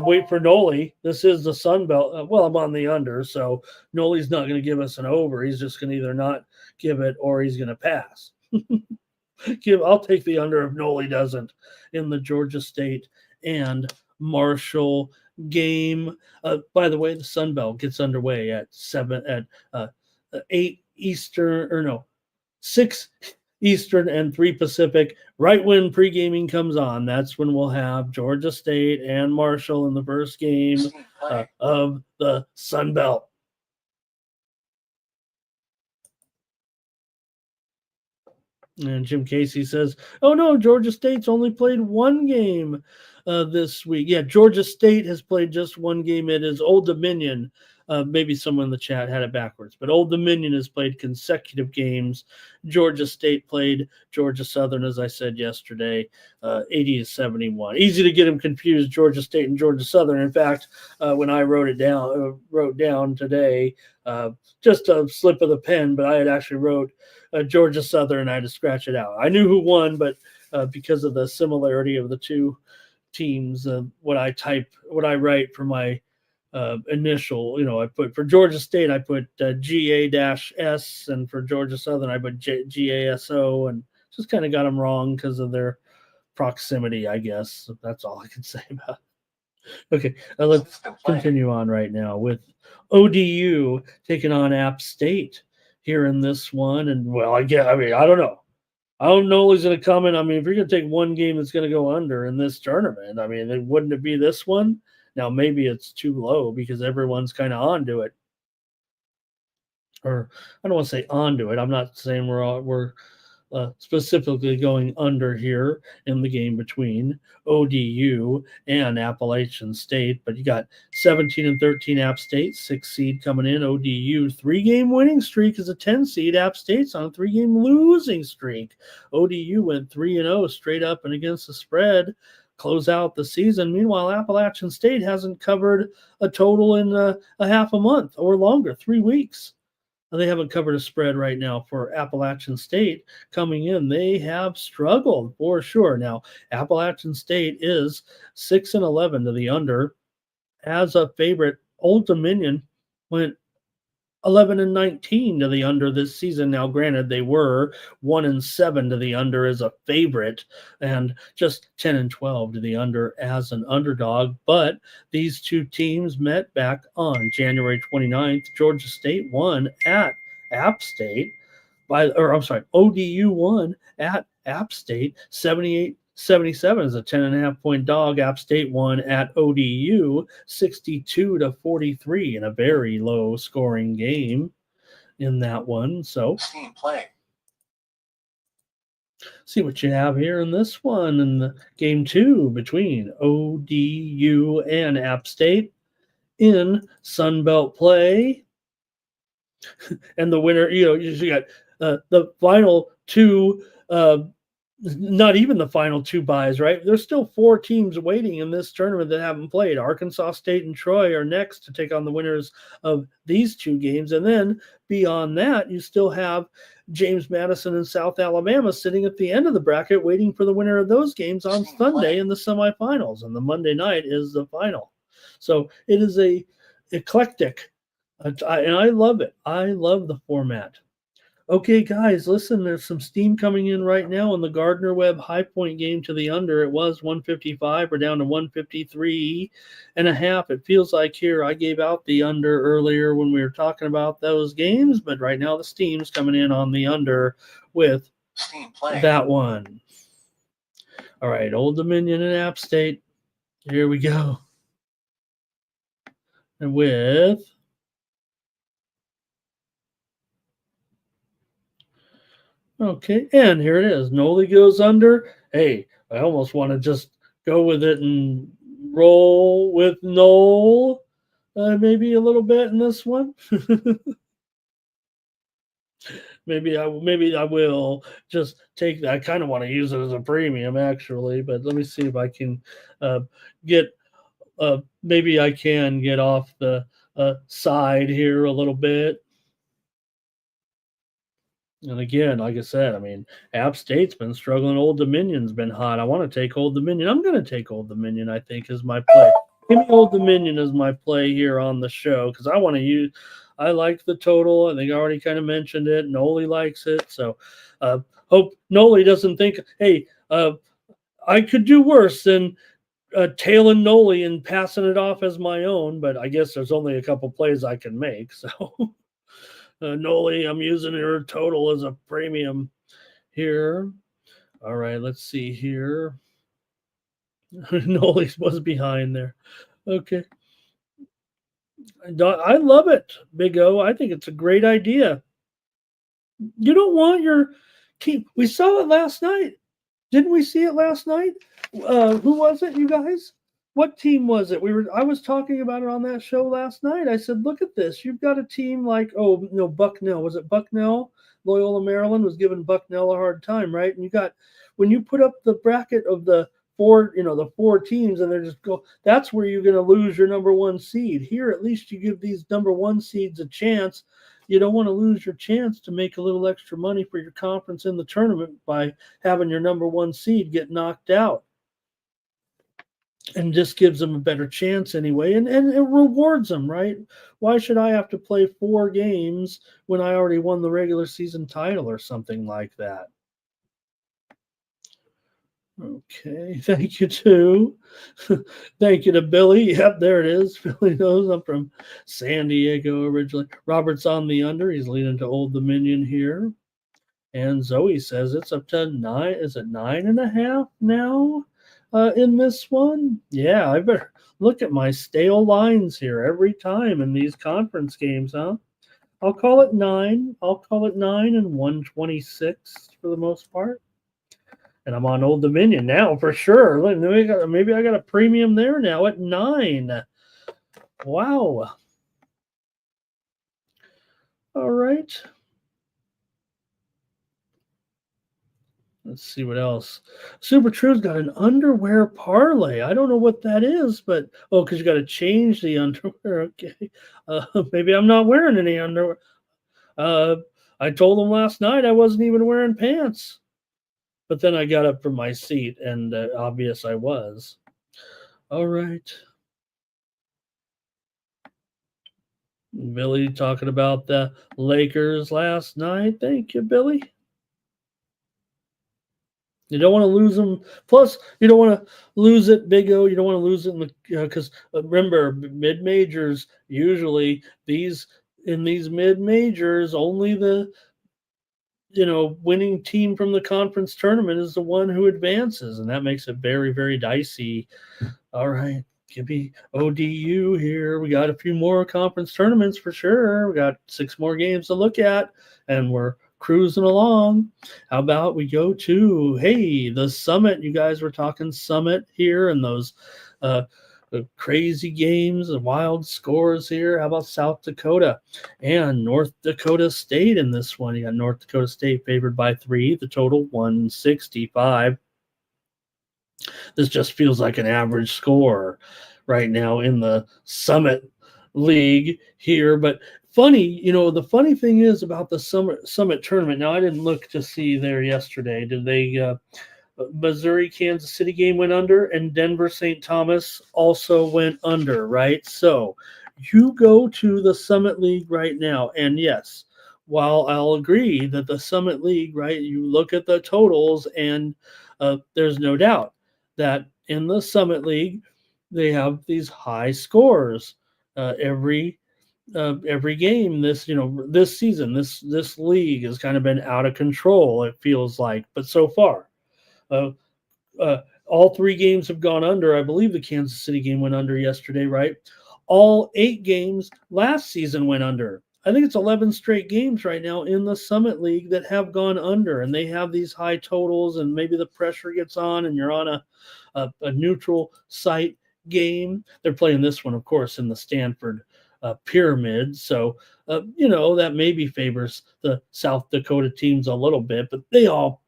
Wait for Noli. This is the Sun Belt. Well, I'm on the under, so Noli's not going to give us an over. He's just going to either not give it or he's going to pass. I'll take the under if Noli doesn't in the Georgia State and Marshall game. By the way, the Sun Belt gets underway at 8 Eastern, or no, 6 Eastern and 3 Pacific. Right when pre-gaming comes on, that's when we'll have Georgia State and Marshall in the first game of the Sun Belt. And Jim Casey says, oh no, Georgia State's only played 1 game this week. Yeah, Georgia State has played just 1 game. It is Old Dominion. Maybe someone in the chat had it backwards, but Old Dominion has played consecutive games. Georgia State played Georgia Southern, as I said yesterday, 80-71. Easy to get them confused, Georgia State and Georgia Southern. In fact, when I wrote down today, just a slip of the pen, but I had actually wrote Georgia Southern, and I had to scratch it out. I knew who won, but because of the similarity of the 2 teams, what I write for my initial, I put for Georgia State, I put GA-S, and for Georgia Southern, I put GASO, and just kind of got them wrong because of their proximity, I guess. So that's all I can say about it. Okay, let's continue on right now with ODU taking on App State here in this one. And, well, I don't know. I don't know who's going to come in. I mean, if you're going to take 1 game that's going to go under in this tournament, I mean, wouldn't it be this one? Now, maybe it's too low because everyone's kind of onto it. Or I don't want to say onto it. I'm not saying we're specifically going under here in the game between ODU and Appalachian State. But you got 17-13 App State, 6 seed coming in. ODU 3-game winning streak is a 10 seed. App State's on a 3-game losing streak. ODU went 3-0 straight up and against the spread. Close out the season. Meanwhile, Appalachian State hasn't covered a total in a half a month or longer, 3 weeks. They haven't covered a spread right now for Appalachian State coming in. They have struggled for sure. Now, Appalachian State is 6-11 to the under. As a favorite, Old Dominion went 11-19 to the under this season. Now, granted, they were 1-7 to the under as a favorite and just 10-12 to the under as an underdog. But these 2 teams met back on January 29th. Georgia State won at App State. ODU won at App State 78-77 is a 10.5 point dog. App State won at ODU 62-43 in a very low scoring game in that one. So Steam play. see what you have here in this one in the game 2 between ODU and App State in Sunbelt play. And the winner, you got the final two, not even the final two buys, right? There's still 4 teams waiting in this tournament that haven't played. Arkansas State and Troy are next to take on the winners of these 2 games. And then beyond that, you still have James Madison and South Alabama sitting at the end of the bracket waiting for the winner of those games on Sunday in the semifinals. And the Monday night is the final. So it is a eclectic, and I love it. I love the format. Okay, guys, listen, there's some steam coming in right now on the Gardner Webb High Point game to the under. It was 155. We're down to 153.5. It feels like here I gave out the under earlier when we were talking about those games, but right now the steam's coming in on the under with Steam play. that one. All right, Old Dominion and App State. Here we go. And with okay, and here it is. Noli goes under. Hey, I almost want to just go with it and roll with Noel maybe a little bit in this one. maybe I will just take that. I kind of want to use it as a premium actually, but let me see if I can get maybe I can get off the side here a little bit. And again, like I said, I mean, App State's been struggling. Old Dominion's been hot. I want to take Old Dominion. I'm going to take Old Dominion, I think, as my play. Give me Old Dominion as my play here on the show because I want to use – I like the total. I think I already kind of mentioned it. Noli likes it. So hope Noli doesn't think, hey, I could do worse than tailing Noli and passing it off as my own, but I guess there's only a couple plays I can make, so – Noli, I'm using her total as a premium here. All right, let's see here. Noli was behind there. Okay. I love it, Big O. I think it's a great idea. You don't want your team. We saw it last night. Didn't we see it last night? Who was it, you guys? What team was it? I was talking about it on that show last night. I said, look at this. You've got a team like, Bucknell. Was it Bucknell? Loyola Maryland was giving Bucknell a hard time, right? And when you put up the bracket of the 4 teams and they're just that's where you're going to lose your number 1 seed. Here, at least you give these number 1 seeds a chance. You don't want to lose your chance to make a little extra money for your conference in the tournament by having your number 1 seed get knocked out. And just gives them a better chance anyway, and it rewards them, right? Why should I have to play 4 games when I already won the regular season title or something like that? Okay, thank you too. Thank you to Billy. Yep, there it is. Billy knows I'm from San Diego originally. Robert's on the under. He's leading to Old Dominion here. And Zoe says it's up to 9. Is it 9.5 now? In this one, yeah, I better look at my stale lines here every time in these conference games, huh? I'll call it 9. I'll call it 9 and 126 for the most part. And I'm on Old Dominion now for sure. Maybe I got a premium there now at 9. Wow. All right. Let's see what else. Super True's got an underwear parlay. I don't know what that is, but because you got to change the underwear. Okay, maybe I'm not wearing any underwear. I told him last night I wasn't even wearing pants, but then I got up from my seat, and obvious I was. All right. Billy talking about the Lakers last night. Thank you, Billy. You don't want to lose them. Plus, you don't want to lose it, Big O. You don't want to lose it in the because remember, mid majors usually in these mid majors only the winning team from the conference tournament is the one who advances, and that makes it very, very dicey. All right, give me ODU here. We got a few more conference tournaments for sure. We got 6 more games to look at, and we're cruising along. How about we go to, the Summit? You guys were talking Summit here, and those crazy games and wild scores here. How about South Dakota and North Dakota State in this one? You got North Dakota State favored by 3, the total 165. This just feels like an average score right now in the Summit League here. But funny, the funny thing is about the Summit tournament. Now, I didn't look to see there yesterday. Did they Missouri Kansas City game went under, and Denver St. Thomas also went under, right? So you go to the Summit League right now, and yes, while I'll agree that the Summit League, right, you look at the totals, and there's no doubt that in the Summit League they have these high scores every game. This season, this league has kind of been out of control, it feels like, but so far. All 3 games have gone under. I believe the Kansas City game went under yesterday, right? All 8 games last season went under. I think it's 11 straight games right now in the Summit League that have gone under, and they have these high totals, and maybe the pressure gets on and you're on a neutral site game. They're playing this one, of course, in the Stanford pyramid. So, that maybe favors the South Dakota teams a little bit, but they all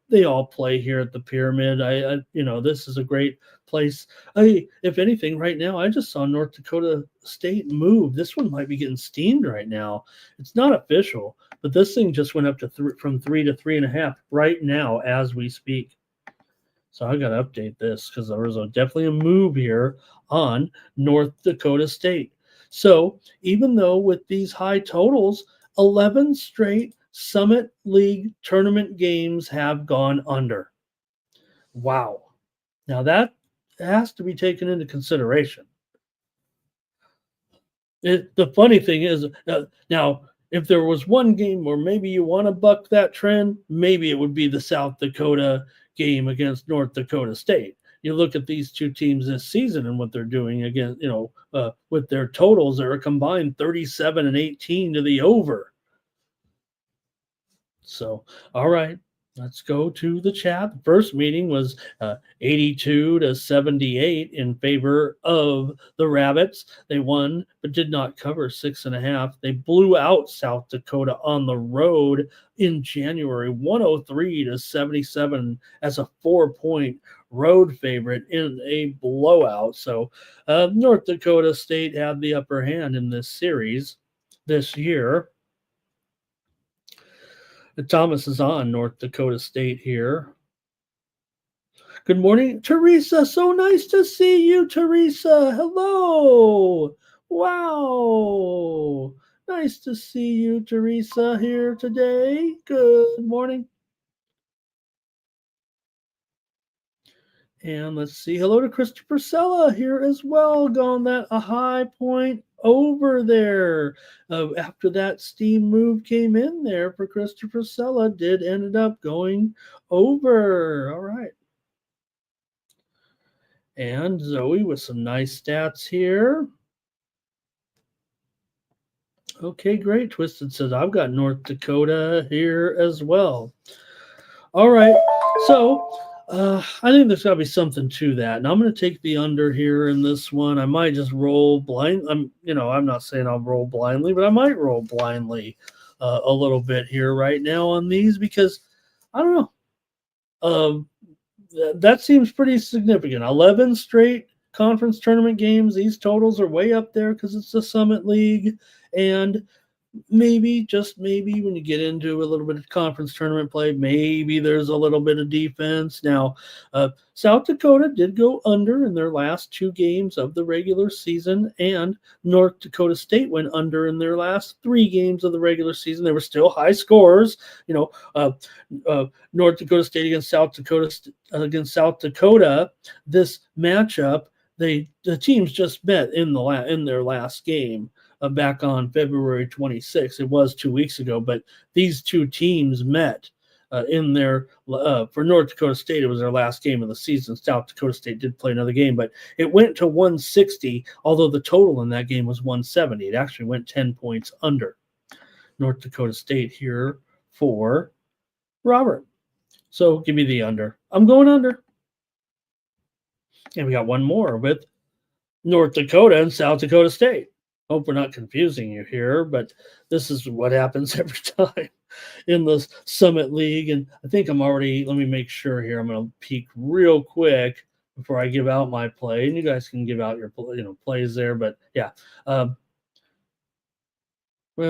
play here at the pyramid. This is a great place. If anything, right now, I just saw North Dakota State move. This one might be getting steamed right now. It's not official, but this thing just went up to from 3 to 3.5 right now as we speak. So I got to update this because there was definitely a move here on North Dakota State. So even though with these high totals, 11 straight Summit League tournament games have gone under. Wow. Now that has to be taken into consideration. The funny thing is, now, if there was one game where maybe you want to buck that trend, maybe it would be the South Dakota game against North Dakota State. You look at these 2 teams this season and what they're doing again, with their totals, they're a combined 37 and 18 to the over. So, all right, let's go to the chat. The first meeting was 82 to 78 in favor of the Rabbits. They won, but did not cover 6.5. They blew out South Dakota on the road in January, 103 to 77 as a 4-point road favorite in a blowout. So North Dakota State had the upper hand in this series this year. Thomas is on North Dakota State here. Good morning, Teresa. So nice to see you, Teresa. Hello. Wow. Nice to see you, Teresa, here today. Good morning. And let's see. Hello to Christopher Sella here as well. Gone that a high point over there. After that steam move came in there for Christopher Sella, ended up going over. All right. And Zoe with some nice stats here. Okay, great. Twisted says, I've got North Dakota here as well. All right. So I think there's got to be something to that. And I'm going to take the under here in this one. I might just roll blind. I'm not saying I'll roll blindly, but I might roll blindly a little bit here right now on these because I don't know. That seems pretty significant. 11 straight conference tournament games. These totals are way up there because it's the Summit League. And maybe, just maybe, when you get into a little bit of conference tournament play, maybe there's a little bit of defense. Now, South Dakota did go under in their last 2 games of the regular season, and North Dakota State went under in their last 3 games of the regular season. They were still high scores. North Dakota State against South Dakota. This matchup, the teams just met in their last game. Back on February 26th. It was 2 weeks ago, but these 2 teams met in there for North Dakota State. It was their last game of the season. South Dakota State did play another game, but it went to 160, although the total in that game was 170. It actually went 10 points under. North Dakota State here for Robert. So give me the under. I'm going under. And we got one more with North Dakota and South Dakota State. Hope we're not confusing you here, but this is what happens every time in the Summit League. And I think I'm already, let me make sure here. I'm going to peek real quick before I give out my play. And you guys can give out your plays there. But yeah. Well,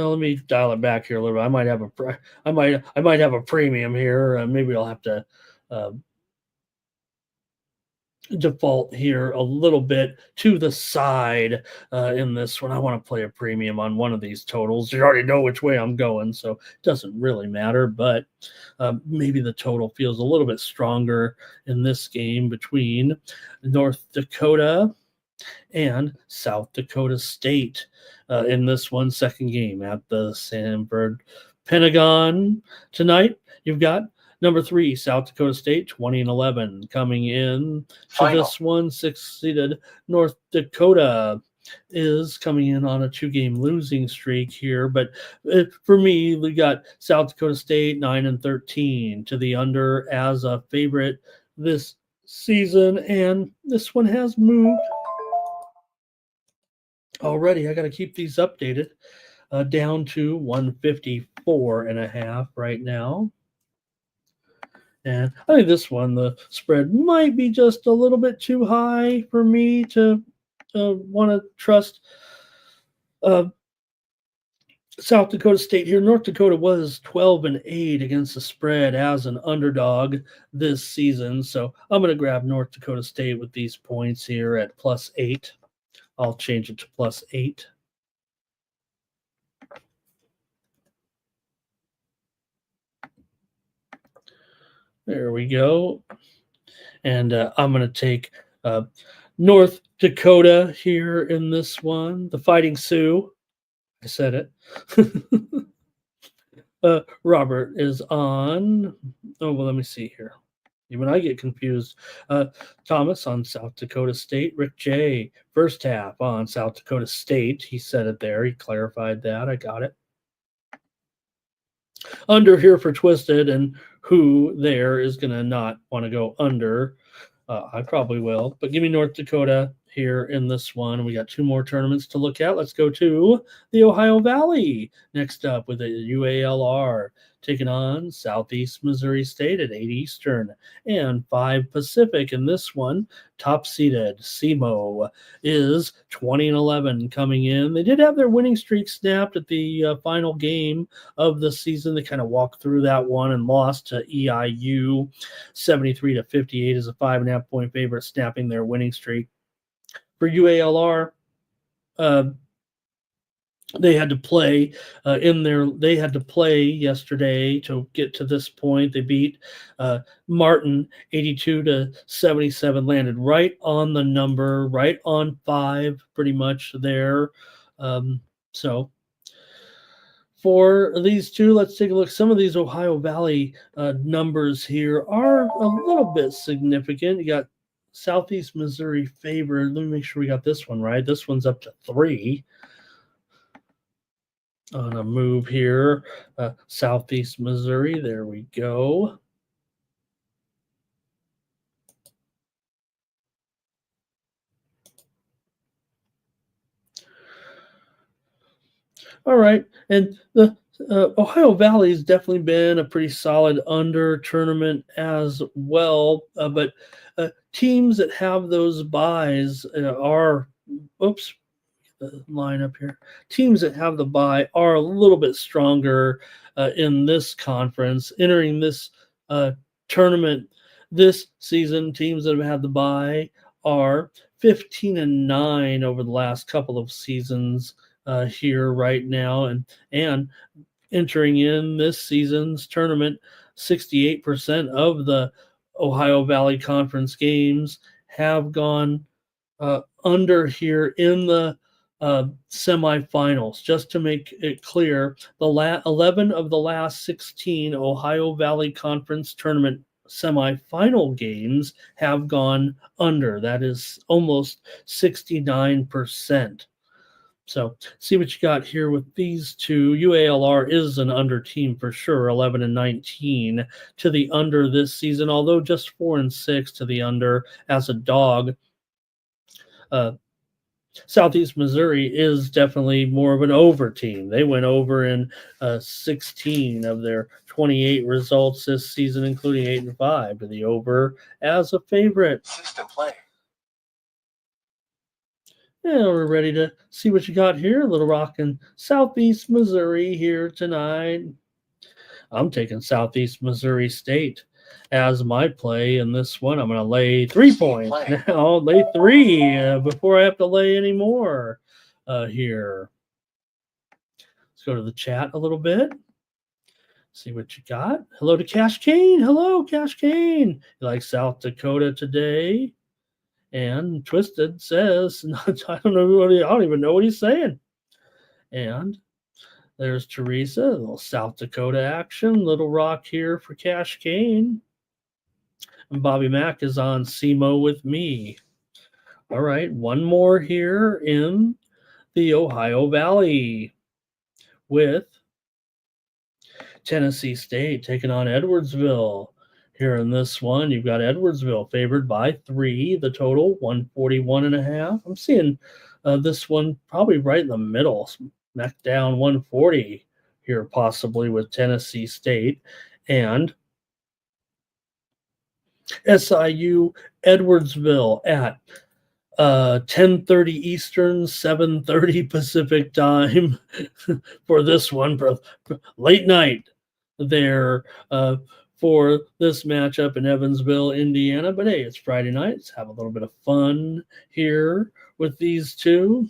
let me dial it back here a little bit. I might have a premium here. Maybe I'll have to default here a little bit to the side in this one. I want to play a premium on one of these totals. You already know which way I'm going, so it doesn't really matter, but maybe the total feels a little bit stronger in this game between North Dakota and South Dakota State in this one second game at the Sanford Pentagon tonight. You've got number 3, South Dakota State, 20-11, coming in to this one. 6-seeded North Dakota is coming in on a 2-game losing streak here. But for me, we got South Dakota State 9-13 to the under as a favorite this season. And this one has moved already. I got to keep these updated down to 154.5 right now. And I think this one, the spread might be just a little bit too high for me to want to trust South Dakota State here. North Dakota was 12-8 against the spread as an underdog this season. So I'm going to grab North Dakota State with these points here at +8. I'll change it to +8. There we go. And I'm going to take North Dakota here in this one. The Fighting Sioux. I said it. Robert is on. Oh, well, let me see here. Even I get confused. Thomas on South Dakota State. Rick J. First half on South Dakota State. He said it there. He clarified that. I got it. Under here for Twisted, and who there is going to not want to go under. I probably will, but give me North Dakota here in this one. We got 2 more tournaments to look at. Let's go to the Ohio Valley next up with the UALR taking on Southeast Missouri State at 8 Eastern and 5 Pacific. In this one, top-seeded SEMO is 20-11 coming in. They did have their winning streak snapped at the final game of the season. They kind of walked through that one and lost to EIU 73-58 as a 5.5-point favorite, snapping their winning streak. For UALR, they had to play They had to play yesterday to get to this point. They beat Martin 82-77, landed right on the number, right on 5, pretty much there. So for these two, let's take a look. Some of these Ohio Valley numbers here are a little bit significant. You got Southeast Missouri favored. Let me make sure we got this one right. This one's up to 3. On a move here, Southeast Missouri. There we go. All right, and the Ohio Valley has definitely been a pretty solid under tournament as well. But teams that have those buys are, oops, the line up here. Teams that have the bye are a little bit stronger in this conference. Entering this tournament this season, teams that have had the bye are 15-9 over the last couple of seasons here right now, and entering in this season's tournament, 68% of the Ohio Valley Conference games have gone under here in the semifinals. Just to make it clear, 11 of the last 16 Ohio Valley Conference tournament semifinal games have gone under. That is almost 69%. So see what you got here with these two. UALR is an under team for sure, 11 and 19 to the under this season, although just 4 and 6 to the under as a dog. Southeast Missouri is definitely more of an over team. They went over in 16 of their 28 results this season, including 8 and 5 to the over as a favorite. System play. And we're ready to see what you got here. Little Rock and Southeast Missouri here tonight. I'm taking Southeast Missouri State as my play in this one. I'm going to lay 3 points now. I'll lay 3 before I have to lay any more here. Let's go to the chat a little bit. See what you got. Hello to Cash Kane. Hello, Cash Kane. You like South Dakota today? And Twisted says, I don't even know what he's saying. And there's Teresa, a little South Dakota action. Little Rock here for Cash Kane. And Bobby Mack is on SEMO with me. All right, one more here in the Ohio Valley with Tennessee State taking on Edwardsville. Here in this one, you've got Edwardsville favored by 3. The total, 141.5. I'm seeing this one probably right in the middle. Smack down 140 here possibly with Tennessee State. And SIU Edwardsville at 10:30 Eastern, 7:30 Pacific time for this one. Late night there for this matchup in Evansville, Indiana. But hey, it's Friday night. Let's have a little bit of fun here with these two.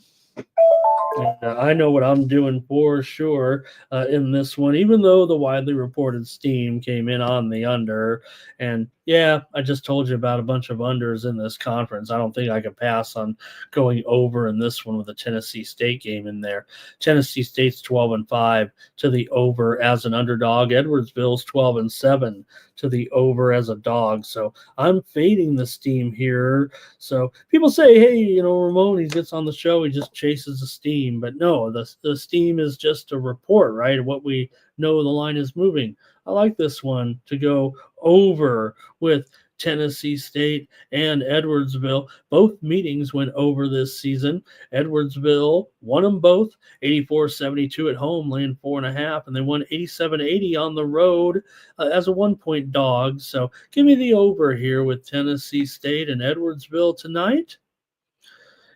I know what I'm doing for sure in this one, even though the widely reported steam came in on the under. And yeah, I just told you about a bunch of unders in this conference. I don't think I could pass on going over in this one with a Tennessee State game in there. Tennessee State's 12-5 to the over as an underdog. Edwardsville's 12-7 to the over as a dog. So I'm fading the steam here. So people say, hey, Ramon, he gets on the show, he just chases the steam. But no, the steam is just a report, right? What we know the line is moving. I like this one to go over with Tennessee State and Edwardsville. Both meetings went over this season. Edwardsville won them both, 84-72 at home, laying 4.5, and they won 87-80 on the road as a 1-point dog. So give me the over here with Tennessee State and Edwardsville tonight.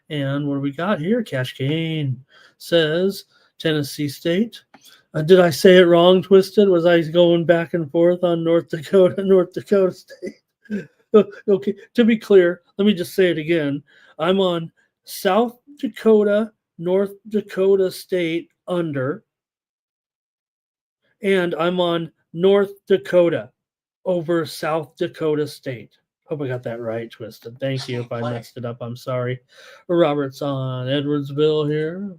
And what do we got here? Cash Kane says Tennessee State. Did I say it wrong, Twisted? Was I going back and forth on North Dakota State? Okay, to be clear, let me just say it again. I'm on South Dakota, North Dakota State under, and I'm on North Dakota over South Dakota State. Hope I got that right, Twisted. Thank you. If I messed it up, I'm sorry. Robert's on Edwardsville here.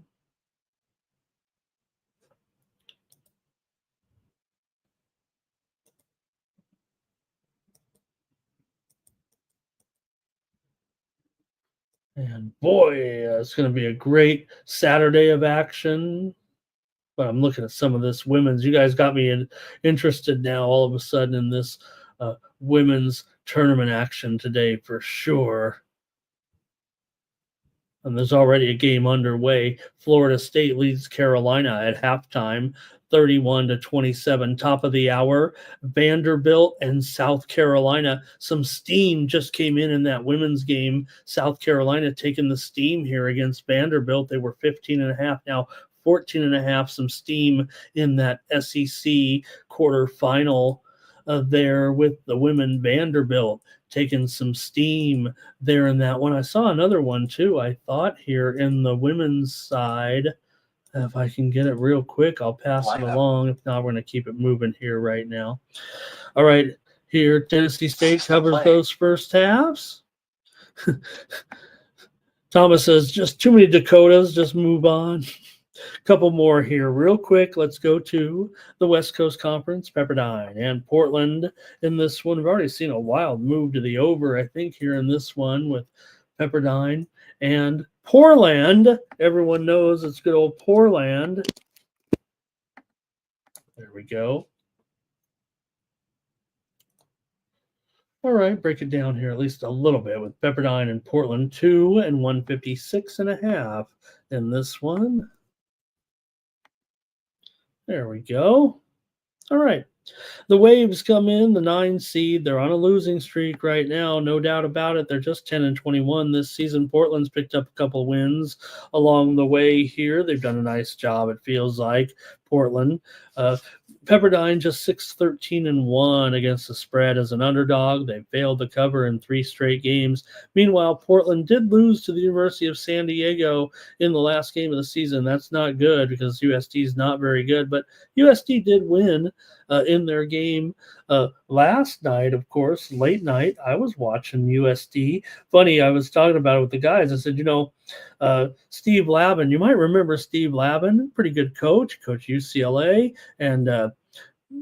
And boy, it's going to be a great Saturday of action. But I'm looking at some of this women's. You guys got me interested now all of a sudden in this women's tournament action today for sure. And there's already a game underway. Florida State leads Carolina at halftime, 31-27. Top of the hour, Vanderbilt and South Carolina. Some steam just came in that women's game. South Carolina taking the steam here against Vanderbilt. They were 15.5, now 14.5. Some steam in that SEC quarterfinal there with the women. Vanderbilt taking some steam there in that one. I saw another one too, I thought, here in the women's side. If I can get it real quick, I'll pass it along. If not, we're going to keep it moving here right now. All right, here, Tennessee State covers those first halves. Thomas says, just too many Dakotas, just move on. Couple more here real quick. Let's go to the West Coast Conference, Pepperdine and Portland. In this one, we've already seen a wild move to the over, I think, here in this one with Pepperdine and Portland. Everyone knows it's good old Portland. There we go. All right, break it down here at least a little bit with Pepperdine and Portland, 2 and 156.5 in this one. There we go. All right. The Waves come in, the 9 seed. They're on a losing streak right now, no doubt about it. They're just 10 and 21 this season. Portland's picked up a couple wins along the way here. They've done a nice job, it feels like. Portland. Pepperdine just 6-13-1 against the spread as an underdog. They failed to cover in 3 straight games. Meanwhile, Portland did lose to the University of San Diego in the last game of the season. That's not good because USD is not very good, but USD did win in their game last night, of course, late night. I was watching USD. Funny, I was talking about it with the guys. I said, Steve Lavin, you might remember Steve Lavin, pretty good coach UCLA, and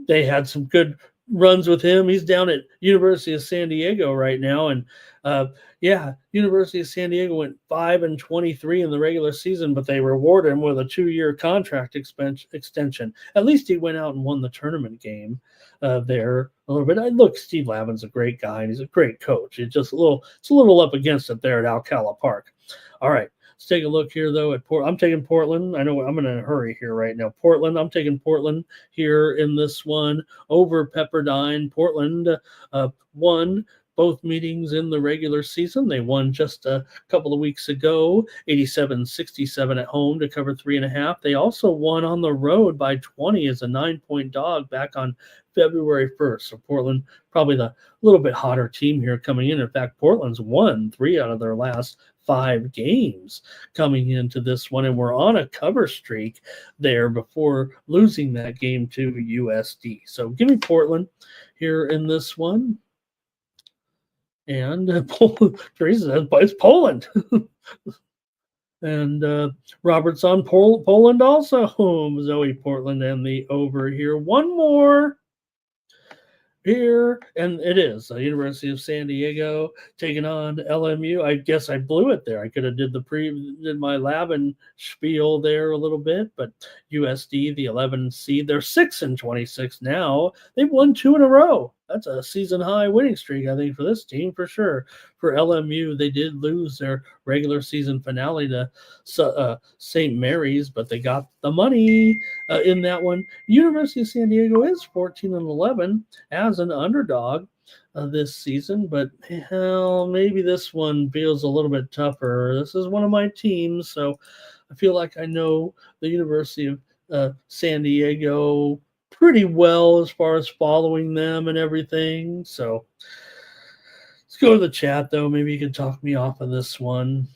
they had some good runs with him. He's down at University of San Diego right now, and University of San Diego went 5 and 23 in the regular season, but they rewarded him with a 2-year contract extension. At least he went out and won the tournament game there a little bit. Look, Steve Lavin's a great guy, and he's a great coach. It's a little up against it there at Alcala Park. All right. Let's take a look here, though, at I'm taking Portland. I know I'm in a hurry here right now. I'm taking Portland here in this one over Pepperdine. Portland won both meetings in the regular season. They won just a couple of weeks ago, 87-67 at home to cover 3.5. They also won on the road by 20 as a 9-point dog back on February 1st. So Portland, probably the little bit hotter team here coming in. In fact, Portland's won 3 out of their last 5 games coming into this one, and we're on a cover streak there before losing that game to USD. So give me Portland here in this one. And Teresa says, it's Poland. And Robert's on Poland also. Zoe Portland and the over here. One more here, and it is the University of San Diego taking on LMU. I guess I blew it there. I could have did my Lavin spiel there a little bit, but USD, the 11 seed, they're 6 and 26 now. They've won 2 in a row. That's a season high winning streak, I think, for this team for sure. For LMU, they did lose their regular season finale to St. Mary's, but they got the money in that one. University of San Diego is 14 and 11 as an underdog this season, but hell, maybe this one feels a little bit tougher. This is one of my teams, so I feel like I know the University of San Diego pretty well as far as following them and everything. So let's go to the chat, though. Maybe you can talk me off of this one.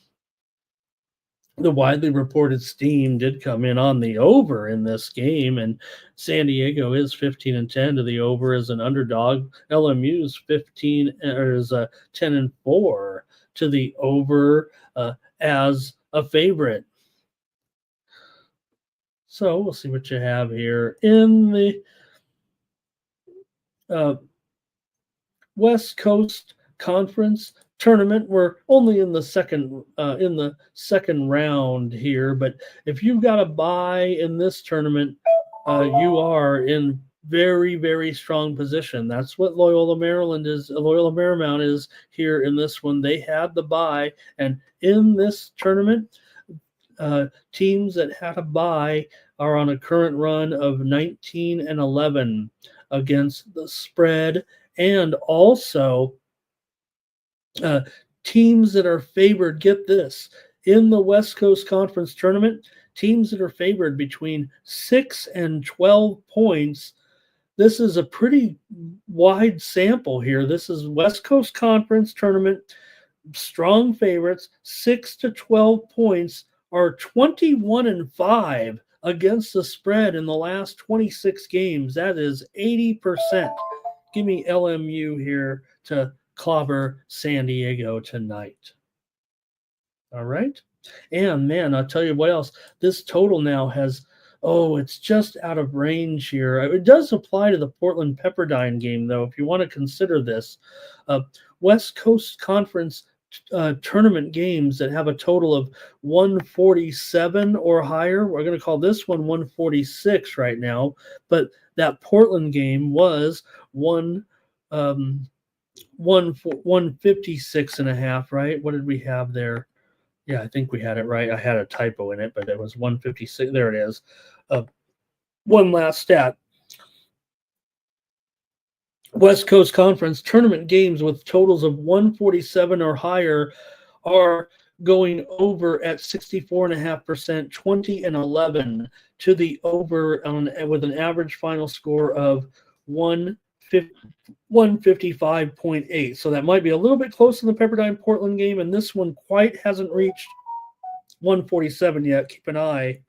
The widely reported steam did come in on the over in this game, and San Diego is 15 and 10 to the over as an underdog. LMU is 10 and 4 to the over as a favorite. So we'll see what you have here in the West Coast Conference tournament. We're only in the second round here, but if you've got a bye in this tournament, you are in very, very strong position. That's what Loyola Marymount is here in this one. They had the bye, and in this tournament, teams that had a bye are on a current run of 19 and 11 against the spread, and also teams that are favored, get this, in the West Coast Conference tournament, teams that are favored between 6 and 12 points. This is a pretty wide sample here. This is West Coast Conference tournament, strong favorites, 6 to 12 points are 21 and 5 against the spread in the last 26 games. That is 80%. Give me LMU here to clobber San Diego tonight. All right. And man, I'll tell you what else. This total now has, it's just out of range here. It does apply to the Portland Pepperdine game, though, if you want to consider this. West Coast Conference tournament games that have a total of 147 or higher. We're going to call this one 146 right now. But that Portland game was 156.5, right? What did we have there? Yeah, I think we had it right. I had a typo in it, but it was 156. There it is. One last stat. West Coast Conference tournament games with totals of 147 or higher are going over at 64.5%, 20 and 11 to the over with an average final score of 155.8. So that might be a little bit close in the Pepperdine Portland game, and this one quite hasn't reached 147 yet. Keep an eye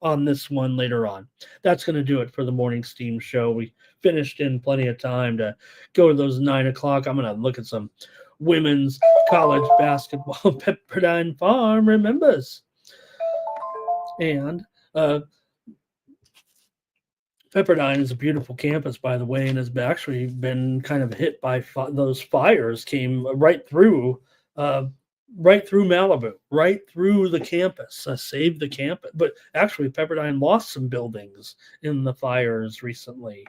on this one later on. That's going to do it for the morning steam show. We finished in plenty of time to go to those 9 o'clock. I'm going to look at some women's college basketball. Pepperdine Farm remembers. And Pepperdine is a beautiful campus, by the way, and has actually been kind of hit by those fires. Came right through Malibu, right through the campus, saved the campus. But actually, Pepperdine lost some buildings in the fires recently.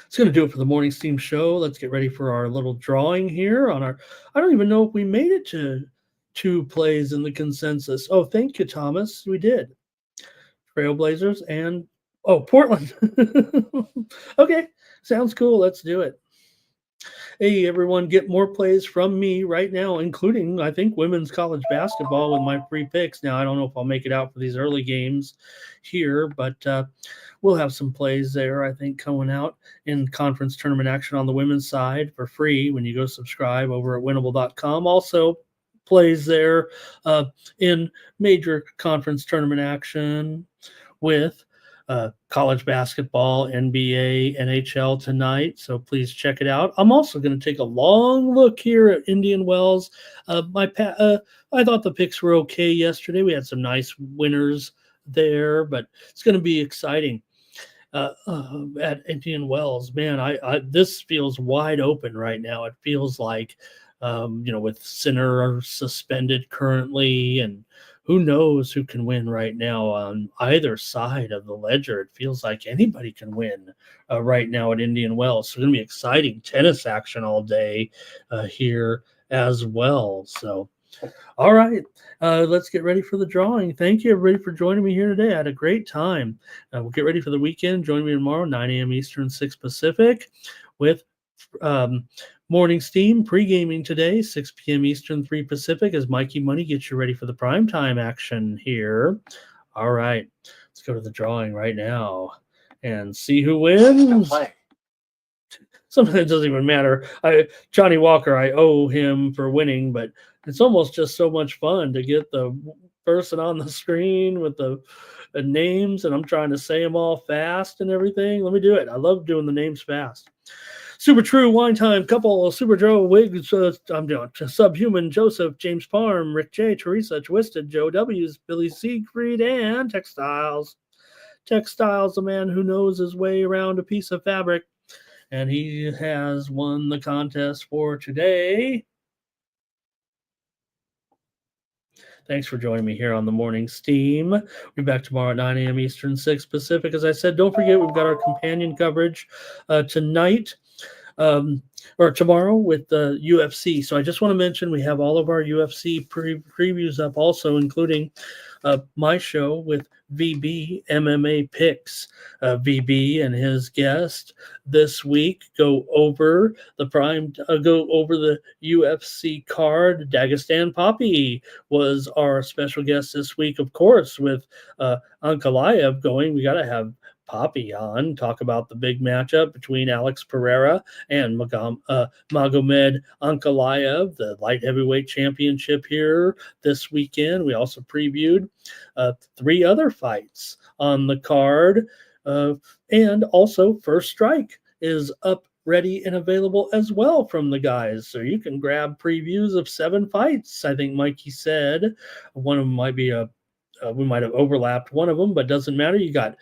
It's going to do it for the morning steam show. Let's get ready for our little drawing here on our. I don't even know if we made it to 2 plays in the consensus. Oh, thank you, Thomas. We did. Trailblazers and Portland. Okay, sounds cool. Let's do it. Hey, everyone, get more plays from me right now, including, I think, women's college basketball with my free picks. Now, I don't know if I'll make it out for these early games here, but we'll have some plays there, I think, coming out in conference tournament action on the women's side for free when you go subscribe over at winnable.com. Also, plays there in major conference tournament action with college basketball, NBA, NHL tonight. So please check it out. I'm also going to take a long look here at Indian Wells. I thought the picks were okay yesterday. We had some nice winners there, but it's going to be exciting at Indian Wells. Man, this feels wide open right now. It feels like, with Sinner suspended currently, and who knows who can win right now on either side of the ledger. It feels like anybody can win right now at Indian Wells. So it's going to be exciting tennis action all day here as well. So, all right, let's get ready for the drawing. Thank you, everybody, for joining me here today. I had a great time. We'll get ready for the weekend. Join me tomorrow, 9 a.m. Eastern, 6 Pacific, with morning steam pre-gaming today, 6 p.m. Eastern, 3 Pacific, as Mikey Money gets you ready for the primetime action here. All right, let's go to the drawing right now and see who wins. Sometimes it doesn't even matter. Johnny Walker, I owe him for winning, but it's almost just so much fun to get the person on the screen with the names, and I'm trying to say them all fast and everything. Let me do it. I love doing the names fast. Super True, Wine Time, Couple, Super Joe, Wiggs, I'm doing Subhuman, Joseph, James Parm, Rick J, Teresa, Twisted, Joe W's, Billy Siegfried, and Textiles. Textiles, a man who knows his way around a piece of fabric, and he has won the contest for today. Thanks for joining me here on the morning steam. We'll be back tomorrow at 9 a.m. Eastern, 6 Pacific. As I said, don't forget, we've got our companion coverage tonight. Or tomorrow with the UFC. So I just want to mention we have all of our UFC previews up also, including my show with VB MMA Picks. VB and his guest this week go over the UFC card. Dagestan Poppy was our special guest this week, of course, with Ankalaev going. We got to have Poppy on, talk about the big matchup between Alex Pereira and Magomed Ankalaev, the light heavyweight championship here this weekend. We also previewed 3 other fights on the card, and also First Strike is up ready and available as well from the guys. So you can grab previews of 7 fights. I think Mikey said one of them might be we might have overlapped one of them, but doesn't matter. You got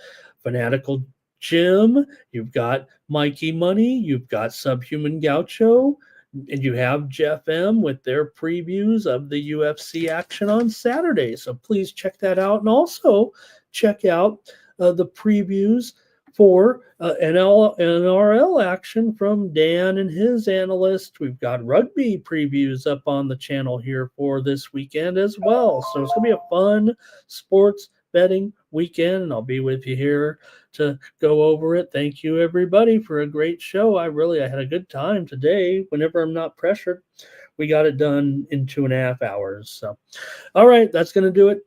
Fanatical Jim, you've got Mikey Money, you've got Subhuman Gaucho, and you have Jeff M with their previews of the UFC action on Saturday. So please check that out. And also check out the previews for NRL action from Dan and his analyst. We've got rugby previews up on the channel here for this weekend as well. So it's going to be a fun sports betting weekend, and I'll be with you here to go over it. Thank you, everybody, for a great show. I had a good time today. Whenever I'm not pressured, we got it done in 2.5 hours. So, all right, that's going to do it.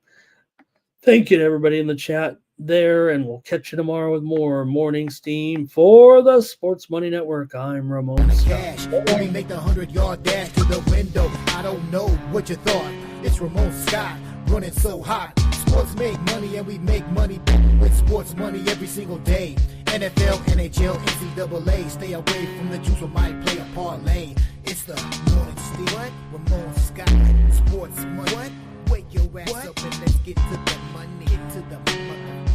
Thank you to everybody in the chat there, and we'll catch you tomorrow with more Morning Steam for the Sports Money Network. I'm Ramon. Cash. We make the 100-yard dash to the window. I don't know what you thought. It's Ramon Scott running so hot. Sports make money and we make money with sports money every single day. NFL, NHL, NCAA. Stay away from the juice, we might play a parlay. It's the Morning Steam. What? Ramon Scott. Sports money. What? Wake your ass up and let's get to the money. Get to the money.